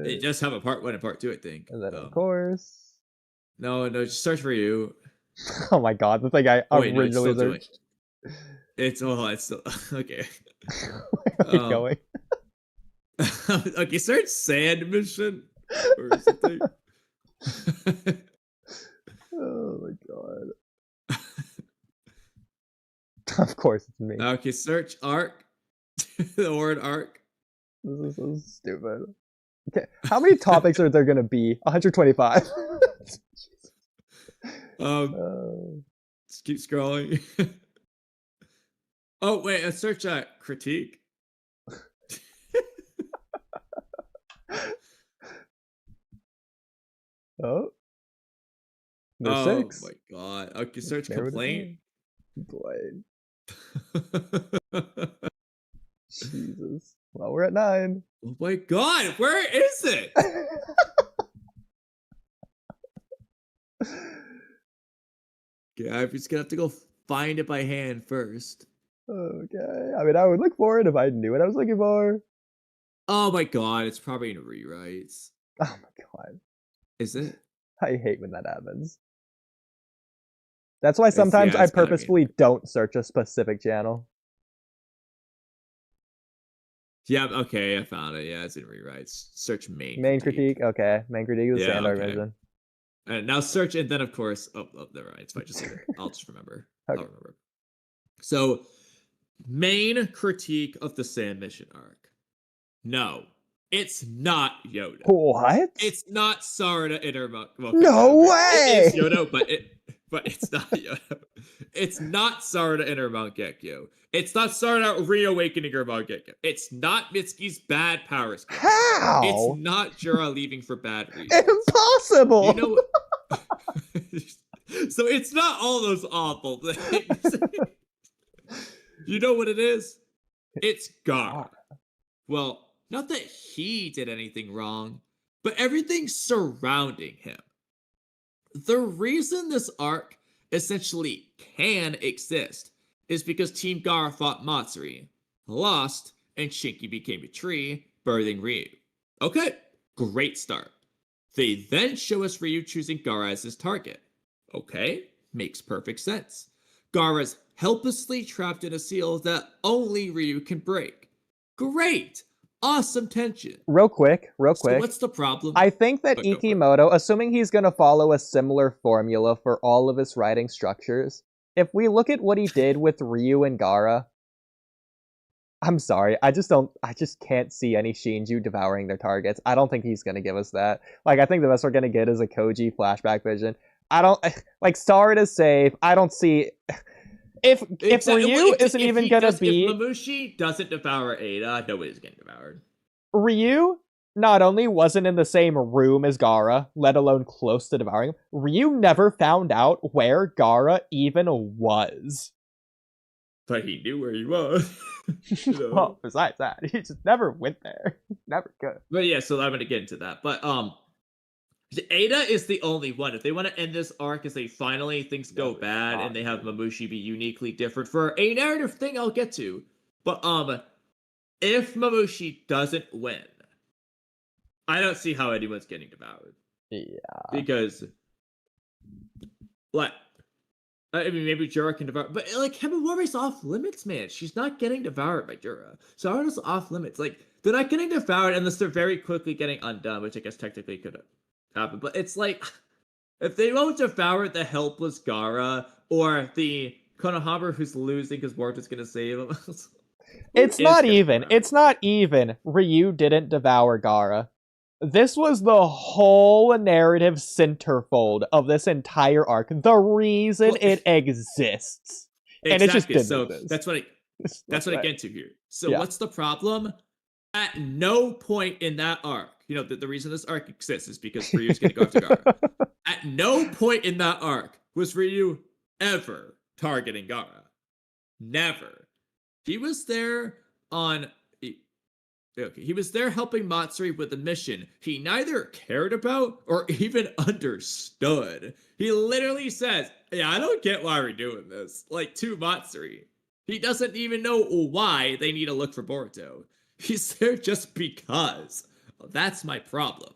They just have a part 1 and part 2, I think. And then of course. No, just search for you. Oh my god, the thing I originally searched. It's still okay. Where are we going? Okay, search sand mission or something. Oh my god. Of course it's me. Okay, search arc. The word arc. This is so stupid. Okay, how many topics are there gonna be? 125. Just keep scrolling. Oh wait, search critique. Oh. There's 6. Oh my god. Okay, search complaint. Complaint. Jesus. Well, we're at 9. Oh my god, where is it? Okay, I'm just gonna have to go find it by hand first. Okay. I mean, I would look for it if I knew what I was looking for. Oh my god, it's probably in rewrites. Oh my god. Is it? I hate when that happens. That's why sometimes I purposefully don't search a specific channel. Yeah, okay, I found it. Yeah, it's in rewrites. Search main critique. Okay, main critique is the Sandor version. And now search, and then of course, never mind. It's fine. Just I'll just remember. Okay. I'll remember. So, main critique of the Sand Mission arc. No, It's not Yoda. What? It's not Sarada Intermonk. Well, No it is way! Yoda, but it's not Yoda. It's not Sarada Inner Mangekyo. It's not Sarada Reawakening or Mangekyo. It's not Mitsuki's bad power skill. How? It's not Jura leaving for bad reasons. Impossible! You know what? So it's not all those awful things. You know what it is? It's Gara. Well, not that he did anything wrong, but everything surrounding him. The reason this arc essentially can exist is because Team Gara fought Matsuri, lost, and Shinki became a tree, birthing Ryu. Okay, great start. They then show us Ryu choosing Gara as his target. Okay, makes perfect sense. Gara's helplessly trapped in a seal that only Ryu can break. Great! Awesome tension. Real quick. So what's the problem? I think that Ikimoto, assuming he's going to follow a similar formula for all of his writing structures, if we look at what he did with Ryu and Gara, I'm sorry, I just can't see any Shinju devouring their targets. I don't think he's going to give us that. Like, I think the best we're going to get is a Koji flashback vision. I don't, like, Sarada's safe. I don't see... If Ryu isn't even gonna be... If Mamushi doesn't devour Ada, nobody's getting devoured. Ryu not only wasn't in the same room as Gara, let alone close to devouring him, Ryu never found out where Gara even was. But he knew where he was. You know? Well, besides that, he just never went there. Never could. But yeah, so I'm gonna get into that. But Ada is the only one. If they want to end this arc as they finally things go bad and they have Mamushi be uniquely different for a narrative thing I'll get to. But if Mamushi doesn't win, I don't see how anyone's getting devoured. Yeah. Because like I mean maybe Jura can devour, but like Himawari's off limits, man. She's not getting devoured by Jura. Sarada's off limits. Like they're not getting devoured unless they're very quickly getting undone, which I guess technically could happen. But it's like if they won't devour the helpless Gara or the Konohamaru who's losing because Boruto's gonna save him. It's not even. Ryu didn't devour Gara. This was the whole narrative centerfold of this entire arc. The reason it exists. Exactly. And it just didn't so exist. that's what I get to here. So Yeah. what's the problem? At no point in that arc, you know, the reason this arc exists is because Ryu's gonna go after Gara. At no point in that arc was Ryu ever targeting Gara. Never. He was there he was there helping Matsuri with a mission he neither cared about or even understood. He literally says, yeah, I don't get why we're doing this. Like, to Matsuri. He doesn't even know why they need to look for Boruto. He's there just because. That's my problem.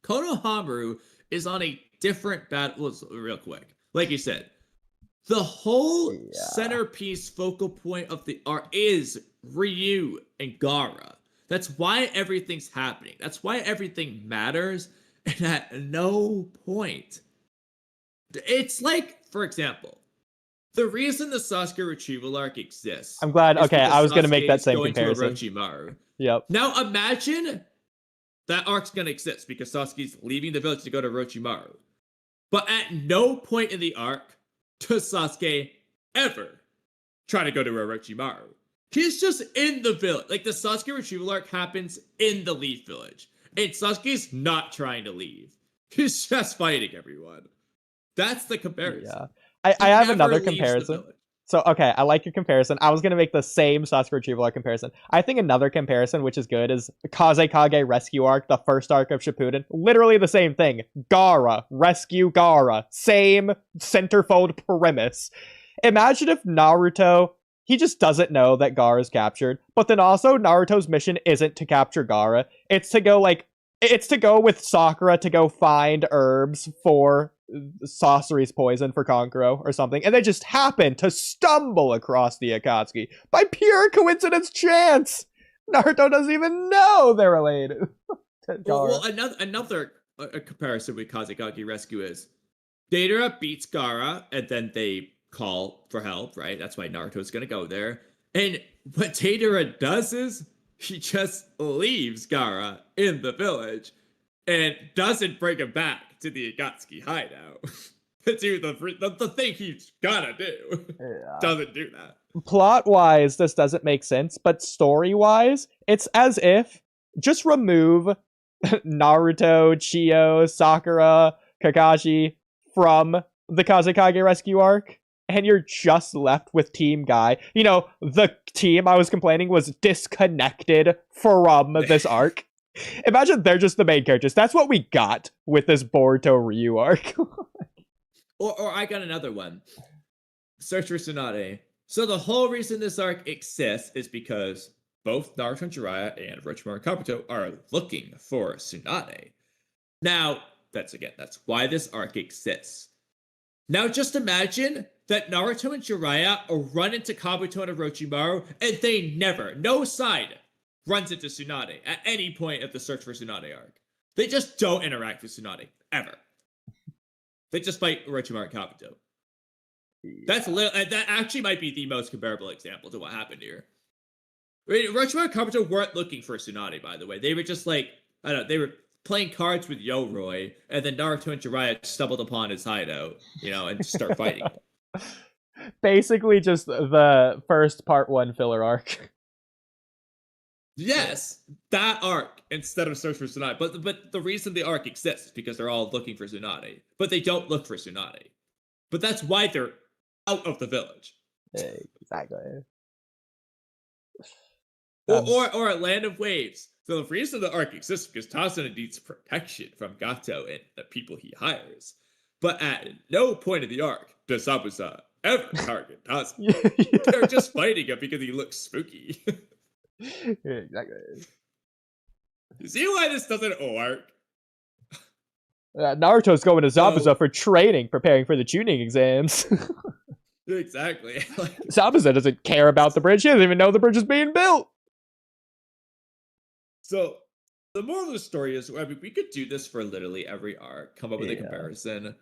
Konohamaru is on a different battle. Real quick. Like you said, the whole centerpiece focal point of the arc is Ryu and Gara. That's why everything's happening. That's why everything matters. And at no point. It's like, for example, the reason the Sasuke retrieval arc exists. I'm glad. Okay, I was going to make that same going comparison. To Orochimaru. Yep. Now imagine that arc's going to exist because Sasuke's leaving the village to go to Orochimaru. But at no point in the arc does Sasuke ever try to go to Orochimaru. He's just in the village. Like, the Sasuke retrieval arc happens in the Leaf Village. And Sasuke's not trying to leave. He's just fighting everyone. That's the comparison. Yeah. I have another comparison. So, okay, I like your comparison. I was going to make the same Sasuke retrieval arc comparison. I think another comparison, which is good, is Kazekage rescue arc, the first arc of Shippuden. Literally the same thing. Gara, rescue Gara. Same centerfold premise. Imagine if Naruto, he just doesn't know that Gara is captured, but then also Naruto's mission isn't to capture Gara. It's to go, with Sakura to go find herbs for Sasori's poison for Kankuro or something, and they just happen to stumble across the Akatsuki by pure coincidence chance. Naruto doesn't even know they're related. Well, another comparison with Kazekage Rescue is Deidara beats Gara, and then they call for help, right? That's why Naruto's gonna go there. And what Deidara does is he just leaves Gaara in the village and doesn't bring him back to the Akatsuki hideout to do the thing he's gotta do. Yeah. Doesn't do that. Plot-wise, this doesn't make sense, but story-wise, it's as if just remove Naruto, Chiyo, Sakura, Kakashi from the Kazekage rescue arc, and you're just left with Team Guy. You know, the team I was complaining was disconnected from this arc. Imagine they're just the main characters. That's what we got with this Boruto Ryu arc. Or I got another one. Search for Tsunade. So the whole reason this arc exists is because both Naruto and Jiraiya and Orochimaru and Kabuto are looking for Tsunade. Now, that's why this arc exists. Now just imagine that Naruto and Jiraiya run into Kabuto and Orochimaru, and they never, no side, runs into Tsunade at any point of the Search for Tsunade arc. They just don't interact with Tsunade, ever. They just fight Orochimaru and Kabuto. That actually might be the most comparable example to what happened here. I mean, Orochimaru and Kabuto weren't looking for Tsunade, by the way. They were just like, I don't know, they were playing cards with Yoroi, and then Naruto and Jiraiya stumbled upon his hideout, and start fighting. Basically just the first part 1 filler arc. Yes, that arc instead of Search for Tsunade. But the reason the arc exists is because they're all looking for Tsunade. But they don't look for Tsunade. But that's why they're out of the village. Exactly. Or a Land of Waves. So the reason the arc exists is because Tazuna needs protection from Gato and the people he hires. But at no point in the arc does Zabuza ever target Tazuna. They're just fighting him because he looks spooky. Exactly. You see why this doesn't work? Naruto's going to Zabuza for training, preparing for the tuning exams. Exactly. Zabuza doesn't care about the bridge. He doesn't even know the bridge is being built. So, the moral of the story is, I mean, we could do this for literally every arc, come up with a comparison.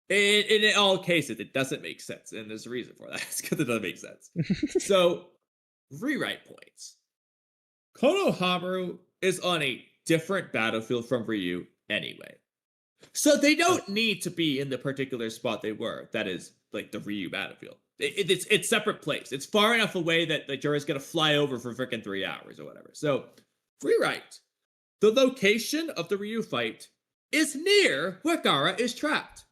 In all cases, it doesn't make sense, and there's a reason for that. It's because it doesn't make sense. So, rewrite points. Konohamaru is on a different battlefield from Ryu anyway. So they don't need to be in the particular spot they were. That is, like, the Ryu battlefield. It's separate place. It's far enough away that the Jorah's gonna fly over for freaking 3 hours or whatever. So, rewrite. The location of the Ryu fight is near where Gaara is trapped.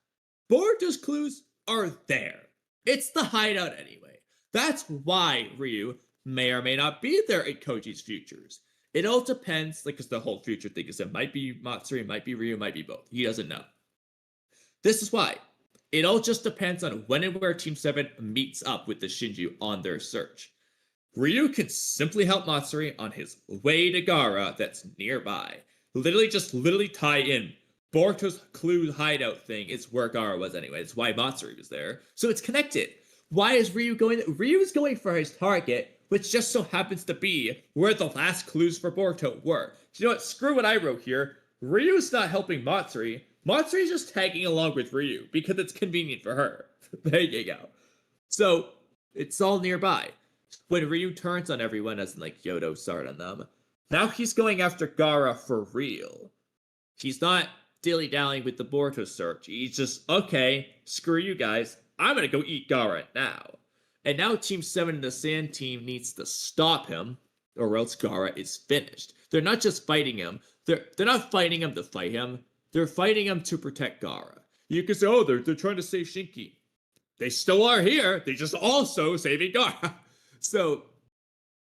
Boruto's clues are there. It's the hideout anyway. That's why Ryu may or may not be there in Koji's futures. It all depends, because the whole future thing is it might be Matsuri, it might be Ryu, it might be both. He doesn't know. This is why. It all just depends on when and where Team 7 meets up with the Shinju on their search. Ryu can simply help Matsuri on his way to Gaara that's nearby. Literally tie in. Boruto's clue hideout thing is where Gaara was anyway. It's why Matsuri was there. So it's connected. Why is Ryu going? Ryu is going for his target, which just so happens to be where the last clues for Boruto were. So you know what? Screw what I wrote here. Ryu's not helping Matsuri. Matsui's just tagging along with Ryu because it's convenient for her. There you go. So it's all nearby. When Ryu turns on everyone, as in like Yodo started on them, now he's going after Gaara for real. He's not dilly-dallying with the Boruto search. He's just, okay, screw you guys. I'm gonna go eat Gaara now. And now Team 7 and the Sand Team needs to stop him, or else Gaara is finished. They're not just fighting him. They're not fighting him to fight him. They're fighting him to protect Gaara. You can say, oh, they're trying to save Shinki. They still are here. They're just also saving Gaara. So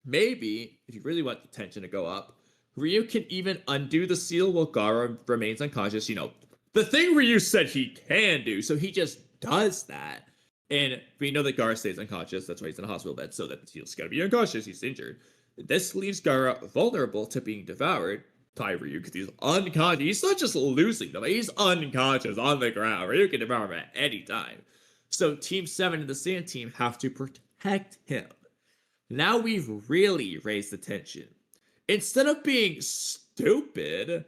maybe, if you really want the tension to go up, Ryu can even undo the seal while Gaara remains unconscious. You know, the thing Ryu said he can do, so he just does that. And we know that Gaara stays unconscious. That's why he's in a hospital bed, so that he's gotta be unconscious. He's injured. This leaves Gaara vulnerable to being devoured by Ryu because he's unconscious. He's not just losing them. He's unconscious on the ground. Ryu can devour him at any time. So Team 7 and the Sand Team have to protect him. Now we've really raised the tension. Instead of being stupid,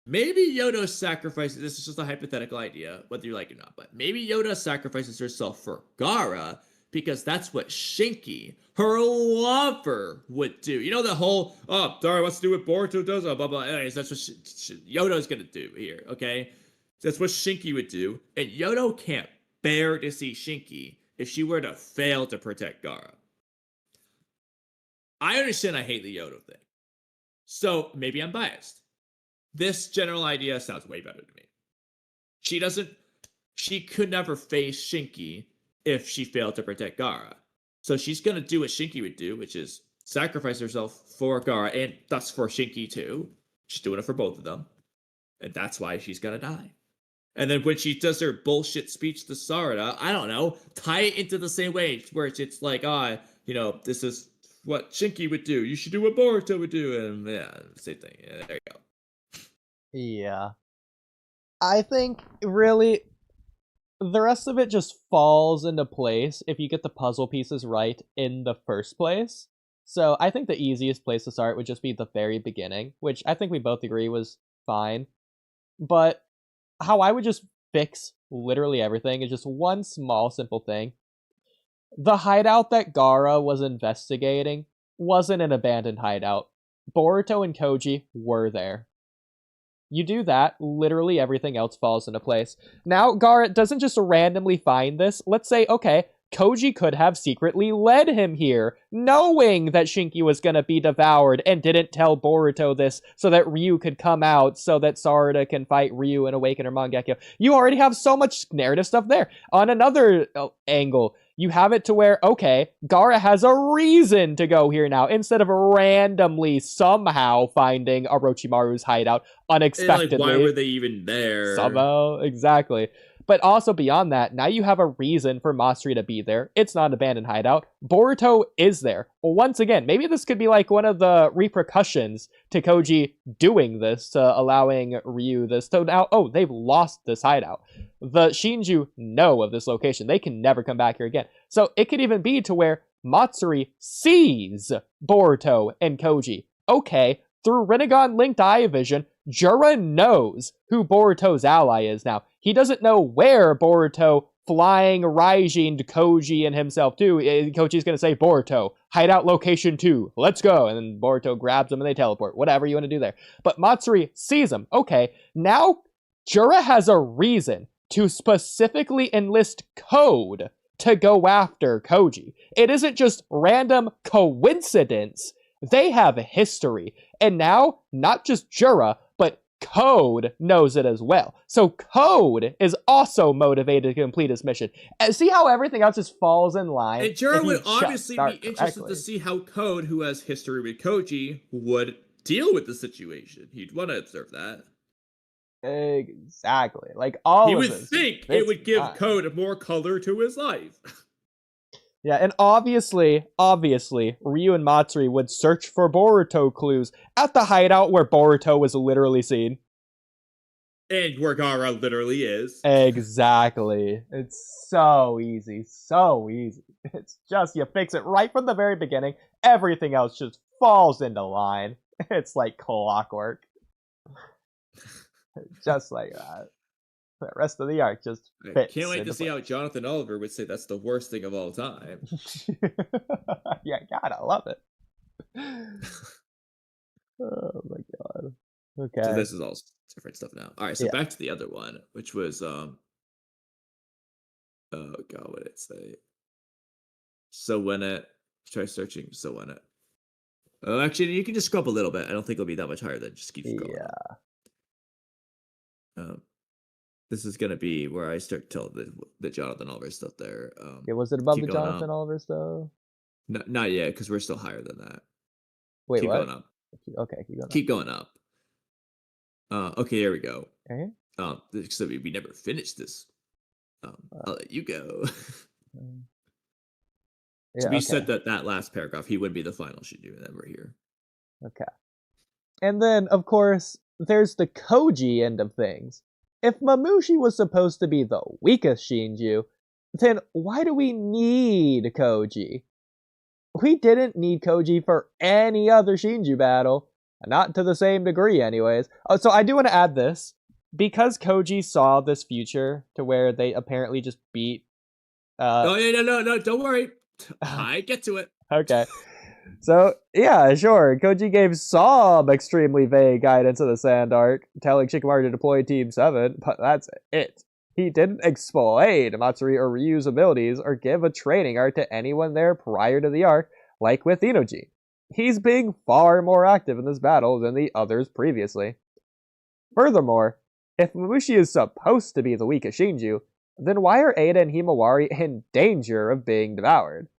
maybe Yoda sacrifices, this is just a hypothetical idea, whether you like it or not, but maybe Yoda sacrifices herself for Gaara because that's what Shinky, her lover, would do. You know the whole, oh, Dara wants to do what Boruto does, blah, blah. Anyways, that's what Yodo's gonna do here, okay? That's what Shinky would do, and Yodo can't bear to see Shinky if she were to fail to protect Gaara. I understand I hate the Yodo thing, so maybe I'm biased. This general idea sounds way better to me. She could never face Shinky if she failed to protect Gaara. So she's gonna do what Shinky would do, which is sacrifice herself for Gaara and thus for Shinky too. She's doing it for both of them. And that's why she's gonna die. And then when she does her bullshit speech to Sarada, I don't know, tie it into the same way where it's like, this is what Shinky would do. You should do what Boruto would do. And yeah, same thing. Yeah, there you go. Yeah. I think, really, the rest of it just falls into place if you get the puzzle pieces right in the first place. So I think the easiest place to start would just be the very beginning, which I think we both agree was fine. But how I would just fix literally everything is just one small, simple thing. The hideout that Gaara was investigating wasn't an abandoned hideout. Boruto and Koji were there. You do that, literally everything else falls into place. Now, Gaara doesn't just randomly find this. Let's say, okay, Koji could have secretly led him here, knowing that Shinky was gonna be devoured, and didn't tell Boruto this so that Ryu could come out, so that Sarada can fight Ryu and awaken her Mangekyo. You already have so much narrative stuff there. On another angle, you have it to where, okay, Gaara has a reason to go here now, instead of randomly somehow finding Orochimaru's hideout unexpectedly. Like, why were they even there? Somehow, exactly. But also beyond that, now you have a reason for Matsuri to be there. It's not an abandoned hideout. Boruto is there. Well, once again, maybe this could be like one of the repercussions to Koji doing this, allowing Ryu this. So now, they've lost this hideout. The Shinju know of this location. They can never come back here again. So it could even be to where Matsuri sees Boruto and Koji. Okay, through Rinnegan-linked eye vision, Jura knows who Boruto's ally is now. He doesn't know where Boruto flying Raijin to Koji and himself too. Koji's gonna say, Boruto, hideout location 2, let's go. And then Boruto grabs him and they teleport. Whatever you want to do there. But Matsuri sees him. Okay, now Jura has a reason to specifically enlist code to go after Koji. It isn't just random coincidence. They have a history. And now, not just Jura, but Code knows it as well. So Code is also motivated to complete his mission. And see how everything else just falls in line? And Jura would obviously be interested to see how Code, who has history with Koji, would deal with the situation. He'd want to observe that. Exactly. Like, all he of would this think it would give Code more color to his life. Yeah, and obviously, Ryu and Matsuri would search for Boruto clues at the hideout where Boruto was literally seen. And where Gaara literally is. Exactly. It's so easy, so easy. It's just, you fix it right from the very beginning. Everything else just falls into line. It's like clockwork. Just like that. The rest of the arc just fits. I can't wait to see how Jonathan Oliver would say that's the worst thing of all time. Yeah, God, I love it. Oh my God. Okay. So this is all different stuff now. All right, so back to the other one, which was oh God, what did it say? So when it try searching. So when it. Oh, actually, you can just scrub a little bit. I don't think it'll be that much higher than just keep scrolling. Yeah. This is gonna be where I start telling the Jonathan Oliver stuff there. Was it above the Jonathan Oliver stuff? No, not yet, because we're still higher than that. Wait, keep what? Going up. Okay, keep going up. Keep going up. Okay, there we go. Okay. So we never finished this. I'll let you go. So we said that last paragraph, he would be the final Shinju, and then we're here. Okay. And then, of course, there's the Koji end of things. If Mamushi was supposed to be the weakest Shinju, then why do we need Koji? We didn't need Koji for any other Shinju battle. Not to the same degree, anyways. Oh, so I do want to add this. Because Koji saw this future to where they apparently just beat Oh, yeah, no, don't worry. I get to it. Okay. So, yeah, sure. Koji gave some extremely vague guidance in the Sand Arc, telling Shikamaru to deploy Team 7, but that's it. He didn't explain Matsuri or Ryu's abilities or give a training arc to anyone there prior to the arc, like with Inoji. He's being far more active in this battle than the others previously. Furthermore, if Mamushi is supposed to be the weakest Shinju, then why are Ada and Himawari in danger of being devoured?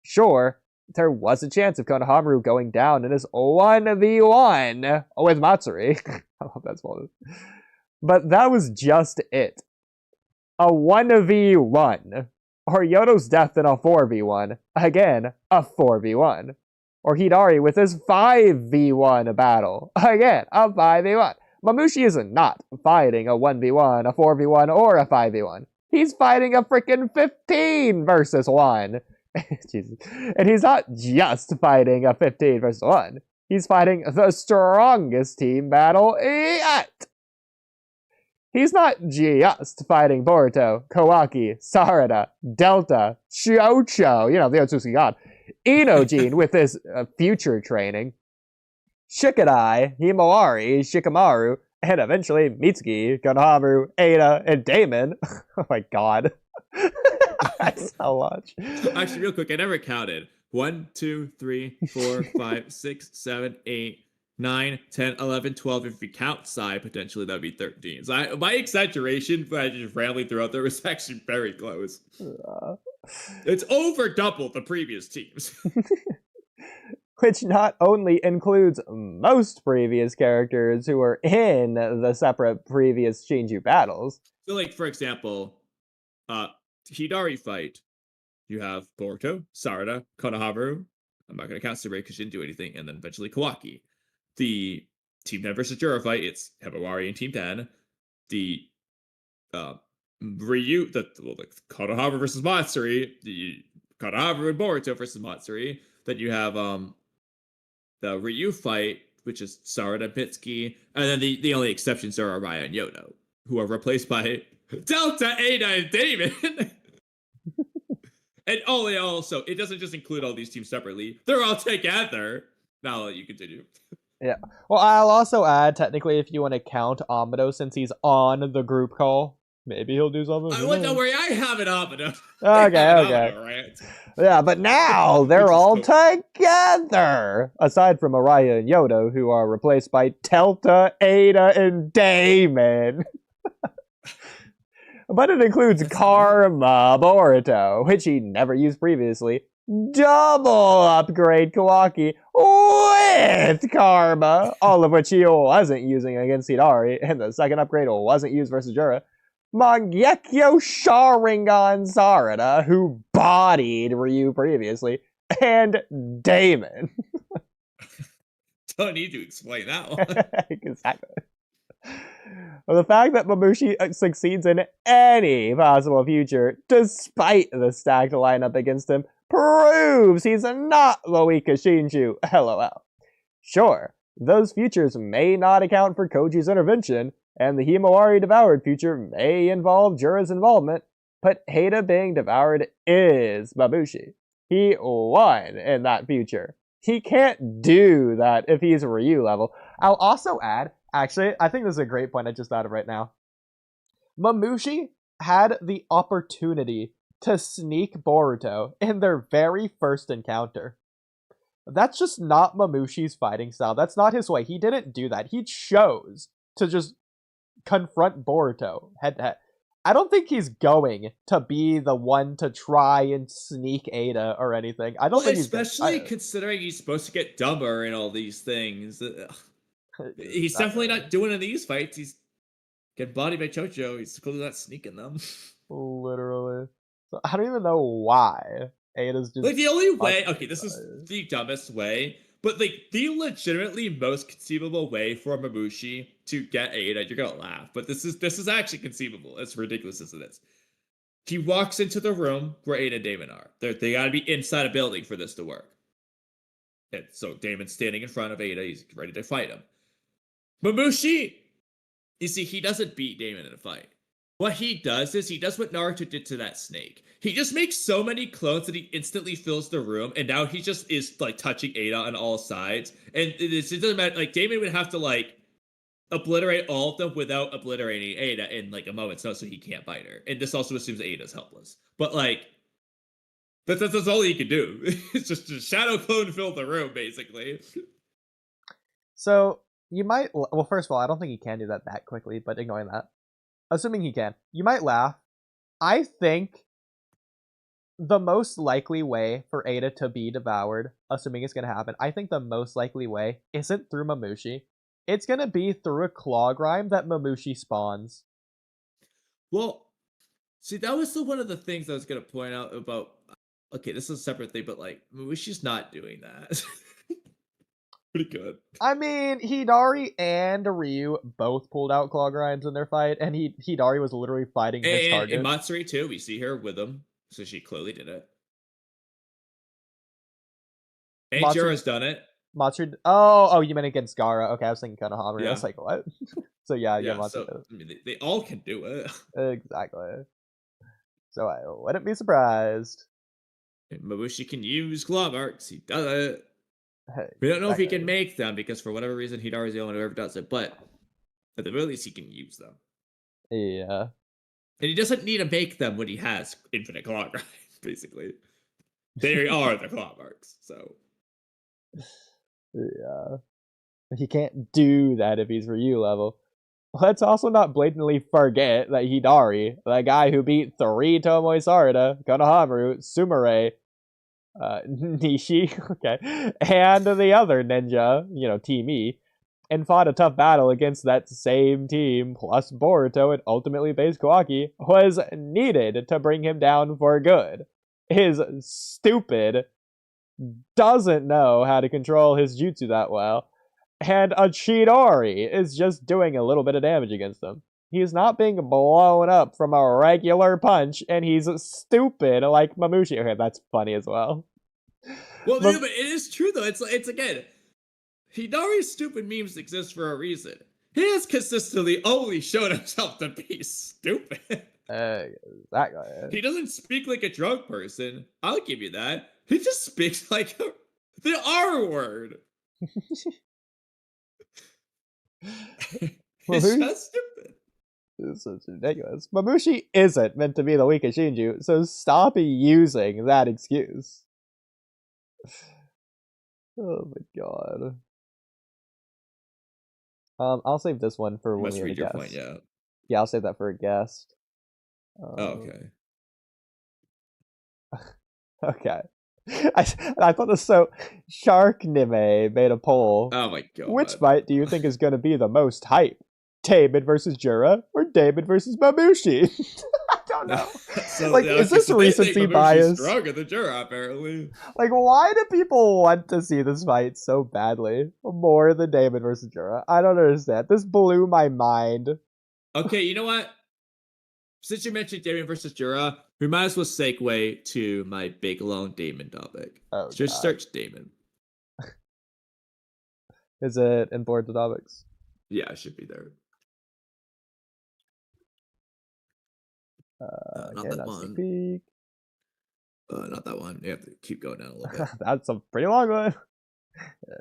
Sure, there was a chance of Konohamaru going down in his 1v1 with Matsuri. I love that spell. But that was just it. A 1v1. Or Yodo's death in a 4v1. Again, a 4v1. Or Hidari with his 5v1 battle. Again, a 5v1. Mamushi is not fighting a 1v1, a 4v1, or a 5v1. He's fighting a freaking 15 versus 1. Jesus. And he's not just fighting a 15 versus 1. He's fighting the strongest team battle yet. He's not just fighting Boruto, Kawaki, Sarada, Delta, Chocho, the Otsuki God, Inojin with his future training, Shikadai, Himawari, Shikamaru, and eventually Mitsuki, Konohamaru, Ada, and Damon. Oh my god. That's so much. Actually, real quick, I never counted. 1, 2, 3, 4, 5, 6, 7, 8, 9, 10, 11, 12. If we count Sai, potentially that would be 13. So my exaggeration, but I just rambling throughout there, was actually very close. It's over double the previous teams. Which not only includes most previous characters who were in the separate previous Shinju battles. So, like, for example, Hidari fight, you have Boruto, Sarada, Konohamaru. I'm not going to count Sabre because she didn't do anything, and then eventually Kawaki. The Team 10 versus Jura fight, it's Himawari and Team 10. The Ryu, the Konohamaru versus Matsuri, the Konohamaru and Boruto versus Matsuri. Then you have the Ryu fight, which is Sarada and Mitsuki, and then the only exceptions are Araya and Yodo, who are replaced by Delta, Ada, and Damon. And also, it doesn't just include all these teams separately. They're all together. Now I'll let you continue. Yeah. Well, I'll also add, technically, if you want to count Amado, since he's on the group call, maybe he'll do something. Don't worry, I have an Amado. Okay. Right? Yeah, but now they're all together! Aside from Araya and Yodo, who are replaced by Delta, Ada, and Damon. But it includes Karma Boruto, which he never used previously. Double upgrade Kawaki with Karma, all of which he wasn't using against Hidari, and the second upgrade wasn't used versus Jura. Mangekyo Sharingan Sarada, who bodied Ryu previously, and Damon. Don't need to explain that one. Exactly. Well, the fact that Mamushi succeeds in any possible future, despite the stacked lineup against him, proves he's not the weakest Shinju. LOL. Sure, those futures may not account for Koji's intervention, and the Himawari devoured future may involve Jura's involvement, but Ada being devoured is Mamushi. He won in that future. He can't do that if he's Ryu level. I'll also add, actually, I think this is a great point I just thought of right now. Mamushi had the opportunity to sneak Boruto in their very first encounter. That's just not Mamushi's fighting style. That's not his way. He didn't do that. He chose to just confront Boruto head to head. I don't think he's going to be the one to try and sneak Ada or anything. I don't think especially considering he's supposed to get dumber in all these things. He's definitely not doing in these fights. He's getting bodied by Chocho. He's clearly not sneaking them. Literally. So I don't even know why Ada's just... Like, the only way... Okay, this is the dumbest way, but, like, the legitimately most conceivable way for Mamushi to get Ada, you're gonna laugh, but this is actually conceivable, as ridiculous as it is. He walks into the room where Ada and Damon are. They gotta be inside a building for this to work. And so Damon's standing in front of Ada, he's ready to fight him. Mamushi, you see, he doesn't beat Damon in a fight. what he does is he does what Naruto did to that snake. He just makes so many clones that he instantly fills the room, and now he just is like touching Ada on all sides. And it doesn't matter. Like Damon would have to like obliterate all of them without obliterating Ada in like a moment's notice, so he can't bite her. And this also assumes Ada's helpless. But like that's all he can do. It's just a shadow clone fill the room, basically. So you might. Well, first of all, I don't think he can do that quickly. But ignoring that, assuming he can, you might laugh. I think the most likely way for Ada to be devoured, assuming it's going to happen, I think the most likely way isn't through Mamushi. It's going to be through a claw grime that Mamushi spawns. Well, see, that was one of the things I was going to point out about... Okay, this is a separate thing, but like, Mamushi's not doing that. Pretty good. I mean, Hidari and Ryu both pulled out claw grimes in their fight, and Hidari was literally fighting his target. And Matsuri too, we see her with him, so she clearly did it. And Jura's done it. Matsuri. Oh, you meant against Gaara. Okay, I was thinking Konohamaru. Yeah. I was like, what? So yeah, Matsuri. So, I mean, they all can do it. Exactly. So I wouldn't be surprised. And Mamushi can use claw marks. He does it. Hey, We don't know if he can make them because for whatever reason Hidari's the only one who ever does it, but at the very least he can use them. Yeah. And he doesn't need to make them when he has infinite claw marks, basically. They are the claw marks, so. Yeah. He can't do that if he's Ryu level. Let's also not blatantly forget that Hidari, the guy who beat 3 Tomoe Sarada, Konohamaru, Sumire, Nishi, okay, and the other ninja, Team E, and fought a tough battle against that same team, plus Boruto and ultimately faced Kawaki, was needed to bring him down for good. His stupid doesn't know how to control his jutsu that well, and a Chidori is just doing a little bit of damage against him. He's not being blown up from a regular punch, and he's stupid like Mamushi. Okay, that's funny as well. Well, but it is true though. It's again, Hidari's stupid memes exist for a reason. He has consistently only shown himself to be stupid. Exactly. He doesn't speak like a drunk person. I'll give you that. He just speaks like the R word. It's just stupid. This is ridiculous. Mamushi isn't meant to be the weakest Shinju, so stop using that excuse. Oh my god. I'll save this one for when we have a guest. Point, yeah. Yeah, I'll save that for a guest. Okay. Okay. I thought this so Shark Nime made a poll. Oh my god. Which fight do you think is going to be the most hype? Damon versus Jura or Damon versus Mamushi? I don't know. So, like, is this recency bias? Stronger than Jura, apparently. Like, why do people want to see this fight so badly more than Damon versus Jura? I don't understand. This blew my mind. Okay, you know what? Since you mentioned Damon versus Jura, we might as well segue to my big long Damon topic. Oh, just search Damon. Is it in board topics? Yeah, it should be there. Not that one. Not that one. You have to keep going down a little bit. That's a pretty long one.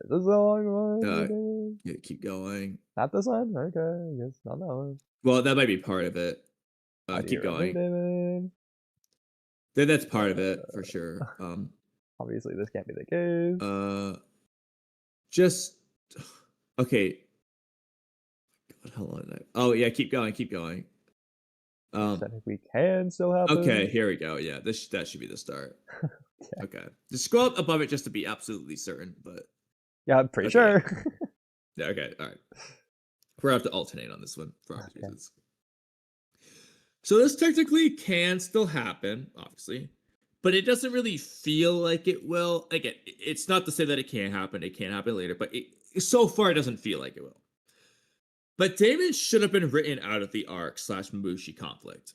This is a long one. Yeah, keep going. Not this one? Okay, I guess not that one. Well, that might be part of it. Keep going. Then that's part of it for sure. Obviously, this can't be the case. Just okay. God, how long did I? Oh yeah, keep going. I think we can still have. Okay, here we go. Yeah, that should be the start. Okay. Just scroll up above it just to be absolutely certain, but yeah, I'm pretty sure. Yeah. Okay. All right. We're gonna have to alternate on this one for obvious reasons. So this technically can still happen, obviously, but it doesn't really feel like it will. Again, it's not to say that it can't happen. It can happen later, but so far it doesn't feel like it will. But Damon should have been written out of the arc/Mamushi conflict.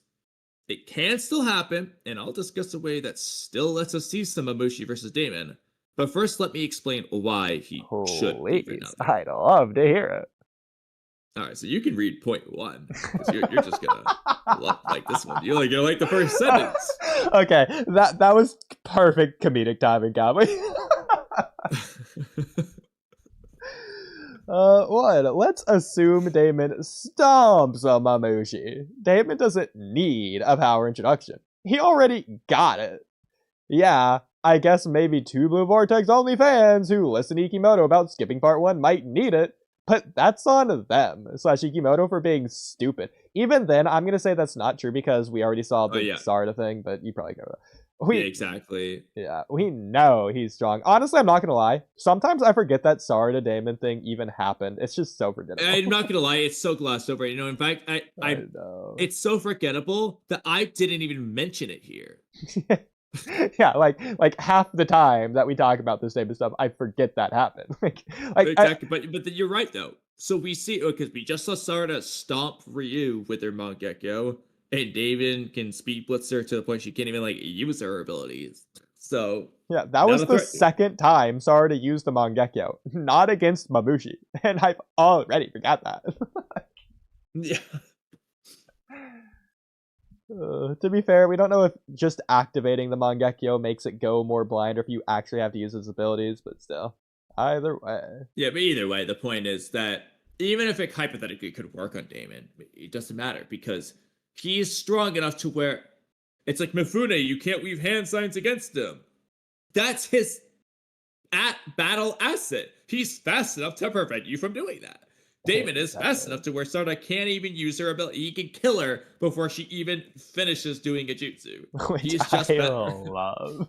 It can still happen, and I'll discuss a way that still lets us see some Mamushi versus Damon. But first, let me explain why he should be written out. I'd love to hear it. All right, so you can read point 1 because you're just gonna like this one. You're gonna like the first sentence. Okay, that was perfect comedic timing, Kamui. Let's assume Damon stomps on Mamushi. Damon doesn't need a power introduction. He already got it. Yeah, I guess maybe 2 Blue Vortex only fans who listen to Ikimoto about skipping part 1 might need it, but that's on them, / Ikimoto for being stupid. Even then, I'm gonna say that's not true because we already saw the Sarada thing, but you probably go. Yeah, exactly. Yeah, we know he's strong. Honestly, I'm not gonna lie. Sometimes I forget that Sarada Damon thing even happened. It's just so forgettable. I'm not gonna lie, it's so glossed over. You know, in fact, I know. It's so forgettable that I didn't even mention it here. Yeah, like half the time that we talk about this type of stuff, I forget that happened. Exactly, but you're right though. So we see because we just saw Sarada stomp Ryu with her Mangekyo, and Damon can speed blitz her to the point she can't even use her abilities. So yeah, that was the second time Sarada used the Mangekyo, not against Mamushi, and I've already forgot that. Yeah. To be fair, we don't know if just activating the Mangekyo makes it go more blind or if you actually have to use its abilities, but still. Either way. Yeah, but either way, the point is that even if it hypothetically could work on Damon, it doesn't matter because he's strong enough to where it's like Mifune, you can't weave hand signs against him. That's his battle asset. He's fast enough to prevent you from doing that. Damon is fast enough to where Sarada can't even use her ability. He can kill her before she even finishes doing a jutsu. He's just better. Love.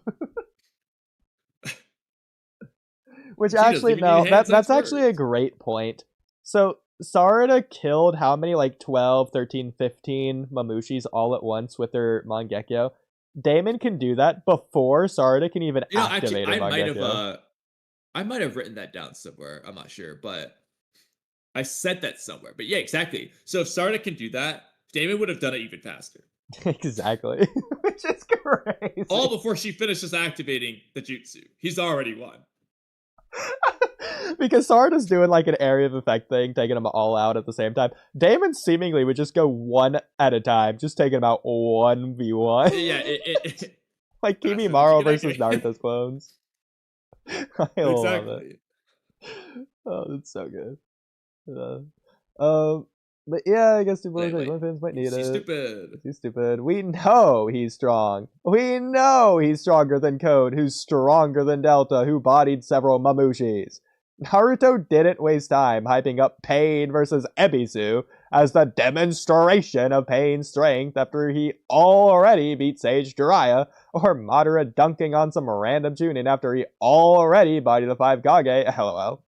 Which actually, no, that's actually a great point. So Sarada killed how many, 12, 13, 15 Mamushis all at once with her Mangekyo? Damon can do that before Sarada can even activate her Mangekyo. I might have written that down somewhere. I'm not sure, but I said that somewhere. But yeah, exactly. So if Sarada can do that, Damon would have done it even faster. Exactly. Which is crazy. All before she finishes activating the jutsu. He's already won. Because Sarada's doing an area of effect thing, taking them all out at the same time. Damon seemingly would just go one at a time, just taking them out 1v1. Yeah, like Kimimaro versus Naruto's clones. I love it. Oh, that's so good. But yeah, I guess fans might need it. He's stupid. We know he's strong. We know he's stronger than Code, who's stronger than Delta, who bodied several Mamushis. Naruto didn't waste time hyping up Pain versus Ebisu as the demonstration of Pain's strength after he already beat Sage Jiraiya, or Madara dunking on some random Chunin after he already bodied the 5 Kage, lol.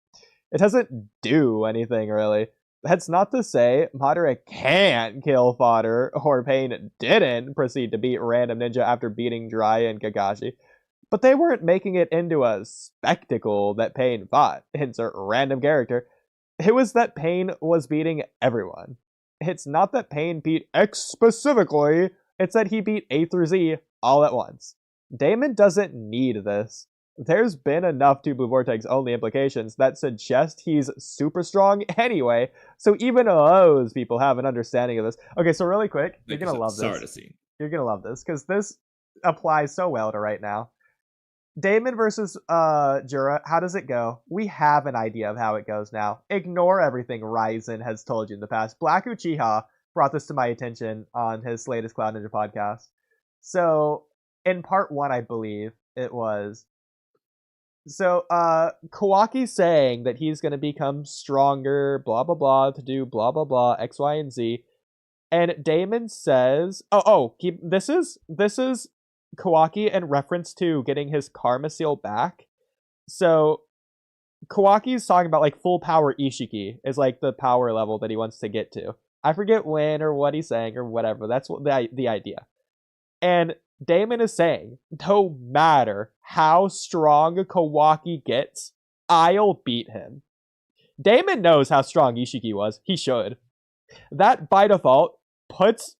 It doesn't do anything, really. That's not to say Madara can't kill fodder, or Pain didn't proceed to beat Random Ninja after beating Jiraiya and Kakashi. But they weren't making it into a spectacle that Pain fought, insert random character. It was that Pain was beating everyone. It's not that Pain beat X specifically, it's that he beat A through Z all at once. Damon doesn't need this. There's been enough 2 Blue Vortex only implications that suggest he's super strong anyway, so even those people have an understanding of this. Okay, so really quick, you're gonna love this. You're gonna love this, because this applies so well to right now. Damon versus Jura, how does it go? We have an idea of how it goes now. Ignore everything Ryzen has told you in the past. Black Uchiha brought this to my attention on his latest Cloud Ninja podcast. So, in part 1, I believe, it was... So, Kawaki's saying that he's going to become stronger, blah, blah, blah, to do blah, blah, blah, X, Y, and Z. And Damon says... this is Kawaki in reference to getting his Karma Seal back. So, Kawaki's talking about, full power Ishiki is, the power level that he wants to get to. I forget when or what he's saying or whatever. That's what the idea. And Damon is saying, no matter how strong Kawaki gets, I'll beat him. Damon knows how strong Ishiki was. He should. That, by default, puts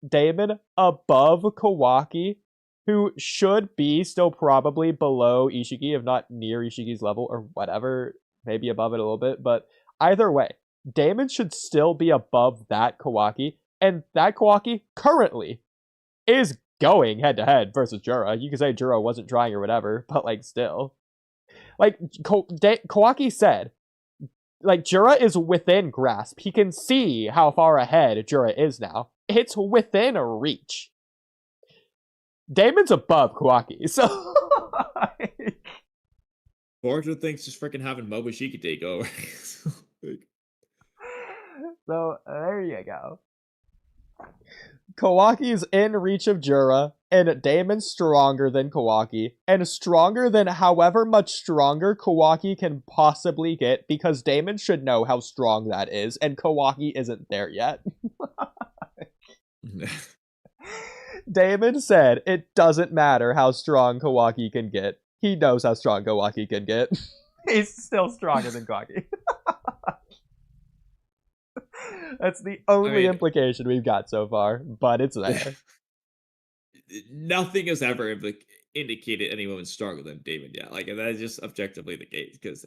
Damon above Kawaki, who should be still probably below Ishiki, if not near Ishiki's level, or whatever, maybe above it a little bit, but either way, Damon should still be above that Kawaki, and that Kawaki currently is going head to head versus Jura. You could say Jura wasn't trying or whatever, but like still, like Kawaki said, like Jura is within grasp. He can see how far ahead Jura is now. It's within reach. Damon's above Kawaki, so Boruto thinks just freaking having Momoshiki take over. So there you go. Kawaki's in reach of Jura, and Damon's stronger than Kawaki, and stronger than however much stronger Kawaki can possibly get, because Damon should know how strong that is, and Kawaki isn't there yet. Damon said it doesn't matter how strong Kawaki can get. He knows how strong Kawaki can get. He's still stronger than Kawaki. That's the only implication we've got so far, but it's there. Nothing has ever indicated anyone's stronger than Damon yet. Like, that is just objectively the case, because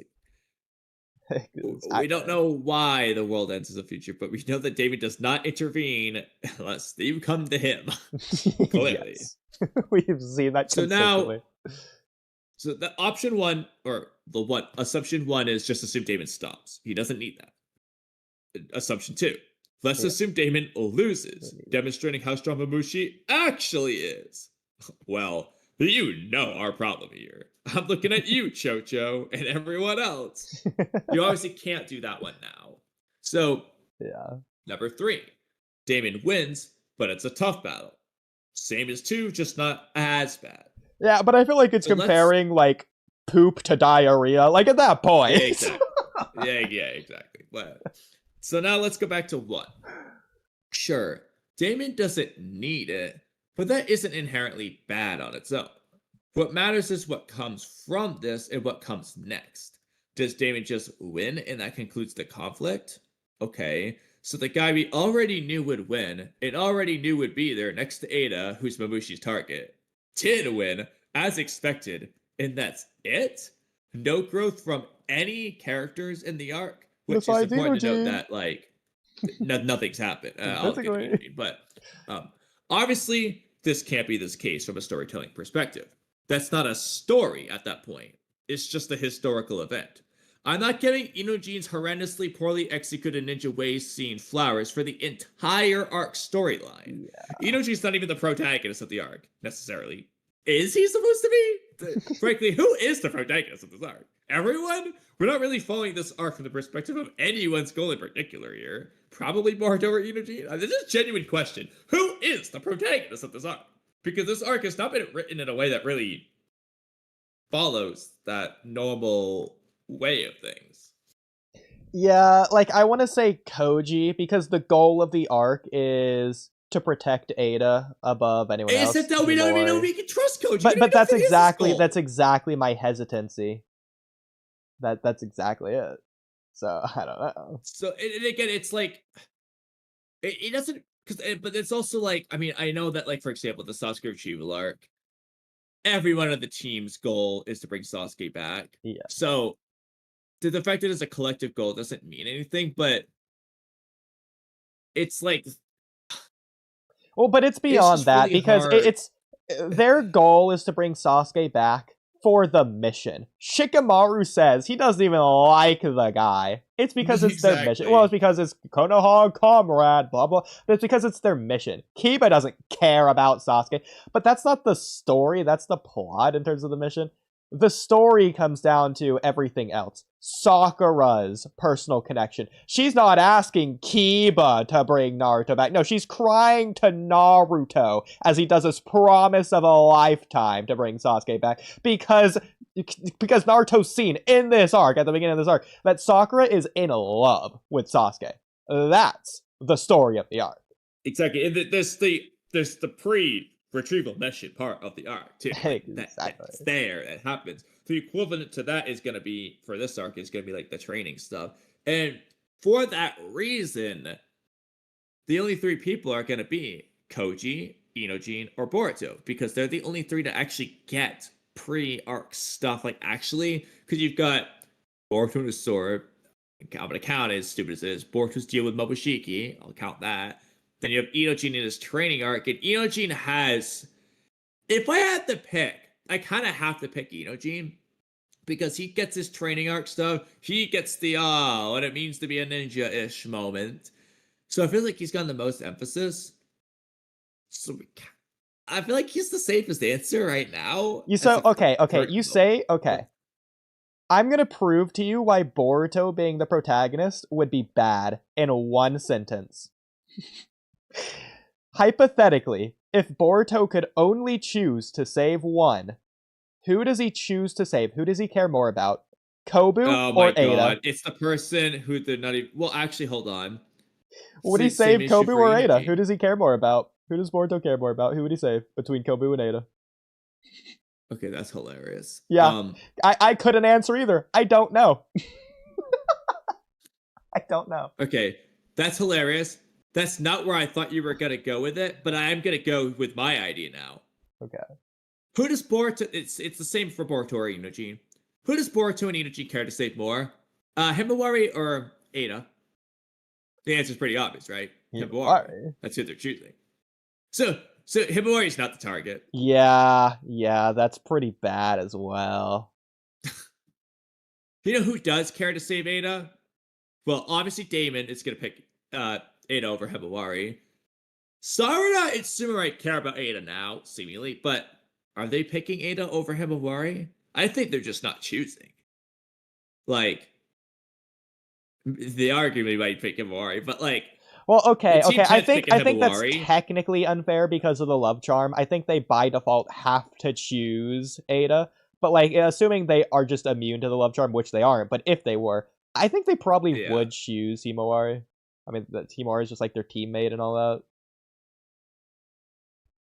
we don't know why the world ends as a future, but we know that David does not intervene unless you come to him. Clearly. We've seen that consistently. So the option one, or assumption one is just assume Damon stops. He doesn't need that. Assumption 2. Let's assume Damon loses, demonstrating how strong Mamushi actually is. Well, you know our problem here. I'm looking at you, Chocho, and everyone else. You obviously can't do that one now. So, number 3. Damon wins, but it's a tough battle. Same as 2, just not as bad. Yeah, but I feel like it's comparing, like, poop to diarrhea. Like, at that point. Yeah, exactly. Exactly. But, so now let's go back to 1. Sure, Damon doesn't need it, but that isn't inherently bad on its own. What matters is what comes from this and what comes next. Does Damon just win and that concludes the conflict? Okay, so the guy we already knew would win and already knew would be there next to Ada, who's Mamushi's target, did win, as expected, and that's it? No growth from any characters in the arc? Which is important to note that, like, nothing's happened. But obviously, this can't be this case from a storytelling perspective. That's not a story at that point. It's just a historical event. I'm not getting Inojine's horrendously poorly executed ninja ways seeing flowers for the entire arc storyline. Yeah. Inojine's not even the protagonist of the arc, necessarily. Is he supposed to be? Frankly, who is the protagonist of this arc? Everyone? We're not really following this arc from the perspective of anyone's goal in particular here. Probably Boruto or Inojin. This is a genuine question. Who is the protagonist of this arc? Because this arc has not been written in a way that really follows that normal way of things. Yeah, like, I want to say Koji, because the goal of the arc is to protect Ada above anyone else. Is it though? We know we can trust Koji. But that's exactly my hesitancy. That's exactly it. So I don't know. So and again, it's like it doesn't, but it's also like, I mean, I know that, like, for example, the Sasuke retrieval arc, everyone on the team's goal is to bring Sasuke back. Yeah. So the fact that it's a collective goal doesn't mean anything, but it's like, well, but it's beyond that, really, because it's their goal is to bring Sasuke back for the mission. Shikamaru says he doesn't even like the guy. It's because it's their mission. Well, it's because it's Konoha comrade, blah, blah. But it's because it's their mission. Kiba doesn't care about Sasuke. But that's not the story. That's the plot in terms of the mission. The story comes down to everything else. Sakura's personal connection. She's not asking Kiba to bring Naruto back. No, she's crying to Naruto as he does this promise of a lifetime to bring Sasuke back, because Naruto's seen in this arc, at the beginning of this arc, that Sakura is in love with Sasuke. That's the story of the arc. Exactly. There's the pre-retrieval mission part of the arc too. Exactly. That's there. That happens. The equivalent to that is going to be, for this arc, is going to be like the training stuff. And for that reason, the only 3 people are going to be Koji, Inojin, or Boruto, because they're the only 3 to actually get pre-arc stuff. Like, actually, because you've got Boruto and his sword, I'm gonna count it, as stupid as it is. Boruto's deal with Momoshiki. I'll count that. Then you have Inojin in his training arc, and Inojin has. If I had to pick, I kind of have to pick Inojin because he gets his training arc stuff. He gets the what it means to be a ninja-ish moment. So I feel like he's gotten the most emphasis. So I feel like he's the safest answer right now. Okay. I'm gonna prove to you why Boruto being the protagonist would be bad in one sentence. Hypothetically, if Boruto could only choose to save one, who does he choose to save? Who does he care more about? Kobu or Ada? God. It's the person who they're not even... Well, actually, hold on. Would he save Kobu or Ada? Who does he care more about? Who does Boruto care more about? Who would he save between Kobu and Ada? Okay, that's hilarious. Yeah, I couldn't answer either. I don't know. I don't know. Okay, that's hilarious. That's not where I thought you were going to go with it, but I am going to go with my idea now. Okay. Who does Boruto... It's the same for Boruto or Inojin. Who does Boruto and Inojin care to save more? Himawari or Ada? The answer's pretty obvious, right? Himawari. That's who they're choosing. So Himawari's not the target. Yeah, that's pretty bad as well. You know who does care to save Ada? Well, obviously Damon is going to pick Ada over Himawari. Sarada and Sumirai care about Ada now, seemingly, but are they picking Ada over Himawari? I think they're just not choosing. Like, they arguably might pick Himawari, but like... Well, okay. I think that's technically unfair because of the love charm. I think they by default have to choose Ada, but like assuming they are just immune to the love charm, which they aren't. But if they were, I think they probably would choose Himawari. I mean, Himawari is just like their teammate and all that.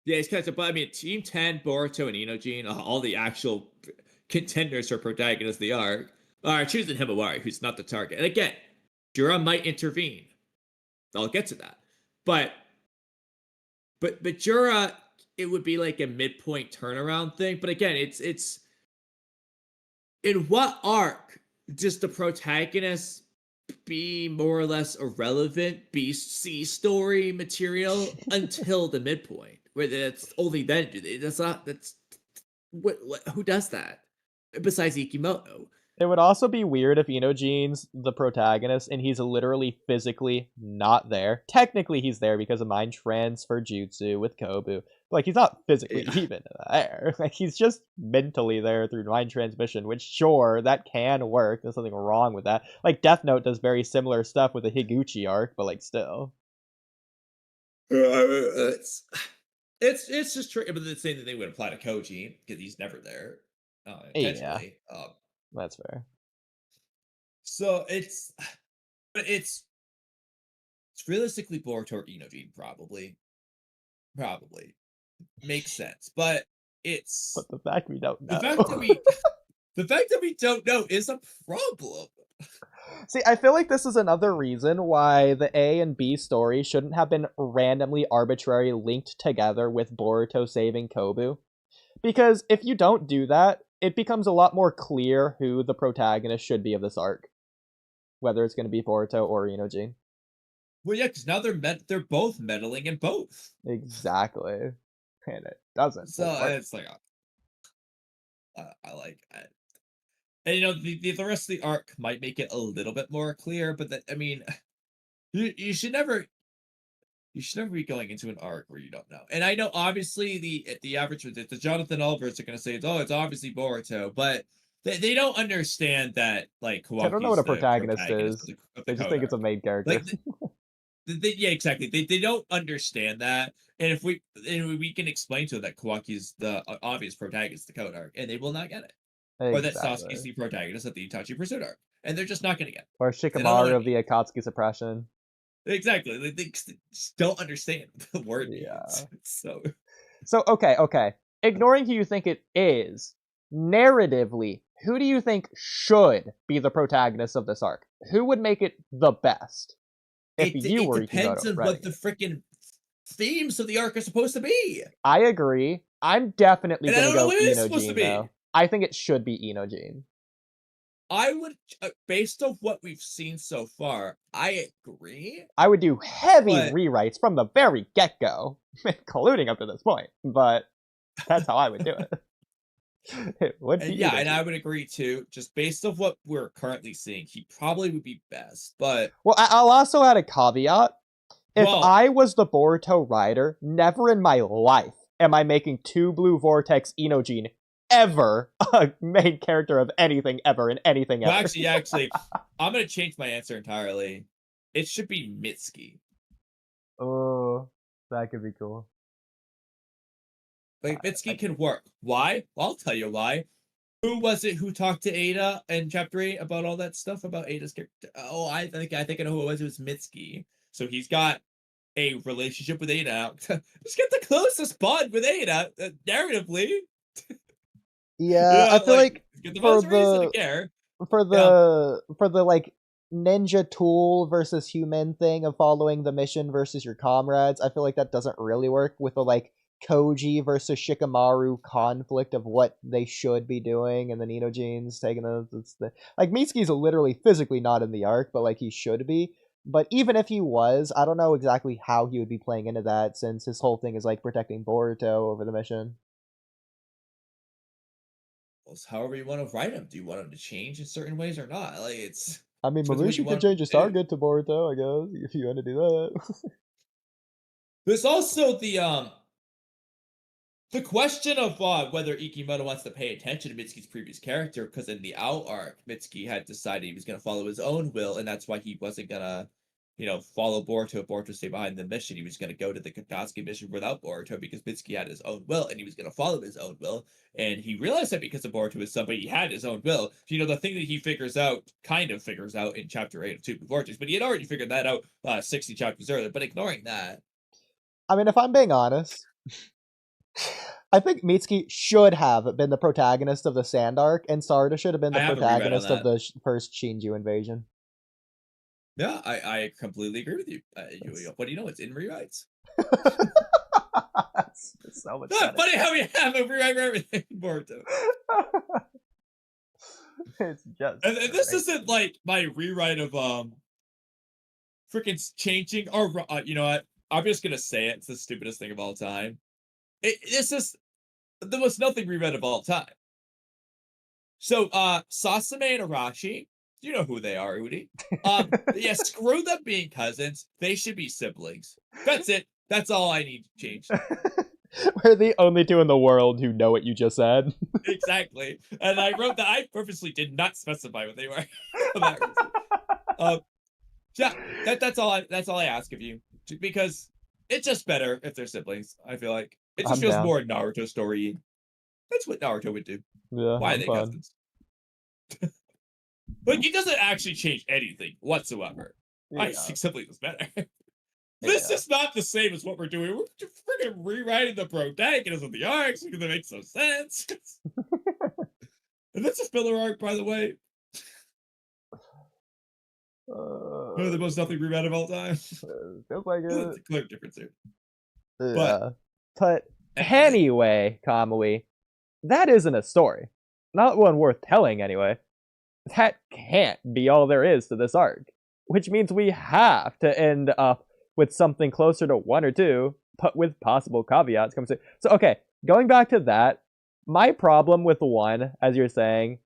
Yeah, it's kind of. But I mean, Team 10, Boruto, and Inojin, all the actual contenders for protagonists of the arc, are choosing Himawari, who's not the target. And again, Jura might intervene. I'll get to that. But Jura, it would be like a midpoint turnaround thing. But again, it's in what arc does the protagonist be more or less irrelevant, be C story material until the midpoint? Where that's only then who does that? Besides Ikimoto. It would also be weird if Inojin's the protagonist and he's literally physically not there. Technically, he's there because of mind transfer jutsu with Kobu. Like, he's not physically even there. Like, he's just mentally there through mind transmission, which, sure, that can work. There's nothing wrong with that. Like, Death Note does very similar stuff with the Higuchi arc, but, like, still. It's just true. But the same thing they would apply to Koji, because he's never there. Intentionally. Yeah. That's fair. So it's realistically Boruto or Inojin, probably makes sense, but the fact we don't know. The fact that we don't know is a problem. See, I feel like this is another reason why the A and B story shouldn't have been randomly arbitrarily linked together with Boruto saving Kobu. Because if you don't do that, it becomes a lot more clear who the protagonist should be of this arc. Whether it's going to be Boruto or Inojin. Well, yeah, because now they're both meddling in both. Exactly. And it doesn't. So it's like... I like it. And, you know, the rest of the arc might make it a little bit more clear, but I mean... You should never be going into an arc where you don't know. And I know, obviously, the average, the Jonathan Alvarez are going to say, it's obviously Boruto, but they don't understand that, like, Kawaki's I don't know what a protagonist is. They just think it's a main character. Like, yeah, exactly. They don't understand that. And if we can explain to them that Kawaki's the obvious protagonist of the code arc, and they will not get it. Exactly. Or that Sasuke's the protagonist of the Itachi Pursuit arc. And they're just not going to get it. Or Shikamaru of the Akatsuki Suppression. Exactly. They just don't understand the word. Yeah. So okay. Ignoring who you think it is, narratively, who do you think should be the protagonist of this arc? Who would make it the best? It depends on what the freaking themes of the arc are supposed to be. I agree. I'm definitely going to go Inojin, though. I think it should be Inojin. I would, based on what we've seen so far, I agree. I would do heavy But- rewrites from the very get-go, including up to this point, but that's how I would do it. It would be Yeah, and easy. I would agree too. Just based off what we're currently seeing, he probably would be best. But Well, I'll also add a caveat. If Well- I was the Boruto writer, never in my life am I making 2 Blue Vortex Inojin ever a main character of anything ever in anything well, ever. actually, I'm gonna change my answer entirely. It should be Mitsuki. Oh, that could be cool. Like Mitsuki can work. Why? Well, I'll tell you why. Who was it who talked to Ada in chapter 8 about all that stuff about Ada's character? Oh, I think I know who it was. It was Mitsuki. So he's got a relationship with Ada. Just get the closest bond with Ada, narratively. Yeah, I feel like get the for most reason to the- care. for the like ninja tool versus human thing of following the mission versus your comrades, I feel like that doesn't really work with the like Koji versus Shikamaru conflict of what they should be doing, and then Inojin's taking the like Mitsuki's literally physically not in the arc, but like he should be. But even if he was, I don't know exactly how he would be playing into that, since his whole thing is like protecting Boruto over the mission. Well, however you want to write him. Do you want him to change in certain ways or not? Like it's. I mean, Depends what you Mamushi want could change his to do. target to Boruto, I guess, if you want to do that. There's also the question of whether Ikimoto wants to pay attention to Mitsuki's previous character, because in the Out arc, Mitsuki had decided he was going to follow his own will, and that's why he wasn't going to, follow Boruto. Boruto stay behind the mission. He was going to go to the Katsuki mission without Boruto because Mitsuki had his own will, and he was going to follow his own will. And he realized that because of Boruto is somebody, he had his own will. The thing that he kind of figures out in chapter 8 of Two Vortex, but he had already figured that out 60 chapters earlier. But ignoring that, I mean, if I'm being honest, I think Mitsuki should have been the protagonist of the Sand Arc, and Sarada should have been the I haven't reread on protagonist of that. the first Shinju invasion. yeah, I completely agree with you. What do you know? It's in rewrites. That's so much Not funny how we have a rewrite for everything, Boruto. It's just. And this great. isn't like my rewrite of freaking changing, or you know what? I'm just gonna say it. It's the stupidest thing of all time. This is the most nothing rewrite of all time. So Sasame and Arashi, you know who they are, Oodie. Yeah, screw them being cousins. They should be siblings. That's it. That's all I need to change. We're the only two in the world who know what you just said. Exactly. And I wrote that I purposely did not specify what they were for that reason. Yeah, that's all I ask of you, because it's just better if they're siblings. I feel like it just I'm feels down. more Naruto story. That's what Naruto would do. Yeah, Why are I'm they fine. cousins? Like, it doesn't actually change anything whatsoever. I Yeah. think siblings is better. This is not the same as what we're doing. We're just freaking rewriting the protagonist of the arcs because it makes no sense. And that's a filler arc, by the way. One of the most nothing rewrite of all time. Feels like There's it. a clear difference here. Yeah. But anyway, Kamui, that isn't a story. Not one worth telling, anyway. That can't be all there is to this arc. Which means we have to end up with something closer to 1 or 2, but with possible caveats. So, okay, going back to that, my problem with 1, as you're saying,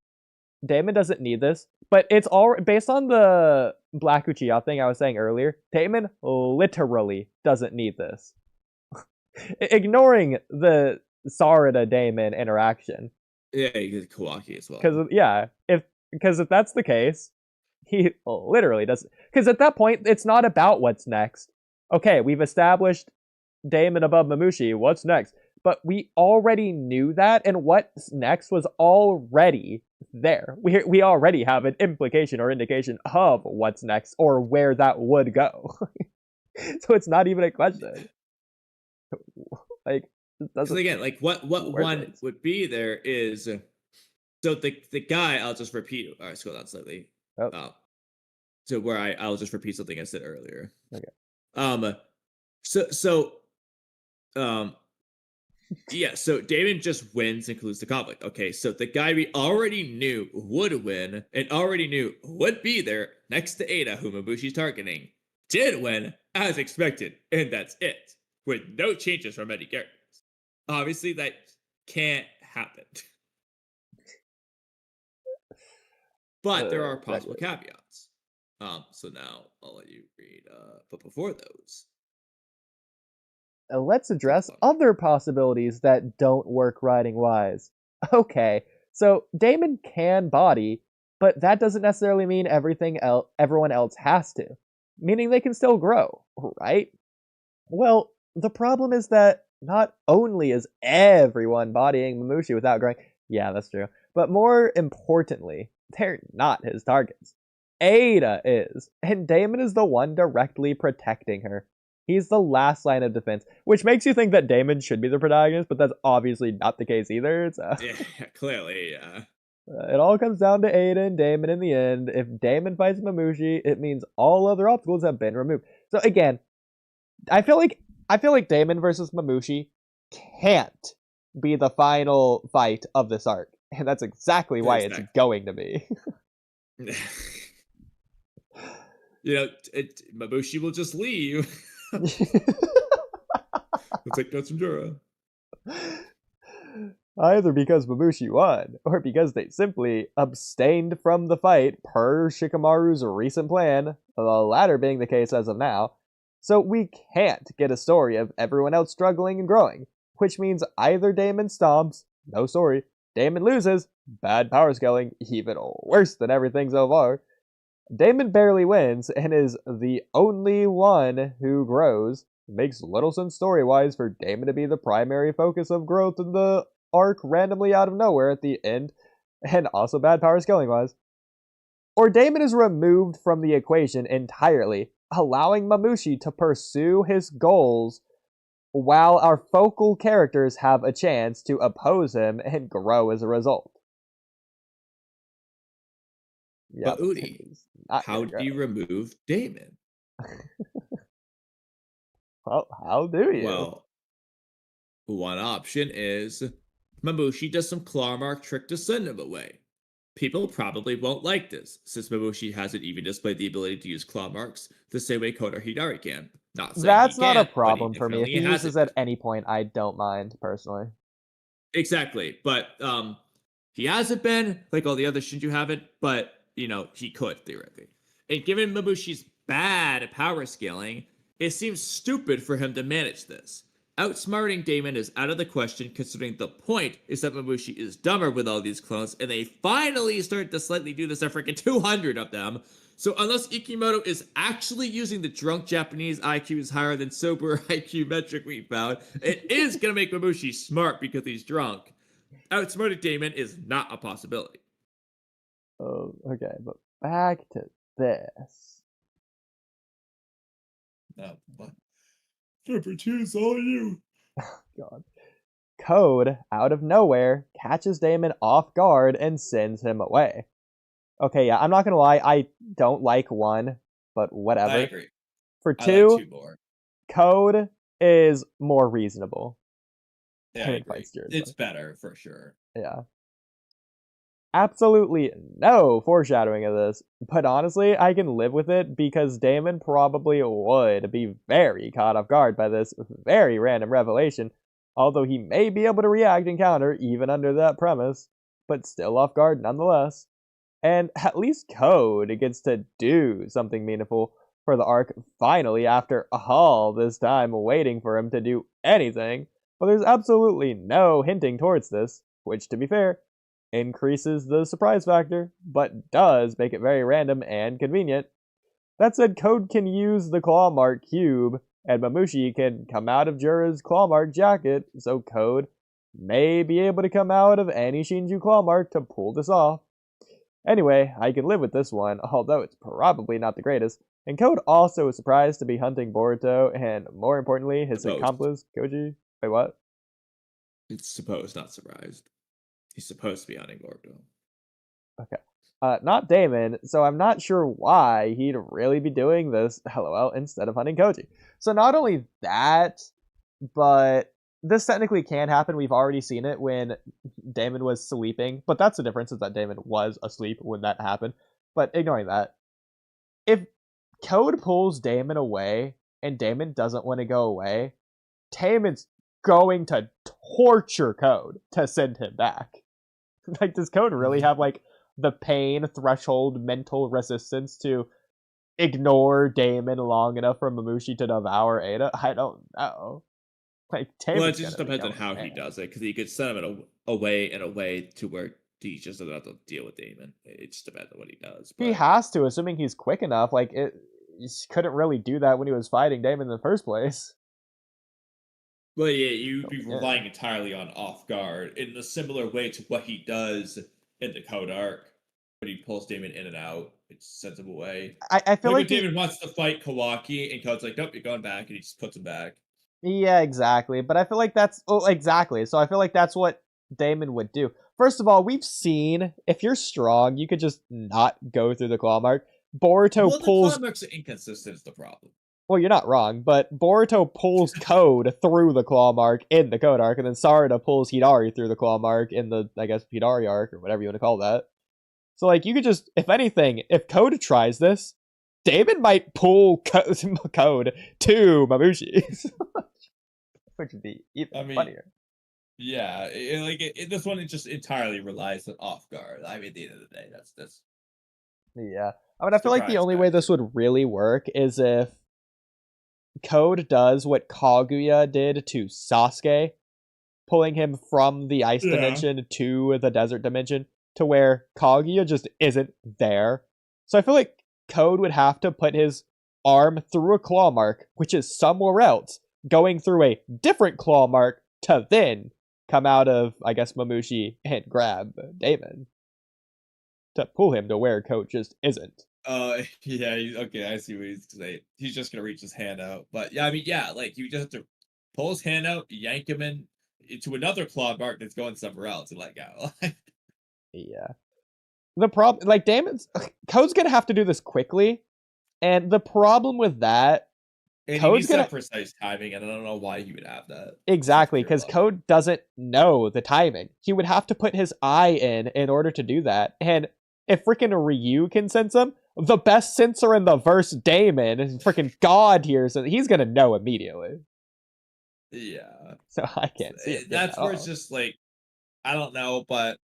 Damon doesn't need this, but it's all based on the Black Uchiha thing I was saying earlier. Damon literally doesn't need this. Ignoring the Sarada Damon interaction. Yeah, he did Kawaki as well. Because if that's the case, he literally doesn't. Because at that point, it's not about what's next. Okay, we've established Damon above Mamushi. What's next? But we already knew that, and what's next was already there. We already have an implication or indication of what's next or where that would go. So it's not even a question. Like, Because again, like what one would be there is, so the guy, I'll just repeat. All right, scroll down slightly. Oh. So where I'll just repeat something I said earlier. Okay. So Yeah, so Damon just wins and concludes the conflict. Okay, so the guy we already knew would win and already knew would be there next to Ada, who Mabushi's targeting, did win as expected, and that's it, with no changes from any characters. Obviously, that can't happen. But there are possible caveats. So now I'll let you read. But before those, let's address other possibilities that don't work writing-wise. Okay, so Damon can body, but that doesn't necessarily mean everyone else has to, meaning they can still grow, right? Well, the problem is that not only is everyone bodying Mamushi without growing, yeah, that's true, but more importantly, they're not his targets. Ada is, and Damon is the one directly protecting her. He's the last line of defense, which makes you think that Damon should be the protagonist, but that's obviously not the case either. So. Yeah, clearly, yeah. It all comes down to Ada and Damon in the end. If Damon fights Mamushi, it means all other obstacles have been removed. So again, I feel like Damon versus Mamushi can't be the final fight of this arc, and that's exactly why it's going to be. Mamushi will just leave. Looks like Gotsumjura. Either because Mamushi won, or because they simply abstained from the fight per Shikamaru's recent plan, the latter being the case as of now. So we can't get a story of everyone else struggling and growing, which means either Damon stomps, no story, Damon loses, bad power scaling, even worse than everything so far. Damon barely wins and is the only one who grows. It makes little sense story-wise for Damon to be the primary focus of growth in the arc randomly out of nowhere at the end, and also bad power scaling-wise. Or Damon is removed from the equation entirely, allowing Mamushi to pursue his goals while our focal characters have a chance to oppose him and grow as a result. Yeah, but Oodie, how do you remove Damon? Well, how do you? Well, one option is Mamushi does some claw mark trick to send him away. People probably won't like this, since Mamushi hasn't even displayed the ability to use claw marks the same way Kota Hidari can. Not saying that's he not can't, a problem for me. If he uses at any point, I don't mind, personally. Exactly, but he hasn't been, like all the other Shinju haven't, but, he could, theoretically. And given Mabushi's bad power scaling, it seems stupid for him to manage this. Outsmarting Damon is out of the question, considering the point is that Mamushi is dumber with all these clones, and they finally start to slightly do this at freaking 200 of them. So unless Ikimoto is actually using the drunk Japanese IQ is higher than sober IQ metric we found, it is going to make Mamushi smart because he's drunk. Outsmarting Damon is not a possibility. Oh, okay, but back to this. What? Number 2 is all you. Oh, God. Code, out of nowhere, catches Damon off guard and sends him away. Okay, yeah, I'm not gonna lie, I don't like 1, but whatever. I agree. For 2, like 2 more. Code is more reasonable. Yeah, I agree. It's better, for sure. Yeah. Absolutely no foreshadowing of this, but honestly, I can live with it because Damon probably would be very caught off guard by this very random revelation, although he may be able to react and counter even under that premise, but still off guard nonetheless. And at least Code gets to do something meaningful for the arc finally after all this time waiting for him to do anything, but there's absolutely no hinting towards this, which, to be fair, increases the surprise factor, but does make it very random and convenient. That said, Code can use the claw mark cube, and Mamushi can come out of Jura's claw mark jacket, so Code may be able to come out of any Shinju claw mark to pull this off. Anyway, I can live with this one, although it's probably not the greatest, and Code also is surprised to be hunting Boruto, and more importantly, his accomplice, Koji. Wait, what? It's supposed, not surprised. He's supposed to be hunting Boruto. Okay. Not Damon, so I'm not sure why he'd really be doing this, lol, instead of hunting Koji. So not only that, but this technically can happen. We've already seen it when Damon was sleeping, but that's the difference, is that Damon was asleep when that happened. But ignoring that, if Code pulls Damon away and Damon doesn't want to go away, Damon's going to torture Code to send him back. Like, does Code really have, like, the pain threshold mental resistance to ignore Damon long enough for Mamushi to devour Ada? I don't know. Like, well, it just depends on how he does it, because he could send him away in a way to where he just doesn't have to deal with Damon. It just depends on what he does. But he has to, assuming he's quick enough. Like, he couldn't really do that when he was fighting Damon in the first place. Well, yeah, you'd be relying entirely on off guard in a similar way to what he does in the Code arc. When he pulls Damon in and out, it sends him away. I feel like Damon wants to fight Kawaki, and Code's like, nope, you're going back, and he just puts him back. Yeah, exactly. But I feel like that's... Oh, exactly. So I feel like that's what Damon would do. First of all, we've seen, if you're strong, you could just not go through the claw mark. Boruto pulls... the claw marks are inconsistent is the problem. Well, you're not wrong, but Boruto pulls Code through the claw mark in the Code arc, and then Sarada pulls Hidari through the claw mark in the, I guess, Hidari arc, or whatever you want to call that. So, like, you could just, if anything, if Code tries this, Damon might pull Code to Mamushi. Which would be even funnier. Yeah, this one, it just entirely relies on off guard. I mean, at the end of the day, that's... Yeah. I mean, I feel like the only way this would really work is if Code does what Kaguya did to Sasuke, pulling him from the ice dimension to the desert dimension, to where Kaguya just isn't there. So I feel like Code would have to put his arm through a claw mark, which is somewhere else, going through a different claw mark to then come out of, I guess, Mamushi and grab Damon to pull him to where Code just isn't. Yeah, okay, I see what he's saying. He's just gonna reach his hand out. But yeah, I mean, yeah, like, you just have to pull his hand out, yank him into another claw mark that's going somewhere else, and let go. Yeah. The problem, like, Code's gonna have to do this quickly, and the problem with that, and Code's gonna precise timing, and I don't know why he would have that. Exactly, because Code doesn't know the timing. He would have to put his eye in order to do that, and if freaking Ryu can sense him, the best sensor in the verse, Damon, is freaking God here, so he's gonna know immediately. Yeah. So I can't see it. That's where it's just like, I don't know, but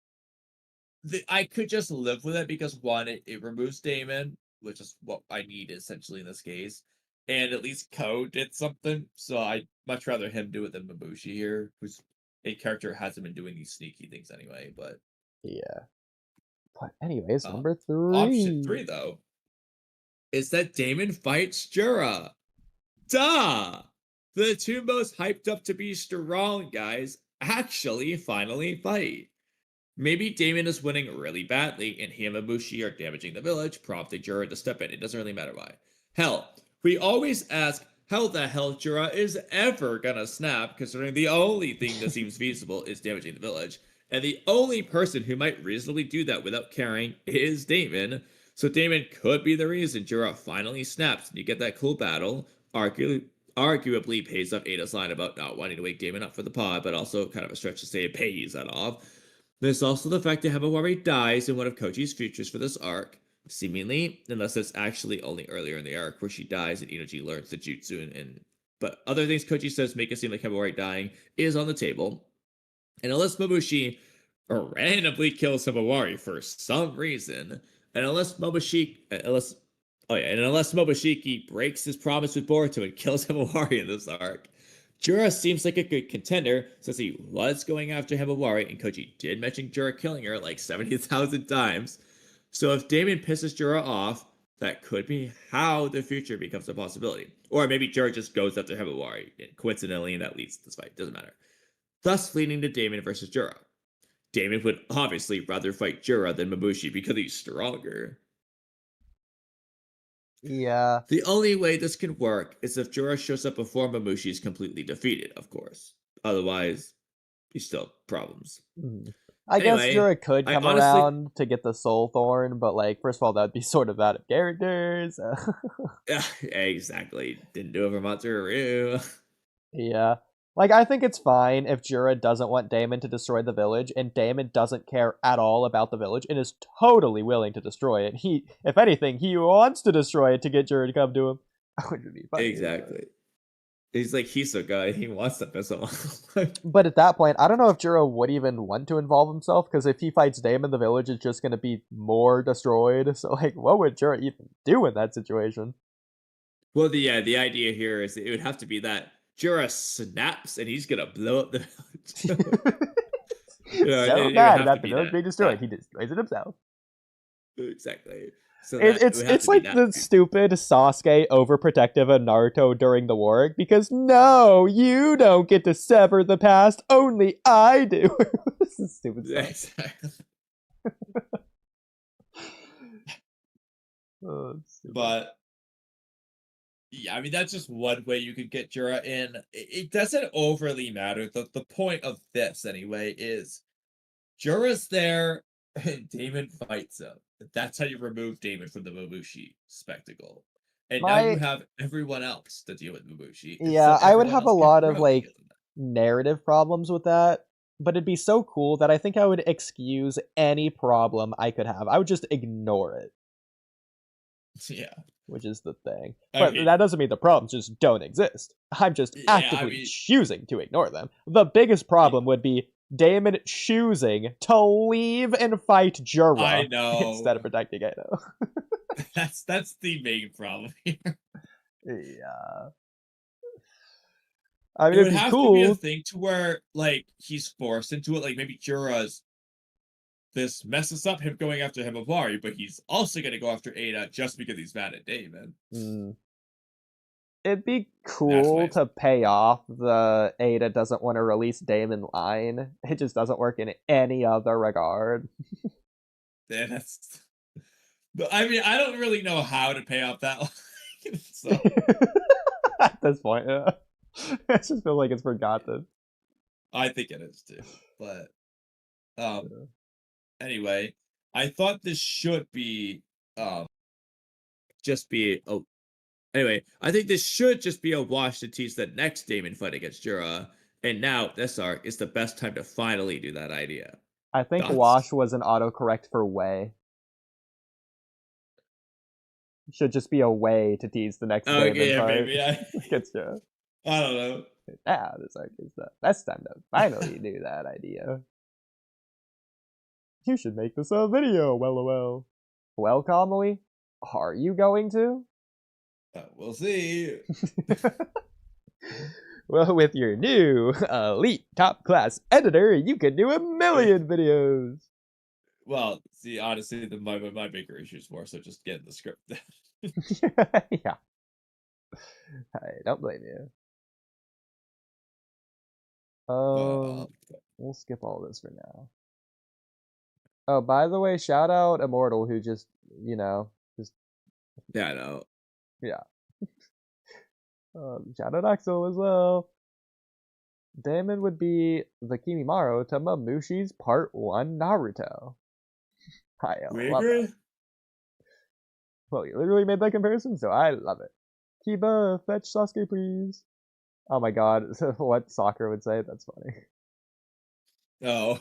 I could just live with it because, one, it removes Damon, which is what I need essentially in this case, and at least Code did something, so I'd much rather him do it than Mamushi here, who's a character who hasn't been doing these sneaky things anyway, but... Yeah. But anyways, number 3. Option 3, though, is that Damon fights Jura. Duh! The two most hyped up to be strong guys actually finally fight. Maybe Damon is winning really badly, and he and Mamushi are damaging the village, prompting Jura to step in. It doesn't really matter why. Hell, we always ask how the hell Jura is ever gonna snap, considering the only thing that seems feasible is damaging the village. And the only person who might reasonably do that without caring is Damon. So Damon could be the reason Jura finally snaps and you get that cool battle. Arguably pays off Ada's line about not wanting to wake Damon up for the pod, but also kind of a stretch to say it pays that off. There's also the fact that Himawari dies in one of Kochi's futures for this arc. Seemingly, unless it's actually only earlier in the arc where she dies and Inoji learns the jutsu but other things Kochi says make it seem like Himawari dying is on the table. And unless Mamushi randomly kills Himawari for some reason, and unless Momoshiki breaks his promise with Boruto and kills Himawari in this arc, Jura seems like a good contender since he was going after Himawari, and Kochi did mention Jura killing her like 70,000 times. So if Damon pisses Jura off, that could be how the future becomes a possibility. Or maybe Jura just goes after Himawari, and coincidentally, and that leads to this fight. Doesn't matter. Thus leading to Damon versus Jura. Damon would obviously rather fight Jura than Mamushi because he's stronger. Yeah. The only way this can work is if Jura shows up before Mamushi is completely defeated, of course. Otherwise, he's still problems. I guess Jura could come around to get the Soul Thorn, but, like, first of all, that'd be sort of out of characters. Yeah, exactly. Didn't do it for Matsuru. Yeah. Like, I think it's fine if Jura doesn't want Damon to destroy the village, and Damon doesn't care at all about the village, and is totally willing to destroy it. If anything, he wants to destroy it to get Jura to come to him. Which would be funny. Exactly. He's like Hisoka. He wants to piss him off. But at that point, I don't know if Jura would even want to involve himself, because if he fights Damon, the village is just going to be more destroyed. So, like, what would Jura even do in that situation? Well, the idea here is it would have to be that Jura snaps and he's going to blow up the village. So mad about the village being destroyed, he destroys it himself. Exactly. So it's like the stupid Sasuke overprotective of Naruto during the war, because no, you don't get to sever the past, only I do. This is stupid stuff. Exactly. Oh, stupid. But yeah, I mean that's just one way you could get Jura in. It doesn't overly matter. The point of this anyway is Jura's there and Damon fights him. That's how you remove Damon from the Mabushi spectacle. And now you have everyone else to deal with Mabushi. Yeah, I would have a lot of like narrative problems with that, but it'd be so cool that I think I would excuse any problem I could have. I would just ignore it. Yeah. Which is the thing. But that doesn't mean the problems just don't exist. I'm just actively choosing to ignore them. The biggest problem would be Damon choosing to leave and fight Jura. I know. Instead of protecting Edo. That's the main problem here. Yeah. I mean, it it'd would have cool. to be a thing to where like he's forced into it. Like maybe Jura's this messes up him going after Himawari, but he's also going to go after Ada just because he's mad at Damon. It'd be cool to pay off the Ada doesn't want to release Damon line. It just doesn't work in any other regard. Yeah, that's... I mean, I don't really know how to pay off that line. So. At this point, yeah. I just feel like it's forgotten. I think it is too. But anyway, I thought this should be just be a... Anyway, I think this should just be a wash to tease the next Damon fight against Jura, and now this arc is the best time to finally do that idea. I think wash was an autocorrect for way. Should just be a way to tease the next Damon fight maybe, against Jura. I don't know. Yeah, this arc is the best time to finally do that idea. You should make this a video, well. Well, Kamui, are you going to? We'll see. Well, with your new elite top class editor, you can do 1 million videos. Well, see, honestly, my bigger issue is more so just getting the script. Yeah. I don't blame you. We'll skip all this for now. Oh, by the way, shout out Immortal, who just, Yeah, I know. Yeah. Shout out Axel as well. Damon would be the Kimimaro to Mamushi's Part 1 Naruto. I love it. Well, you literally made that comparison, so I love it. Kiba, fetch Sasuke, please. Oh my god, what Sakura would say, that's funny. Oh.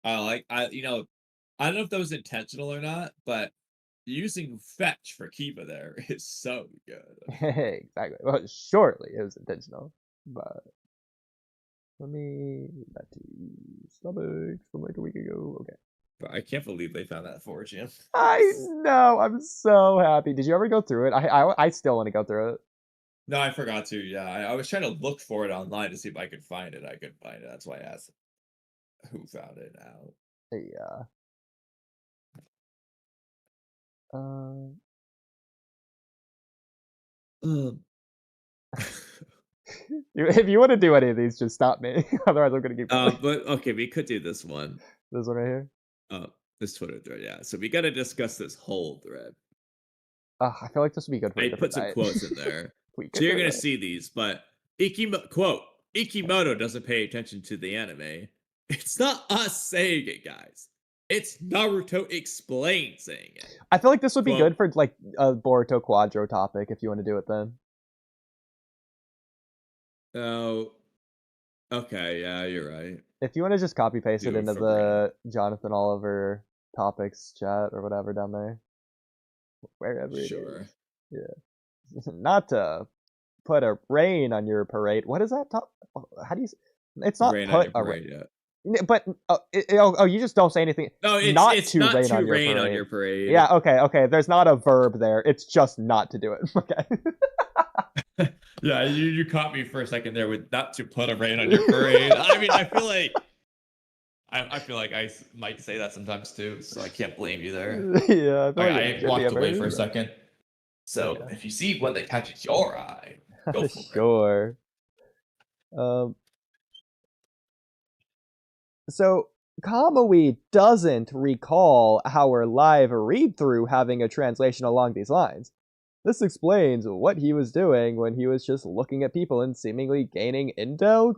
I don't know if that was intentional or not, but using fetch for Kiba there is so good. Exactly. Well, surely it was intentional, but let me that to stomach from like a week ago. Okay. But I can't believe they found that for you. I know. I'm so happy. Did you ever go through it? I still want to go through it. No, I forgot to. Yeah, I was trying to look for it online to see if I could find it. I couldn't find it. That's why I asked who found it out. Yeah. If you want to do any of these, just stop me. Otherwise, I'm gonna keep going. But okay, we could do this one. This one right here. This Twitter thread, yeah. So we gotta discuss this whole thread. I feel like this would be good for I put some quotes in there. So you're gonna see these, but quote, Ikimoto doesn't pay attention to the anime. It's not us saying it, guys. It's Naruto Explained saying it. I feel like this would be good for like a Boruto Quadro topic if you want to do it then. Oh, okay, yeah, you're right. If you want to just copy paste Do it it into for the Jonathan Oliver topics chat or whatever down there, wherever it Sure. is. Yeah. Not to put a rain on your parade. What is that? How do you? It's not Rain on put your a parade yet. But you just don't say anything. No, it's not not to to rain on your parade. parade. Yeah, okay. There's not a verb there. It's just not to do it. Okay. Yeah, you caught me for a second there with not to put a rain on your parade. I mean, I feel like I might say that sometimes too, so I can't blame you there. Yeah, I walked away for a second. So okay. if you see one that catches your eye, go for sure. So Kamui doesn't recall our live read-through having a translation along these lines. This explains what he was doing when he was just looking at people and seemingly gaining intel, ?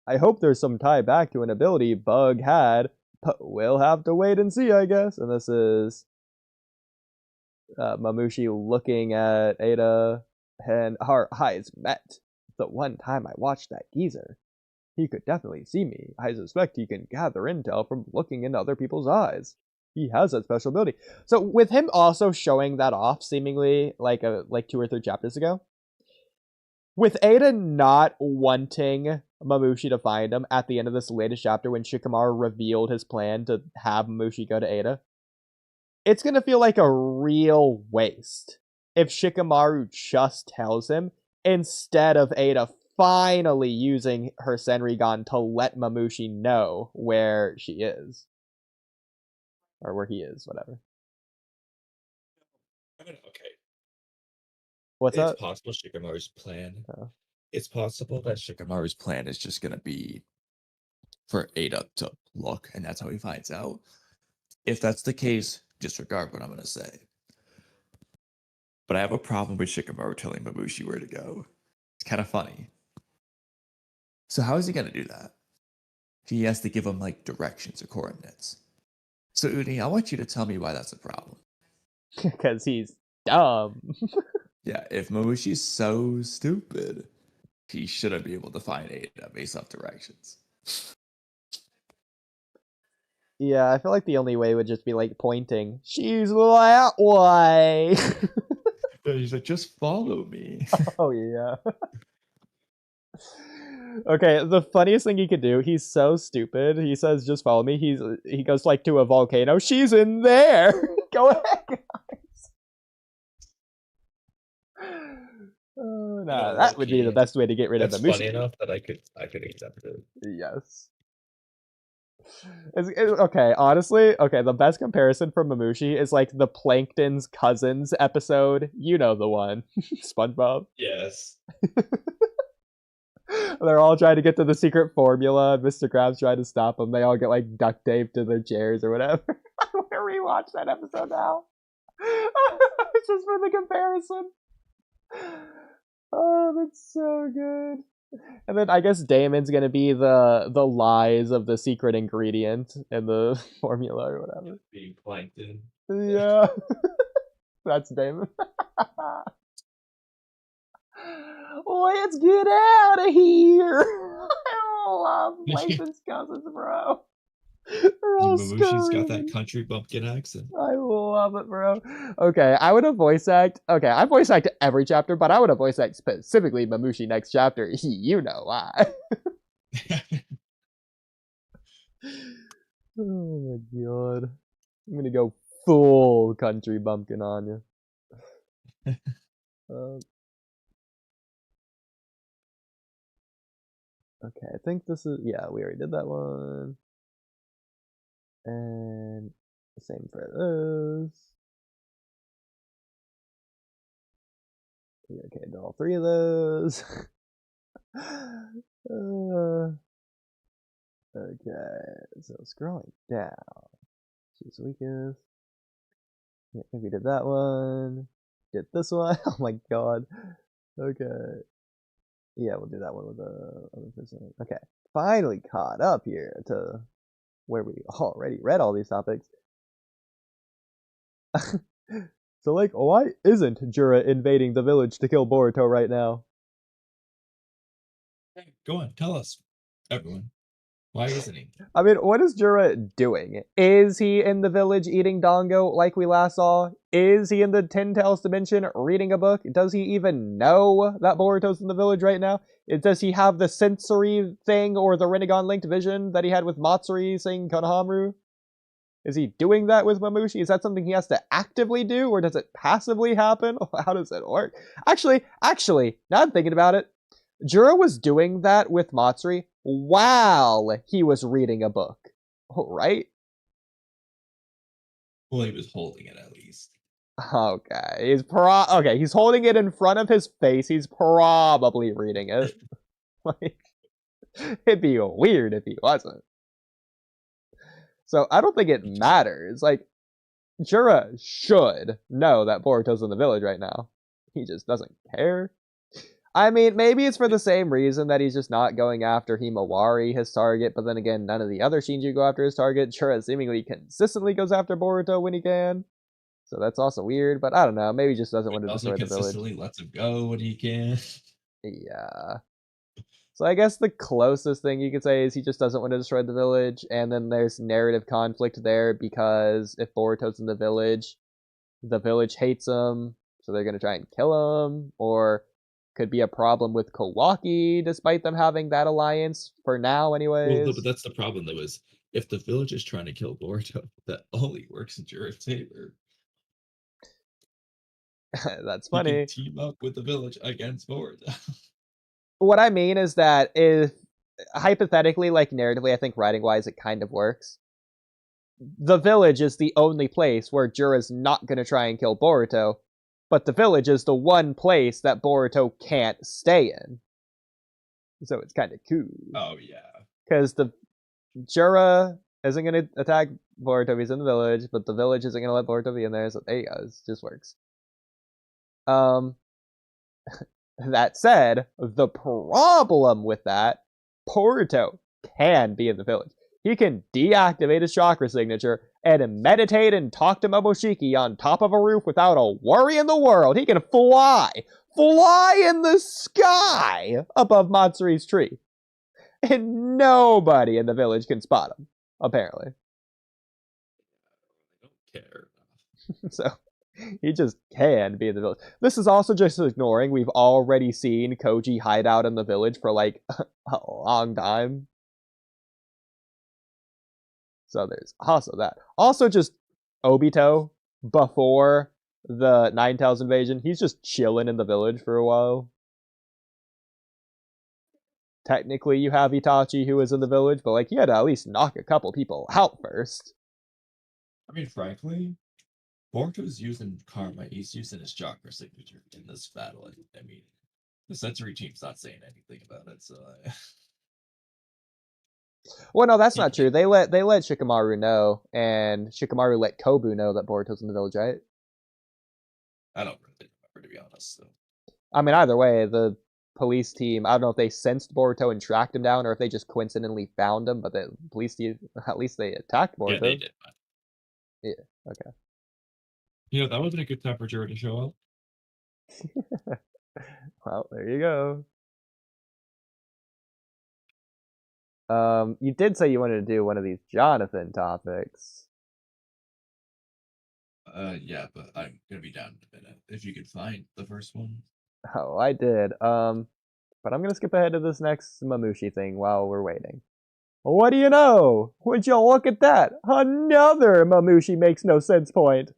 I hope there's some tie back to an ability Bug had, but we'll have to wait and see, I guess. And this is Mamushi looking at Ada, and our eyes met. The one time I watched that geezer. He could definitely see me. I suspect he can gather intel from looking in other people's eyes. He has that special ability. So with him also showing that off, seemingly like 2 or 3 chapters ago, with Ada not wanting Mamushi to find him at the end of this latest chapter when Shikamaru revealed his plan to have Mamushi go to Ada, it's gonna feel like a real waste if Shikamaru just tells him instead of Ada finally using her Senrigan to let Mamushi know where she is. Or where he is, whatever. okay. What's it's up? Possible Shikamaru's plan. It's possible that Shikamaru's plan is just gonna be for Ada to look, and that's how he finds out. If that's the case, disregard what I'm gonna say. But I have a problem with Shikamaru telling Mamushi where to go. It's kind of funny. So how is he gonna do that? He has to give him like directions or coordinates. So Oodie, I want you to tell me why that's a problem. Because he's dumb. Yeah, if Mamushi's so stupid, he shouldn't be able to find Ada based off directions. Yeah, I feel like the only way would just be like pointing. She's that way. He's like, just follow me. Oh yeah. Okay, the funniest thing he could do, he's so stupid. He says, just follow me. He goes like to a volcano. She's in there. Go ahead, guys. Oh, nah, that would be the best way to get rid of the Mamushi. Funny enough that I could accept it. Yes. Okay, honestly, the best comparison from Mamushi is like the Plankton's Cousins episode. You know the one. SpongeBob. Yes. They're all trying to get to the secret formula. Mr. Krabs trying to stop them. They all get like duct taped to their chairs or whatever. I want to rewatch that episode now. It's just for the comparison. Oh, that's so good. And then I guess Damon's gonna be the lies of the secret ingredient in the formula or whatever. Being plankton. Yeah. That's Damon. Let's get out of here. I love Plankton's Cousins, bro. Mamushi's got that country bumpkin accent. I love it, bro. Okay, I would have voice act. Okay, I voice act every chapter, but I would have voice act specifically Mamushi next chapter. You know why. Oh my god. I'm gonna go full country bumpkin on you. Okay, I think this is, yeah, we already did that one. And the same for those. Okay, did all 3 of those. Okay, so scrolling down. She's weakest. Yeah, I think we did that one. Did this one. Oh my god. Okay. Yeah, we'll do that one with the other person. Okay, finally caught up here to where we already read all these topics. So, like, why isn't Jura invading the village to kill Boruto right now? Hey, go on, tell us, everyone. Why isn't he? I mean, what is Jura doing? Is he in the village eating dango like we last saw? Is he in the Ten Tails dimension reading a book? Does he even know that Boruto's in the village right now? Does he have the sensory thing or the Rinnegan linked vision that he had with Matsuri saying Konohamaru? Is he doing that with Mamushi? Is that something he has to actively do, or does it passively happen? How does it work? Actually, now I'm thinking about it, Jura was doing that with Matsuri while he was reading a book, right? Well, he was holding it at least. Okay, he's holding it in front of his face. He's probably reading it. Like, it'd be weird if he wasn't. So I don't think it matters. Like, Jura should know that Boruto's in the village right now. He just doesn't care. I mean, maybe it's for the same reason that he's just not going after Himawari, his target, but then again, none of the other Shinju go after his target. Jura seemingly consistently goes after Boruto when he can. So that's also weird, but I don't know. Maybe he just doesn't want to destroy the village. Consistently lets him go when he can. Yeah. So I guess the closest thing you could say is he just doesn't want to destroy the village, and then there's narrative conflict there because if Boruto's in the village hates him, so they're going to try and kill him, or could be a problem with Kawaki, despite them having that alliance, for now anyways. Well, but that's the problem, though, is if the village is trying to kill Boruto, that only works in Jura's favor. That's funny. You can team up with the village against Boruto. What I mean is that if, hypothetically, like narratively, I think writing-wise, it kind of works. The village is the only place where Jura's not going to try and kill Boruto, but the village is the one place that Boruto can't stay in. So it's kind of cool. Oh, yeah. Because the Jura isn't going to attack Boruto if he's in the village, but the village isn't going to let Boruto be in there, so there you go. It just works. That said, the problem with that, Boruto can be in the village. He can deactivate his chakra signature and meditate and talk to Momoshiki on top of a roof without a worry in the world. He can fly in the sky above Matsuri's tree. And nobody in the village can spot him, apparently. I don't care. So he just can be in the village. This is also just ignoring we've already seen Koji hide out in the village for like a long time. So there's also that. Also just Obito before the Nine Tails invasion. He's just chilling in the village for a while. Technically you have Itachi who is in the village, but like he had to at least knock a couple people out first. I mean, frankly, Boruto's using karma. He's using his chakra signature in this battle. I mean, the sensory team's not saying anything about it, so. Well, no, that's not true. They let Shikamaru know, and Shikamaru let Kobu know that Boruto's in the village, right? I don't really remember, to be honest. So. I mean, either way, the police team, I don't know if they sensed Boruto and tracked him down, or if they just coincidentally found him, but the police team, at least they attacked Boruto. Yeah, they did. Yeah, okay. You know, that would have been a good time for Jura to show up. Well, there you go. You did say you wanted to do one of these Jonathan topics. Yeah, but I'm gonna be down in a minute. If you could find the first one. Oh, I did. But I'm gonna skip ahead to this next Mamushi thing while we're waiting. What do you know? Would you look at that? Another Mamushi makes no sense point.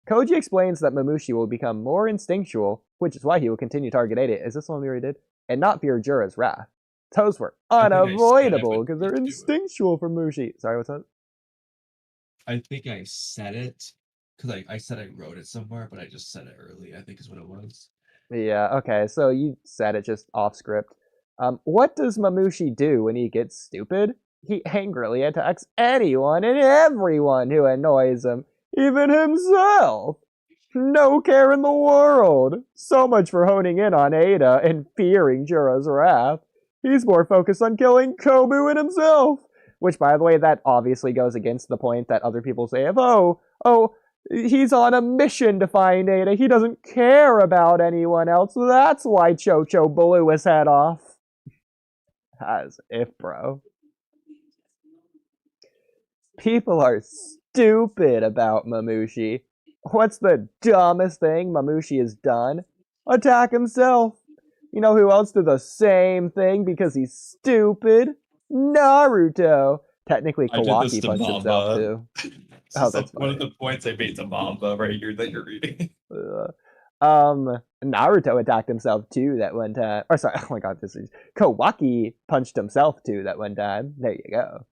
Koji explains that Mamushi will become more instinctual, which is why he will continue Target 8. Is this one we already did? And not fear Jura's wrath. Those were unavoidable because they're instinctual for Mamushi. Sorry, what's up? I think I said it because I said I wrote it somewhere, but I just said it early, I think is what it was. Yeah, okay, so you said it just off script. What does Mamushi do when he gets stupid? He angrily attacks anyone and everyone who annoys him, even himself. No care in the world. So much for honing in on Ada and fearing Jura's wrath. He's more focused on killing Kobu and himself. Which, by the way, that obviously goes against the point that other people say of, oh, he's on a mission to find Ada. He doesn't care about anyone else. That's why Chocho blew his head off. As if, bro. People are stupid about Mamushi. What's the dumbest thing Mamushi has done? Attack himself. You know who else did the same thing because he's stupid? Naruto. Technically, Kawaki punched himself too. Oh, that's one of the points I made to Mamba right here that you're reading. Naruto attacked himself too that one time. Or sorry, oh my god, this is Kawaki punched himself too that one time. There you go.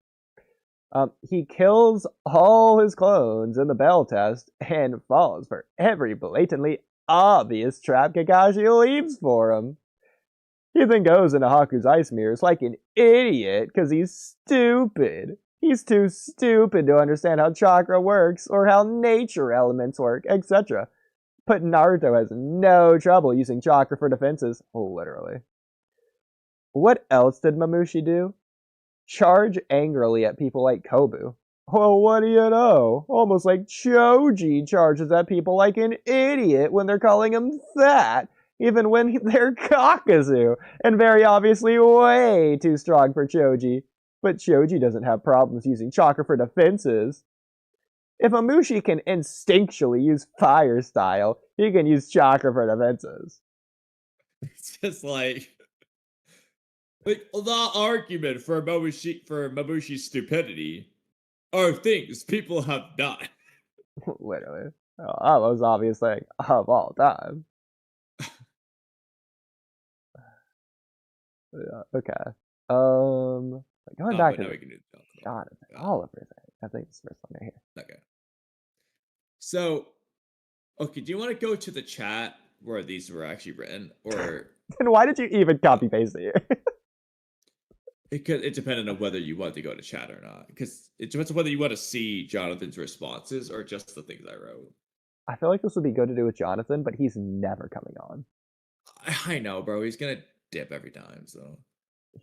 He kills all his clones in the bell test and falls for every blatantly obvious trap Kakashi leaves for him. He then goes into Haku's ice mirrors like an idiot because he's stupid. He's too stupid to understand how chakra works or how nature elements work, etc. But Naruto has no trouble using chakra for defenses, literally. What else did Mamushi do? Charge angrily at people like Kobu. Well, what do you know? Almost like Choji charges at people like an idiot when they're calling him fat, even when they're Kakazu, and very obviously way too strong for Choji. But Choji doesn't have problems using chakra for defenses. If Mamushi can instinctually use fire style, he can use chakra for defenses. It's just like the argument for Mamushi's stupidity are things people have done. Literally. Oh, that was obvious thing of all time. Yeah, okay. Going back to Jonathan, all of everything. I think it's the first one right here. Okay. So, okay, do you want to go to the chat where these were actually written, or then why did you even copy paste it? It depended on whether you want to go to chat or not. Because it depends on whether you want to see Jonathan's responses or just the things I wrote. I feel like this would be good to do with Jonathan, but he's never coming on. I know, bro. He's gonna dip every time. So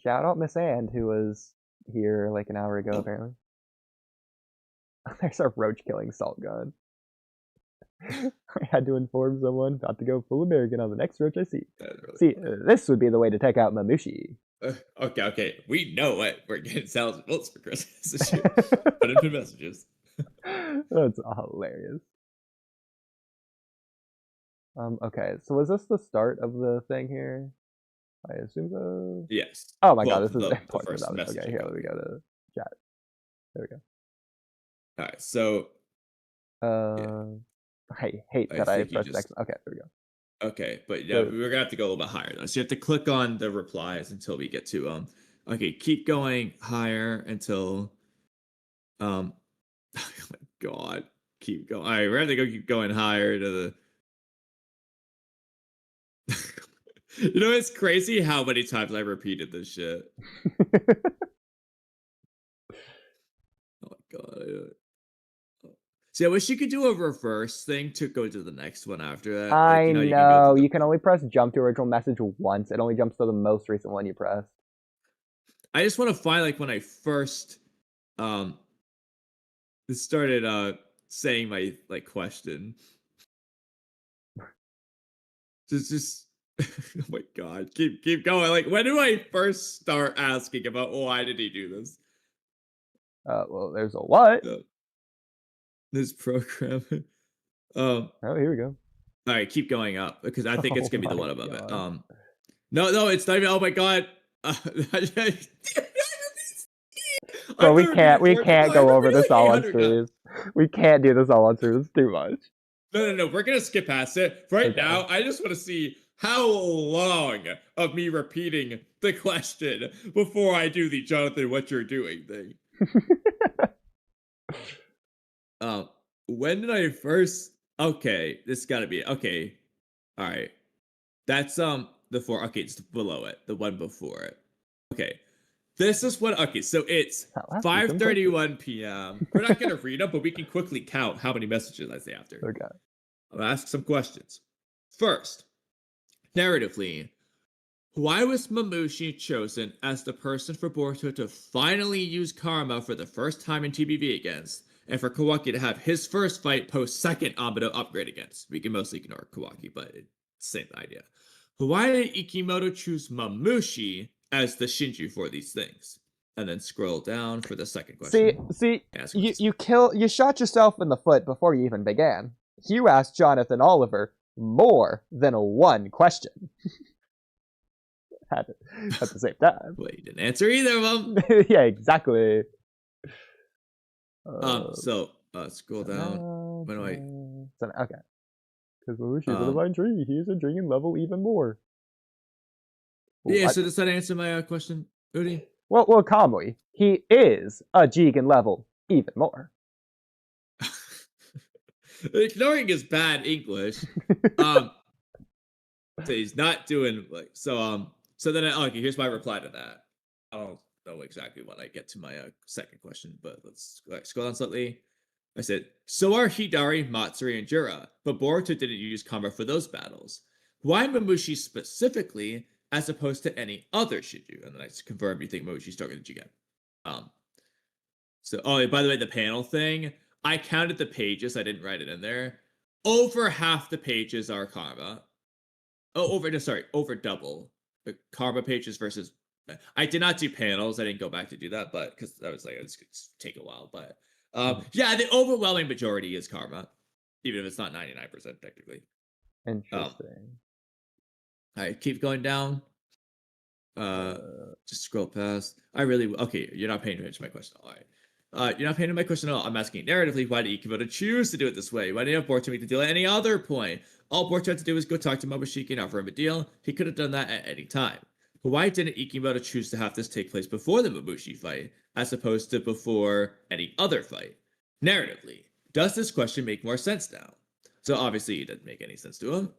shout out Miss And, who was here like an hour ago, apparently. There's our roach killing salt gun. I had to inform someone not to go full American on the next roach I see. Really this would be the way to take out Mamushi. Okay. We know what we're getting thousands votes for Christmas. Put into messages. That's hilarious. Okay, so was this the start of the thing here? I assume so. Yes. Oh my god, this is the first message. Okay, here we go to chat. There we go. All right, so. I hate that I pressed X. Okay, there we go. Okay, but yeah, we're gonna have to go a little bit higher though. So you have to click on the replies until we get to Okay, keep going higher until oh my god, keep going. All right, we're gonna keep going higher to the. You know, it's crazy how many times I repeated this shit. Oh my god. See, I wish you could do a reverse thing to go to the next one after that. I know. You can only press jump to original message once. It only jumps to the most recent one you pressed. I just want to find like when I first started saying my like question. Just oh my god. Keep going. Like, when do I first start asking about why did he do this? Well, there's a what? This program. Oh, here we go. All right, keep going up because I think it's gonna be the one above it. No, it's not even. Oh my god. Bro, we can't go over this all on streams. We can't do this all on streams. It's too much. No. We're gonna skip past it. Right now, I just want to see how long of me repeating the question before I do the Jonathan, what you're doing thing. When did I first? Okay, this gotta be okay. All right, that's the four. Okay, it's below it, the one before it. Okay, this is what. Okay, so it's 5:31 p.m. We're not gonna read them, but we can quickly count how many messages I say after. Okay, I'm gonna ask some questions. First, narratively, why was Mamushi chosen as the person for Boruto to finally use karma for the first time in TBV against? And for Kawaki to have his first fight post-second Amado upgrade against. We can mostly ignore Kawaki, but it's the same idea. Why did Ikimoto choose Mamushi as the Shinju for these things? And then scroll down for the second question. See, you shot yourself in the foot before you even began. You asked Jonathan Oliver more than one question. At the same time. Well, you didn't answer either of them. Yeah, exactly. So scroll down. When do I? Okay. Because Mamushi is a divine tree. He is a dragon level even more. Yeah. So does that answer my question, Oodie? Well, Kamui, he is a Jigen level even more. Ignoring his bad English. So he's not doing like so. So then, okay, here's my reply to that. I don't know exactly when I get to my second question, but let's scroll down slightly. I said, so are Hidari, Matsuri, and Jura, but Boruto didn't use Karma for those battles. Why Mamushi specifically, as opposed to any other Shinju? And then I confirm you think Mamushi's stronger than Jigen. So, oh, by the way, the panel thing, I counted the pages. I didn't write it in there. Over half the pages are Karma. Over double. The Karma pages versus. I did not do panels. I didn't go back to do that, but because I was like, it's going to take a while. But yeah, the overwhelming majority is Karma, even if it's not 99% technically. Interesting. All right, keep going down. Just scroll past. Okay, you're not paying attention to my question. All right. You're not paying attention to my question at all. I'm asking narratively, why did Ikimoto choose to do it this way? Why didn't Boruto make the deal at any other point? All Boruto had to do was go talk to Momoshiki and offer him a deal. He could have done that at any time. But why didn't Ikimoto choose to have this take place before the Mamushi fight, as opposed to before any other fight? Narratively, does this question make more sense now? So obviously it doesn't make any sense to him.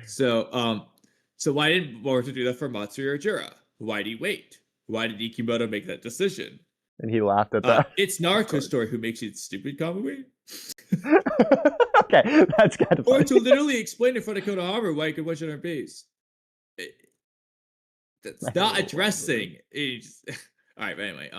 So why didn't Boruto do that for Matsuri or Jura? Why did he wait? Why did Ikimoto make that decision? And he laughed at that. It's Naruto's story who makes it stupid, Kamui. Okay, that's kind of funny. Boruto literally explained in front of Konohamaru why he could watch it on base. That's not addressing. All right, but anyway,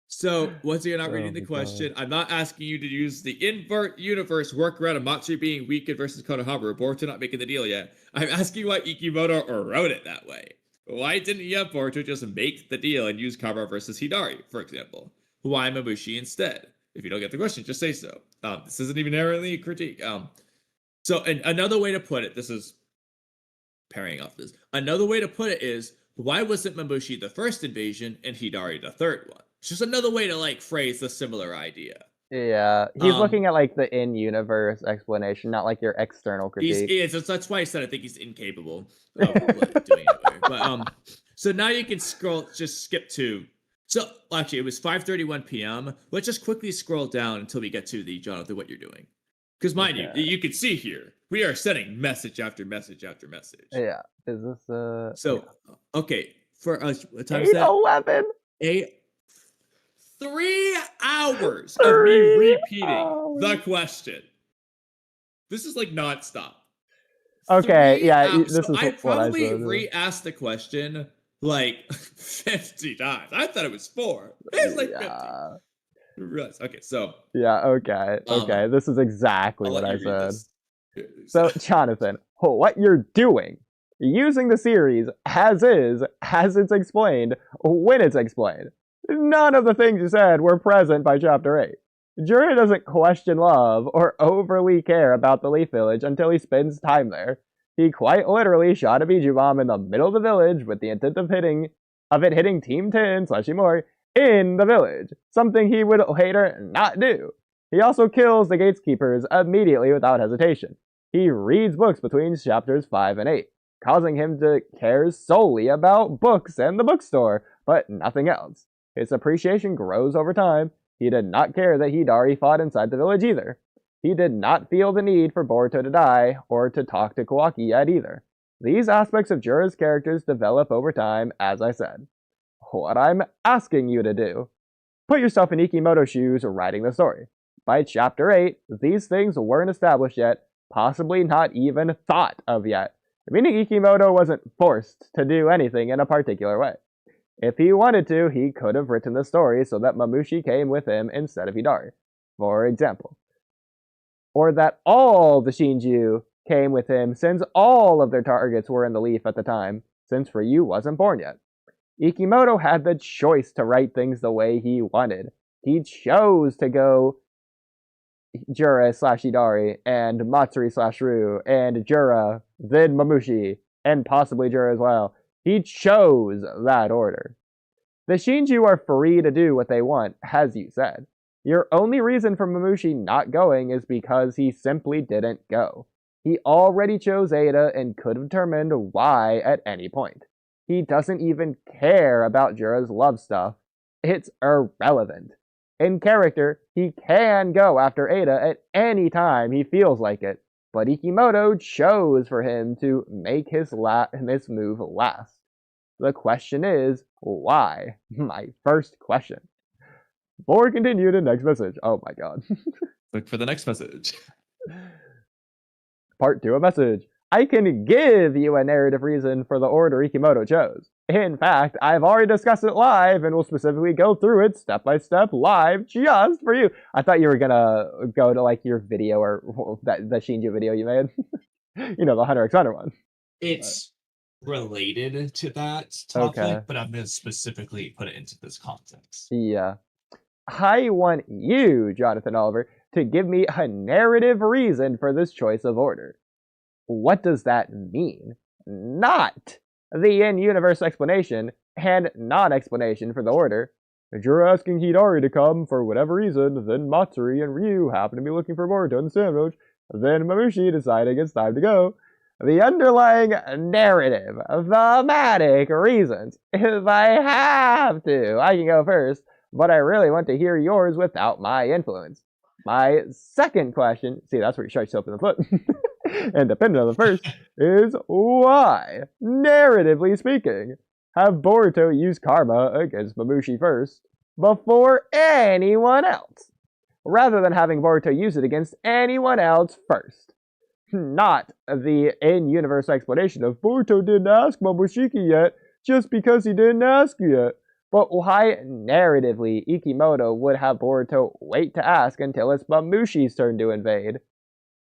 So once again, not reading the question. I'm not asking you to use the invert universe workaround of Matsuri being weakened versus Konohamaru, Boruto not making the deal yet. I'm asking why Ikimoto wrote it that way. Why didn't he have Boruto just make the deal and use Kara versus Hidari, for example? Why Mamushi instead? If you don't get the question, just say so. This isn't even narrowly a critique. So another way to put it, this is parrying off this. Another way to put it is, why wasn't Mamushi the first invasion and Hidari the third one? It's just another way to like phrase the similar idea. Yeah, he's looking at like the in-universe explanation, not like your external critique. That's why I said I think he's incapable of doing it. But so now you can just skip to. So actually, it was 5:31 p.m. Let's just quickly scroll down until we get to the Jonathan, what you're doing, because mind you can see here we are sending message after message after message. Yeah, is this So yeah. Okay, for us, what time 8:11. 3 hours of me repeating the question. This is like nonstop. Okay, yeah, hours. this is I probably what I said. re-asked the question like 50 times. I thought it was 4. It's like 50. Okay, so yeah, okay. This is exactly what I said. So, Jonathan, what you're doing, using the series as is, as it's explained, when it's explained. None of the things you said were present by Chapter 8. Jura doesn't question love or overly care about the Leaf Village until he spends time there. He quite literally shot a Biju bomb in the middle of the village with the intent of it hitting Team 10/Imori in the village, something he would later not do. He also kills the gatekeepers immediately without hesitation. He reads books between chapters 5 and 8, causing him to care solely about books and the bookstore, but nothing else. His appreciation grows over time. He did not care that Hidari fought inside the village either. He did not feel the need for Boruto to die, or to talk to Kawaki yet either. These aspects of Jura's characters develop over time, as I said. What I'm asking you to do, put yourself in Ikimoto's shoes writing the story. By Chapter 8, these things weren't established yet, possibly not even thought of yet, meaning Ikimoto wasn't forced to do anything in a particular way. If he wanted to, he could have written the story so that Mamushi came with him instead of Hidari, for example. Or that all the Shinju came with him since all of their targets were in the leaf at the time, since Ryu wasn't born yet. Ikimoto had the choice to write things the way he wanted. He chose to go Jura slash Hidari, and Matsuri slash Ryu, and Jura, then Mamushi, and possibly Jura as well. He chose that order. The Shinju are free to do what they want, as you said. Your only reason for Mamushi not going is because he simply didn't go. He already chose Ada and could have determined why at any point. He doesn't even care about Jura's love stuff. It's irrelevant. In character, he can go after Ada at any time he feels like it, but Ikimoto chose for him to make his move last. The question is, why? My first question. Before we continue to next message. Oh my god. Look for the next message. Part 2 of message. I can give you a narrative reason for the order Ikimoto chose. In fact, I've already discussed it live and will specifically go through it step by step live just for you. I thought you were gonna go to like your video or the Shinju video you made. You know, the Hunter x Hunter one. It's related to that topic, but I'm going to specifically put it into this context. Yeah. I want you, Jonathan Oliver, to give me a narrative reason for this choice of order. What does that mean? Not the in-universe explanation and non-explanation for the order. If you're asking Hidari to come for whatever reason, then Matsuri and Ryu happen to be looking for Boruto in the sandwich, then Mamushi deciding it's time to go. The underlying narrative, thematic reasons. If I have to, I can go first, but I really want to hear yours without my influence. My second question, see, that's where you shot yourself in the foot, and depending on the first, is why, narratively speaking, have Boruto use karma against Mamushi first, before anyone else, rather than having Boruto use it against anyone else first. Not the in-universe explanation of Boruto didn't ask Momoshiki yet, just because he didn't ask yet. But why, narratively, Ikimoto would have Boruto wait to ask until it's Mamushi's turn to invade?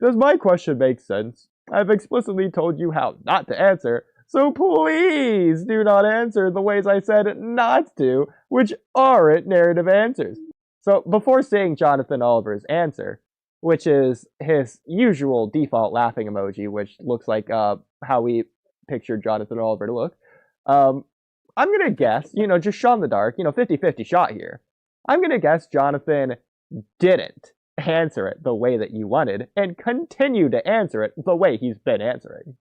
Does my question make sense? I've explicitly told you how not to answer, so please do not answer the ways I said not to, which aren't narrative answers. So, before seeing Jonathan Oliver's answer, which is his usual default laughing emoji, which looks like how we pictured Jonathan Oliver to look, I'm going to guess, just shot in the dark, 50-50 shot here. I'm going to guess Jonathan didn't answer it the way that you wanted and continue to answer it the way he's been answering.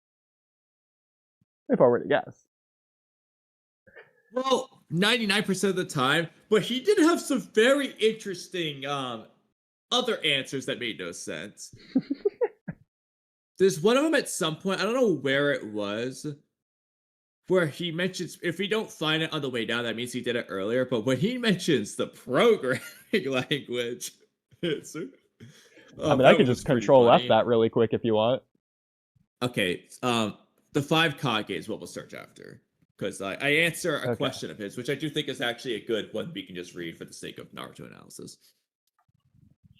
If I were to guess. Well, 99% of the time, but he did have some very interesting other answers that made no sense. There's one of them at some point, I don't know where it was, where he mentions, if we don't find it on the way down, that means he did it earlier, but when he mentions the programming language, it's, I can just control F that really quick if you want. Okay, the 5 Kage is what we'll search after. Because I answer a question of his, which I do think is actually a good one we can just read for the sake of Naruto analysis.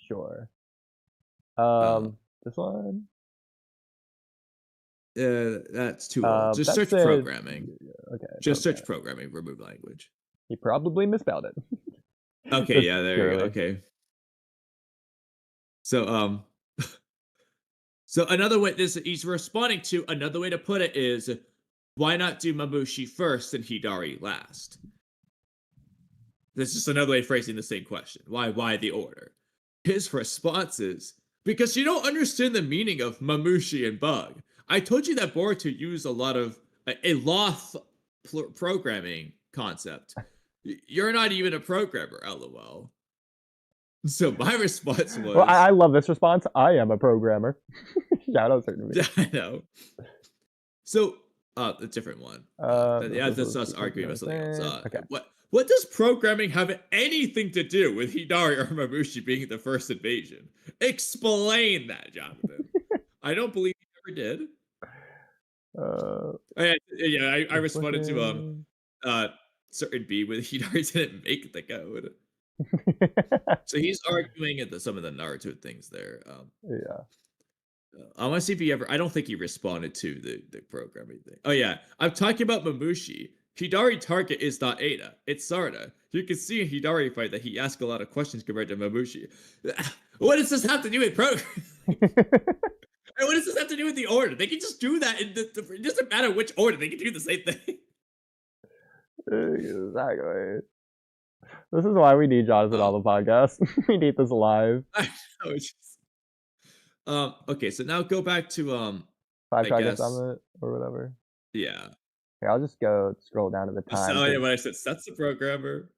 Sure. This one? That's too old. Just search programming. Okay. Just search programming, remove language. He probably misspelled it. Okay, yeah, there you go. Okay. So, so another way he's responding to, another way to put it is, why not do Mamushi first and Hidari last? This is another way of phrasing the same question. Why the order? His response is, because you don't understand the meaning of Mamushi and Bug. I told you that Boruto used a lot of a Loth programming concept. You're not even a programmer, lol. So my response was... Well, I love this response. I am a programmer. Shout out to me. I know. So... a different one. That's us arguing about something else. Okay. What does programming have anything to do with Hidari or Mamushi being the first invasion? Explain that, Jonathan. I don't believe he ever did. I responded to certain B with Hidari didn't make the code. So he's arguing at some of the Naruto things there. Yeah. I want to see if he ever. I don't think he responded to the programming thing. Oh yeah, I'm talking about Mamushi. Hidari target is not Ada, it's Sarda. You can see in Hidari fight that he asks a lot of questions compared to Mamushi. What does this have to do with programming? What does this have to do with the order? They can just do that. It doesn't matter which order. They can do the same thing. Exactly. This is why we need Jonathan on the podcast. We need this live. Okay, so now go back to 5 target summit or whatever. Yeah. Here, I'll just go scroll down to the time. So yeah, when I said that's the programmer.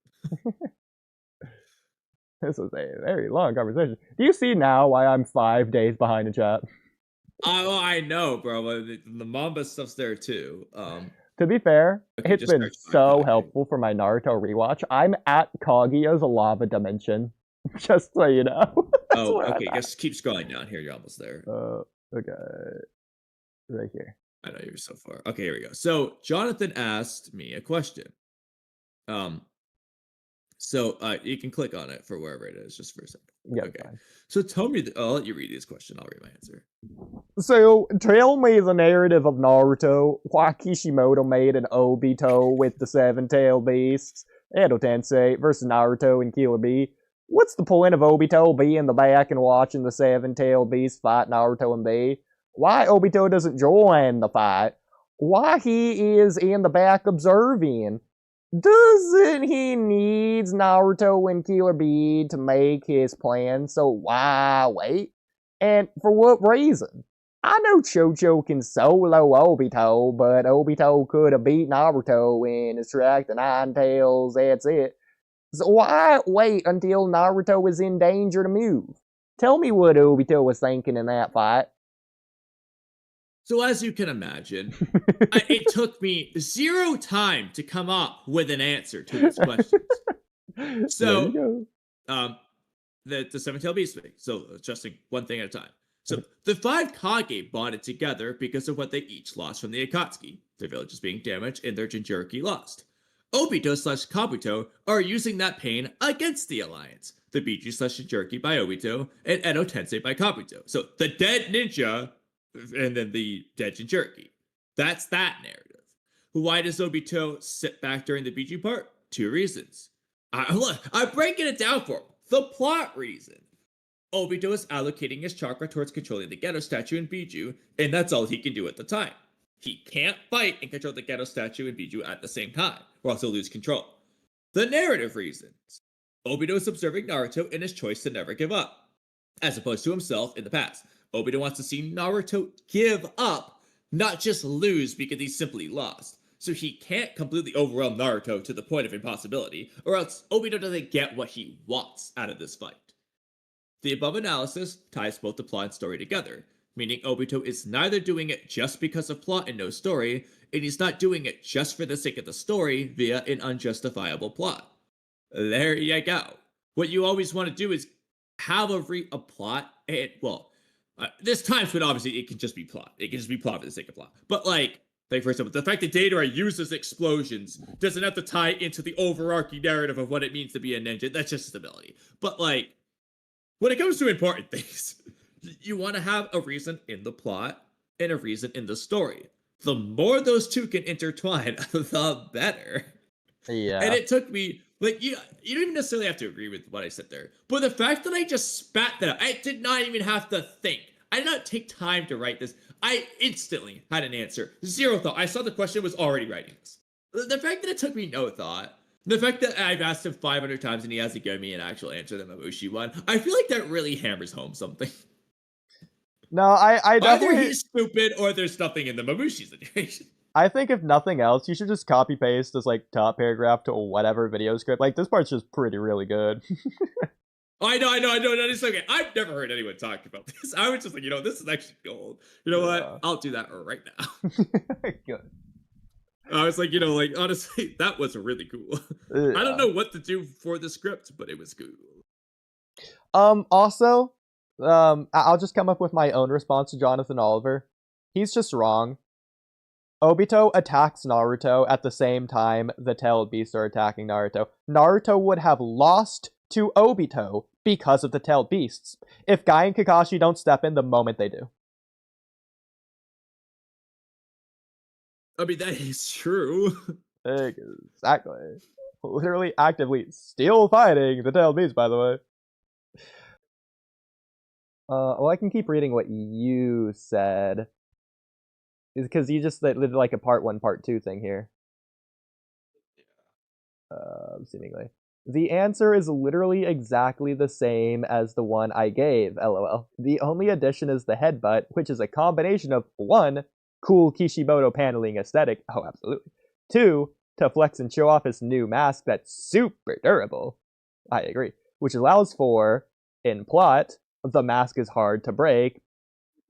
This was a very long conversation. Do you see now why I'm 5 days behind in chat? Oh, I know, bro. The Mamba stuff's there too. To be fair, okay, it's been so helpful for my Naruto rewatch. I'm at Kaguya's lava dimension, just so you know. Oh, okay. Just keep scrolling down here. You're almost there. Okay, right here. I know you're so far. Okay, here we go. So Jonathan asked me a question. So you can click on it for wherever it is, just for a second. Yeah, okay. fine. So tell me, I'll let you read this question. I'll read my answer. So tell me the narrative of Naruto. Why Kishimoto made an Obito with the 7-tailed beasts, Edo Tensei versus Naruto and Killer Bee. What's the point of Obito being in the back and watching the 7-tailed beasts fight Naruto and Bee? Why Obito doesn't join the fight? Why he is in the back observing? Doesn't he need Naruto and Killer Bee to make his plan? So why wait? And for what reason? I know Chocho can solo Obito, but Obito could have beat Naruto in his track the 9 tails, that's it. So why wait until Naruto is in danger to move? Tell me what Obito was thinking in that fight. So as you can imagine, it took me 0 time to come up with an answer to these questions. So, the 7-tailed beast thing. So just one thing at a time. So the 5 Kage bonded together because of what they each lost from the Akatsuki, their villages being damaged and their Jinchuriki lost. Obito/Kabuto are using that pain against the alliance. The Biju/Jinchuriki by Obito and Edo Tensei by Kabuto. So the dead ninja and then the dead Jinchuriki. That's that narrative. Why does Obito sit back during the Biju part? 2 reasons. I'm breaking it down for him. The plot reason. Obito is allocating his chakra towards controlling the Geto statue in Biju, and that's all he can do at the time. He can't fight and control the Geto statue in Biju at the same time, or else he'll lose control. The narrative reasons. Obito is observing Naruto in his choice to never give up, as opposed to himself in the past. Obito wants to see Naruto give up, not just lose because he simply lost. So he can't completely overwhelm Naruto to the point of impossibility, or else Obito doesn't get what he wants out of this fight. The above analysis ties both the plot and story together, meaning Obito is neither doing it just because of plot and no story, and he's not doing it just for the sake of the story via an unjustifiable plot. There you go. What you always want to do is have a plot, and, there's times when obviously it can just be plot. It can just be plot for the sake of plot. But like for example, the fact that Deidara uses explosions doesn't have to tie into the overarching narrative of what it means to be a ninja. That's just stability. But like, when it comes to important things, you want to have a reason in the plot and a reason in the story. The more those two can intertwine, the better. Yeah. And it took me, like, you don't even necessarily have to agree with what I said there. But the fact that I just spat that out, I did not even have to think. I did not take time to write this. I instantly had an answer. 0 thought. I saw the question, was already writing this. The fact that it took me no thought, the fact that I've asked him 500 times and he hasn't given me an actual answer to the Mamushi one, I feel like that really hammers home something. No, I definitely... Either he's stupid or there's nothing in the Mamushi situation. I think if nothing else, you should just copy paste this like top paragraph to whatever video script. Like this part's just really good. I know. It's okay. I've never heard anyone talk about this. I was just like, this is actually gold. You know what? I'll do that right now. Good. I was like, honestly, that was really cool. Yeah. I don't know what to do for the script, but it was cool. Also, I'll just come up with my own response to Jonathan Oliver. He's just wrong. Obito attacks Naruto at the same time the tailed beasts are attacking Naruto. Naruto would have lost to Obito because of the tailed beasts if Guy and Kakashi don't step in the moment they do. I mean, that is true. Exactly. Literally actively still fighting the tailed beast, by the way. Well, I can keep reading what you said. Because you just did like a part 1, part 2 thing here. Seemingly. The answer is literally exactly the same as the one I gave, lol. The only addition is the headbutt, which is a combination of 1, cool Kishimoto paneling aesthetic, oh absolutely. 2, to flex and show off his new mask that's super durable. I agree. Which allows for, in plot, the mask is hard to break,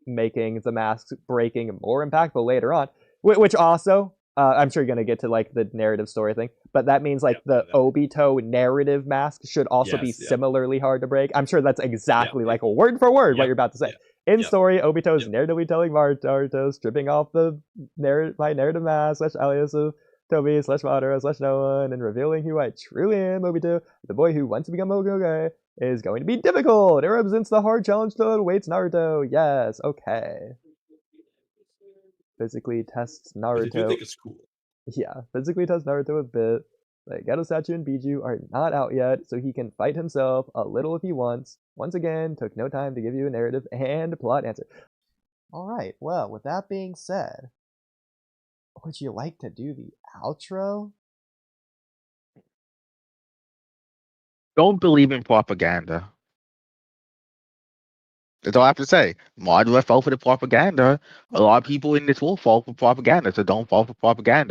making the mask breaking more impactful later on. Which also, I'm sure you're gonna get to like the narrative story thing, but that means like the Obito narrative mask should also be similarly hard to break. I'm sure that's exactly like word for word what you're about to say. In story, Obito is narratively telling Naruto, stripping off the my narrative mask / alias of Toby / Madara / no one, and revealing who I truly am, Obito, the boy who wants to become Hokage, is going to be difficult. It represents the hard challenge that awaits Naruto. Yes, okay. Physically tests Naruto. I do think it's cool. Yeah, physically tests Naruto a bit. Like, Gatosatsu and Biju are not out yet, so he can fight himself a little if he wants. Once again, took no time to give you a narrative and plot answer. Alright, well, with that being said, would you like to do the outro? Don't believe in propaganda. That's all I have to say. Madara fell for the propaganda. A lot of people in this world fall for propaganda, so don't fall for propaganda.